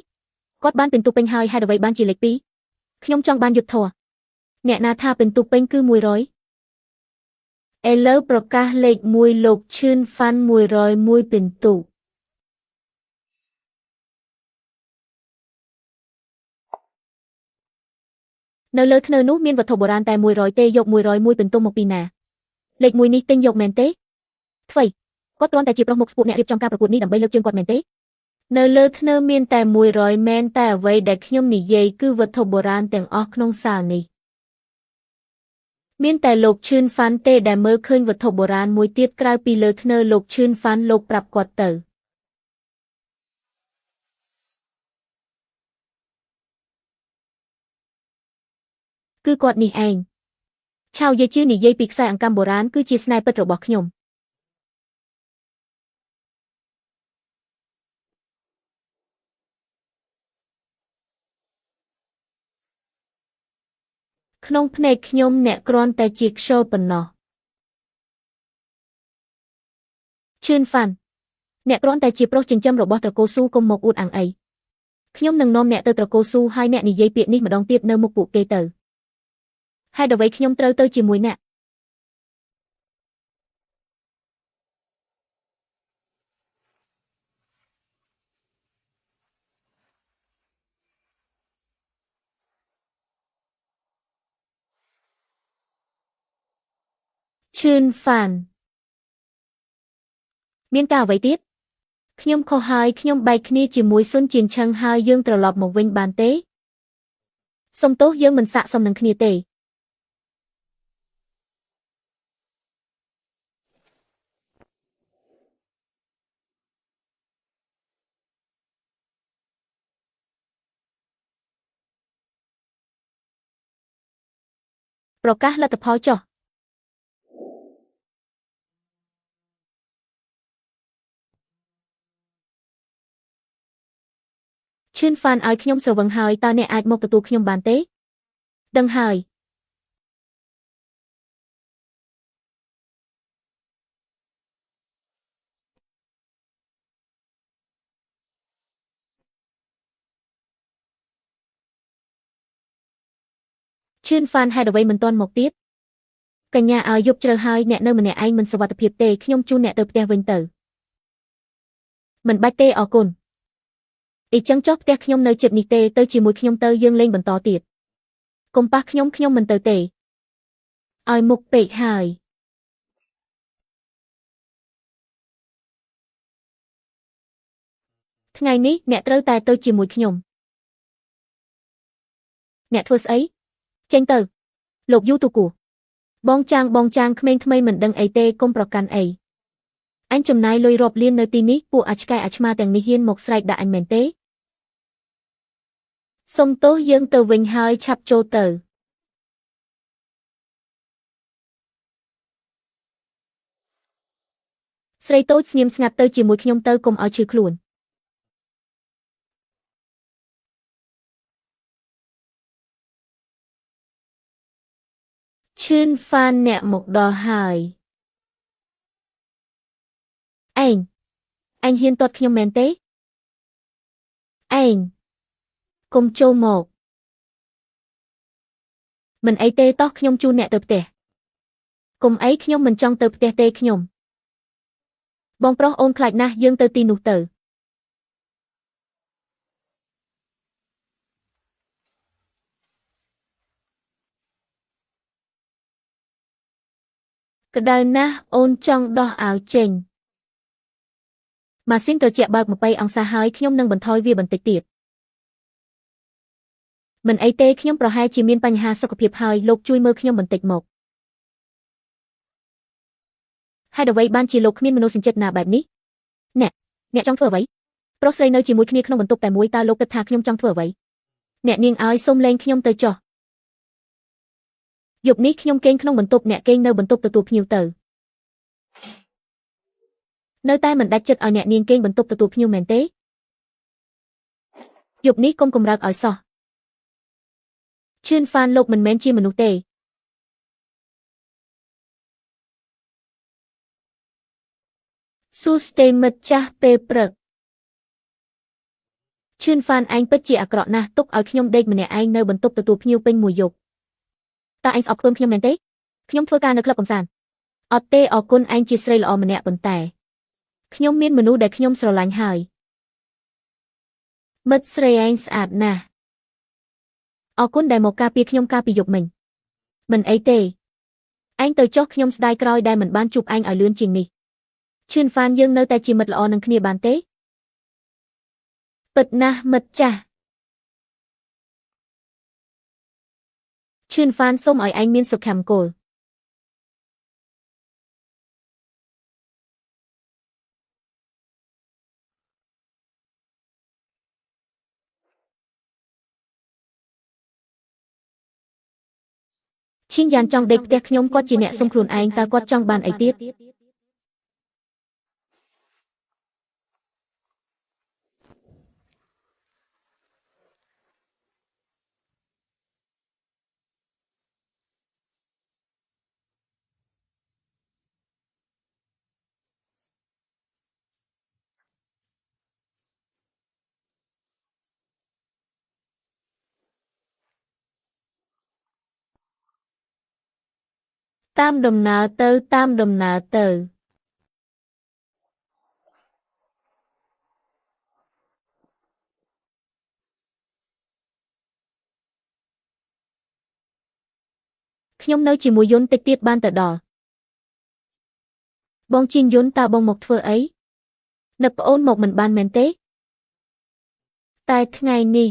Speaker 1: គាត់បានពិន្ទុពេញហើយហេតុអ្វីបានជាលេខ2ខ្ញុំចង់បានយុទ្ធធម៌អ្នកណាថាពិន្ទុពេញគឺ100ឥឡូវប្រកាសលេខ1លោកឈឿនហ្វាន់101ពិន្ទុនៅលើធ្នើនោះមានវត្ថុបុរាណតែ100ទេយក101ពិន្ទុមកពីណាលេខ1នេះទិញយកមែនទេអ្វីគាត់គ្រាន់តែជាប្រុសមុខស្ពូកអ្នករៀបចំការប្រកួតនេះដើម្បីលើកជើងគាត់មែនទេនៅលើធ្នើមានតែ100មែនតែអ្វីដែលខ្ញុំនិយាយគឺវត្ថុបុរាណទាំងអស់ក្នុងសាលនេះមានតែលោកឈឿនហ្វាន់ទេដែលមើលឃើញវត្ថុបុរាណមួយទៀតក្រៅពីលើធ្នើលោកឈឿនហ្វាន់លោកប្រាប់គាត់ទៅគឺគាត់នេះឯងឆាវយាជឿនិយាយពីខ្សែអង្កាំបុរាណគឺជាស្នេហ៍ពិតរបស់ខ្ញុំក្នុងភ្នែកខ្ញុំអ្នកគ្រាន់តែជាខ្យល់ប៉ុណ្ណោះឈឿនហ្វាន់អ្នកគ្រាន់តែជាប្រុសចិញ្ចឹមរបស់ត្រកូលស៊ូកុំមកអួតអាងអីខ្ញុំនឹងនាំអ្នកទៅត្រកូលស៊ូហើយអ្នកនិយាយពាក្យនេះម្ដងទៀតនៅមុខពួកគេទៅហេតុអ្វីខ្ញុំត្រូវទៅជាមួយអ្នកឈឿនហ្វាន់មានការអ្វីទៀតខ្ញុំខុសហើយខ្ញុំបែកគ្នាជាមួយស៊ុនជៀនឆឹងហើយយើងត្រឡប់មកវិញបានទេសុំទោសយើងមិនស័ក្តិសមនឹងគ្នាទេប្រកាសលទ្ធផលចុះឈឿនហ្វានឲ្យខ្ញុំស្រវឹងហើយតើអ្នកអាចមកទទួលខ្ញុំបានទេដឹងហើយឈឿនហ្វានហេតុអ្វីមិនទាន់មកទៀតកញ្ញាឲ្យយប់ជ្រៅហើយអ្នកនៅម្នាក់ឯងមិនសុវត្ថិភាពទេខ្ញុំជូនអ្នកទៅផ្ទះវិញទៅមិនបាច់ទេអរគុណអីចឹងចុះផ្ទះខ្ញុំនៅជិតនេះទេទៅជាមួយខ្ញុំទៅយើងលេងបន្តទៀតកុំប៉ះខ្ញុំមិនទៅទេឲ្យមុខពេកហើយ ថ្ងៃនេះអ្នកត្រូវតែទៅជាមួយខ្ញុំអ្នកធ្វើស្អីចេញទៅលោកយូទូគូបងចាងក្មេងថ្មីមិនដឹងអីទេកុំប្រកាន់អីអញចំណាយលុយរាប់លាននៅទីនេះពួកអាឆ្កែអាឆ្មាទាំងនេះហ៊ានមកស្រែកដាក់អញមែនទេសុំទោសយើងទៅវិញហើយឆាប់ចូលទៅស្រីតូចស្ងៀមស្ងាត់ទៅជាមួយខ្ញុំទៅកុំឲ្យឈឺខ្លួនឈឿនហ្វានអ្នកមកដល់ហើយឯងហ៊ានទាត់ខ្ញុំមែនទេឯងកុំចូលមកមិនអីទេតោះខ្ញុំជូនអ្នកទៅផ្ទះកុំអីខ្ញុំមិនចង់ទៅផ្ទះទេខ្ញុំបងប្រុសអូនខ្លាចណាស់យើងទៅទីនោះទៅក្តៅណាស់អូនចង់ដោះអាវចេញម៉ាស៊ីនត្រជាក់បើក20អង្សាហើយខ្ញុំនឹងបន្ថយវាបន្តិចទៀតមិនអីទេខ្ញុំប្រហែលជាមានបញ្ហាសុខភាពហើយលោកជួយមើលខ្ញុំបន្តិចមកហេតុអ្វីបានជាលោកគ្មានមនោសញ្ចេតនាបែបនេះអ្នកចង់ធ្វើអ្វីប្រុសស្រីនៅជាមួយគ្នាក្នុងបន្ទប់តែមួយតើលោកគិតថាខ្ញុំចង់ធ្វើអ្វីអ្នកនាងឲ្យសុំលេងខ្ញុំទៅចុះយប់នេះខ្ញុំគេងក្នុងបន្ទប់អ្នកគេងនៅបន្ទប់ទទួលភ្ញៀវទៅនៅតែមិនដាច់ចិត្តឲ្យអ្នកនាងគេងបន្ទប់ទទួលភ្ញៀវមែនទេយប់នេះកុំកម្រើកឲ្យសោះឈឿនហ្វានលោកមិនមែនជាមនុស្សទេសួស្តីមិត្តចាស់ពេលព្រឹកឈឿនហ្វានឯងពិតជាអាក្រក់ណាស់ទុកឲ្យខ្ញុំដេកម្នាក់ឯងនៅបន្ទប់ទទួលភ្ញៀវពេញមួយយប់តើឯងស្អប់ខ្ពើមខ្ញុំមែនទេខ្ញុំធ្វើការនៅក្លឹបកំសាន្តអត់ទេអរគុណឯងជាស្រីល្អម្នាក់ប៉ុន្តែខ្ញុំមានមនុស្សដែលខ្ញុំស្រឡាញ់ហើយមិត្តស្រីឯងស្អាតណាស់អរគុណដែលមកការពារខ្ញុំកាលពីយប់មិញមិនអីទេឯងទៅចុះខ្ញុំស្ដាយក្រោយដែលមិនបានជួបឯងឲ្យលឿនជាងនេះឈឿនហ្វានយើងនៅតែជាមិត្តល្អនឹងគ្នាបានទេពិតណាស់មិត្តចាស់ឈឿនហ្វានសូមឲ្យឯងមានសុភមង្គលឈិនយ៉ានចង់ដេកផ្ទះខ្ញុំគាត់ជាអ្នកសុំខ្លួនឯងតើគាត់ចង់បានអីទៀតតាមដំណើរទៅខ្ញុំនៅជាមួយយន្តតិចទៀតបានទៅដល់បងជិះយន្តតើបងមកធ្វើអីនឹកប្អូនមកមិនបានមែនទេតែថ្ងៃនេះ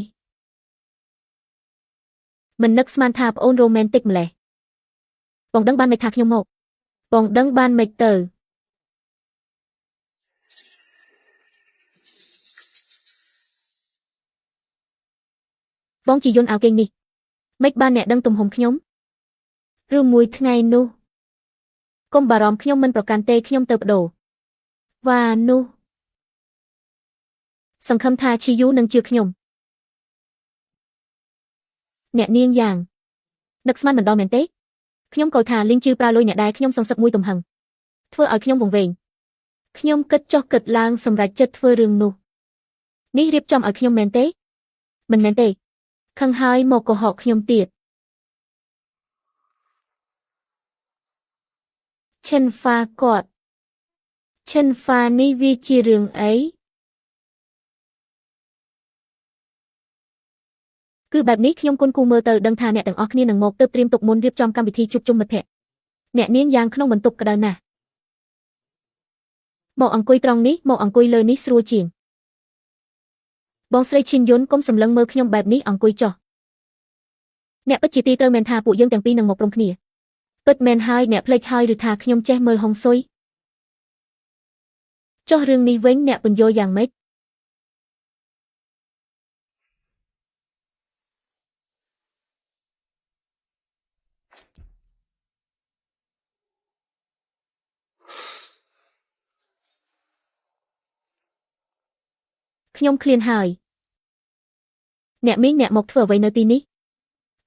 Speaker 1: មិននឹកស្មានថាប្អូនរ៉ូមែនទិកម្លេះបងដឹងបានមិនថាខ្ញុំមកបងដឹងបានមិនទៅបងជាយន្តអាវគេងនេះមិនបានអ្នកដឹងទំហំខ្ញុំឬមួយថ្ងៃនោះកុំបារម្ភខ្ញុំមិនប្រកាន់ទេខ្ញុំទៅបដូរវ៉ានោះសង្ឃឹមថាឈីយូនឹងជឿខ្ញុំអ្នកនាងយ៉ាងនឹកស្មានមិនដល់មែនទេខ្ញុំក៏ថាលីងជឿប្រើលុយអ្នកដែរខ្ញុំសងសឹកមួយទំហឹងធ្វើឲ្យខ្ញុំវង្វេងខ្ញុំគិតចុះគិតឡើងសម្រេចចិត្តធ្វើរឿងនោះនេះរៀបចំឲ្យខ្ញុំមែនទេមិនមែនទេខឹងហើយមកកុហកខ្ញុំទៀតឈិនហ្វាគាត់ឈិនហ្វានេះវាជារឿងអីគឺបែបនេះខ្ញុំគុនគូមើលទៅដឹងថាអ្នកទាំងអស់គ្នានឹងមកទើបត្រៀមទុកមុនរៀបចំកម្មវិធីជួបជុំមិត្តភក្តិអ្នកនាងយ៉ាងក្នុងបន្ទប់ក្តៅណាស់មកអង្គុយត្រង់នេះមកអង្គុយលើនេះស្រួលជាង បងស្រីឈិនយុនកុំសម្លឹងមើលខ្ញុំបែបនេះអង្គុយចុះអ្នកពិតជាទីត្រូវមែនថាពួកយើងទាំងពីរនឹងមកព្រមគ្នាពិតមែនហើយអ្នកភ្លេចហើយឬថាខ្ញុំចេះមើលហុងស៊ុយចុះរឿងនេះវិញអ្នកពន្យល់យ៉ាងម៉េចខ្ញុំឃ្លានហើយអ្នកមីងអ្នកមកធ្វើអ្វីនៅទីនេះ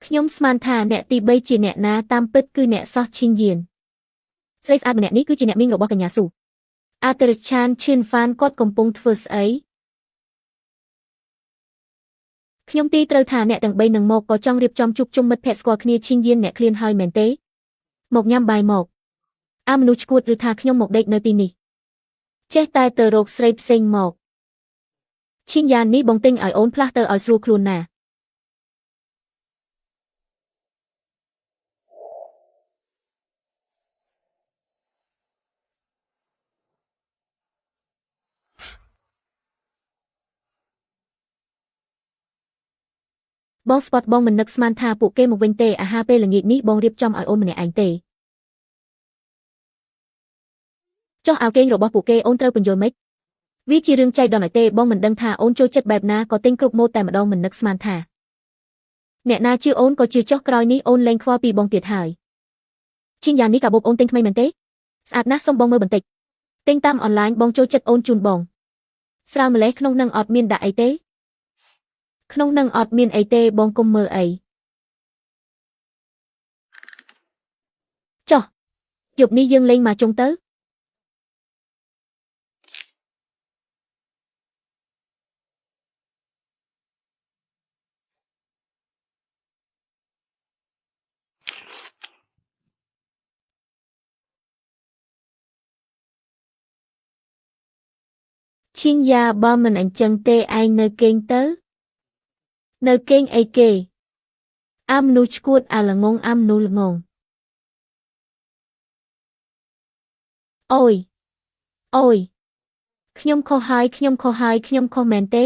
Speaker 1: ខ្ញុំស្មានថាអ្នកទី3ជាអ្នកណាតាមពិតគឺអ្នកសោះឈិនយានស្រីស្អាតម្នាក់នេះគឺជាអ្នកមីងរបស់កញ្ញាស៊ូអាតេរឆានឈិនហ្វានគាត់កំពុងធ្វើស្អីខ្ញុំទីត្រូវថាអ្នកទាំង3នឹងមកក៏ចង់រៀបចំជួបជុំមិត្តភក្តិស្គាល់គ្នាឈិនយានអ្នកឃ្លានហើយមែនទេមកញ៉ាំបាយមកមនុស្សឈួតឬថាខ្ញុំមកដេកនៅទីនេះចេះតែទៅរកស្រីផ្សេងមកឈិនយ៉ាននេះបងទិញឲ្យអូនផ្លាស់ទៅឲ្យស្រួលខ្លួនណាបងស្ពតបងមិននឹកស្មានថាពួកគេមកវិញទេអាហារពេលល្ងាចនេះបងរៀបចំឲ្យអូនម្នាក់ឯងទេចុះអាវគេងរបស់ពួកគេអូនត្រូវពន្យល់ម៉េចវាជារឿងចៃដន្យឲ្យទេបងមិនដឹងថាអូនចូលចិត្តបែបណាក៏ទិញគ្រប់ម៉ូដតែម្ដងមិននឹកស្មានថាអ្នកណាជឿអូនក៏ជឿចុះក្រោយនេះអូនលែងខ្វល់ពីបងទៀតហើយឈិនយ៉ាននេះកាបូបអូនទិញថ្មីមែនទេស្អាតណាស់សូមបងមើលបន្តិចទិញតាមអនឡាញបងចូលចិត្តអូនជូនបងស្រាលម្លេះក្នុងនឹងអត់មានដាក់អីទេក្នុងនឹងអត់មានអីទេបងកុំមើលអីចុះយប់នេះយើងលេងមកចុងទៅឈិនយ៉ាបើមិនអញ្ចឹងទេឯងនៅគេងទៅនៅគេងអីគេមនុស្សឈួតល្ងងមនុស្សល្ងងអូយខ្ញុំខុសហើយខ្ញុំខុសមែនទេ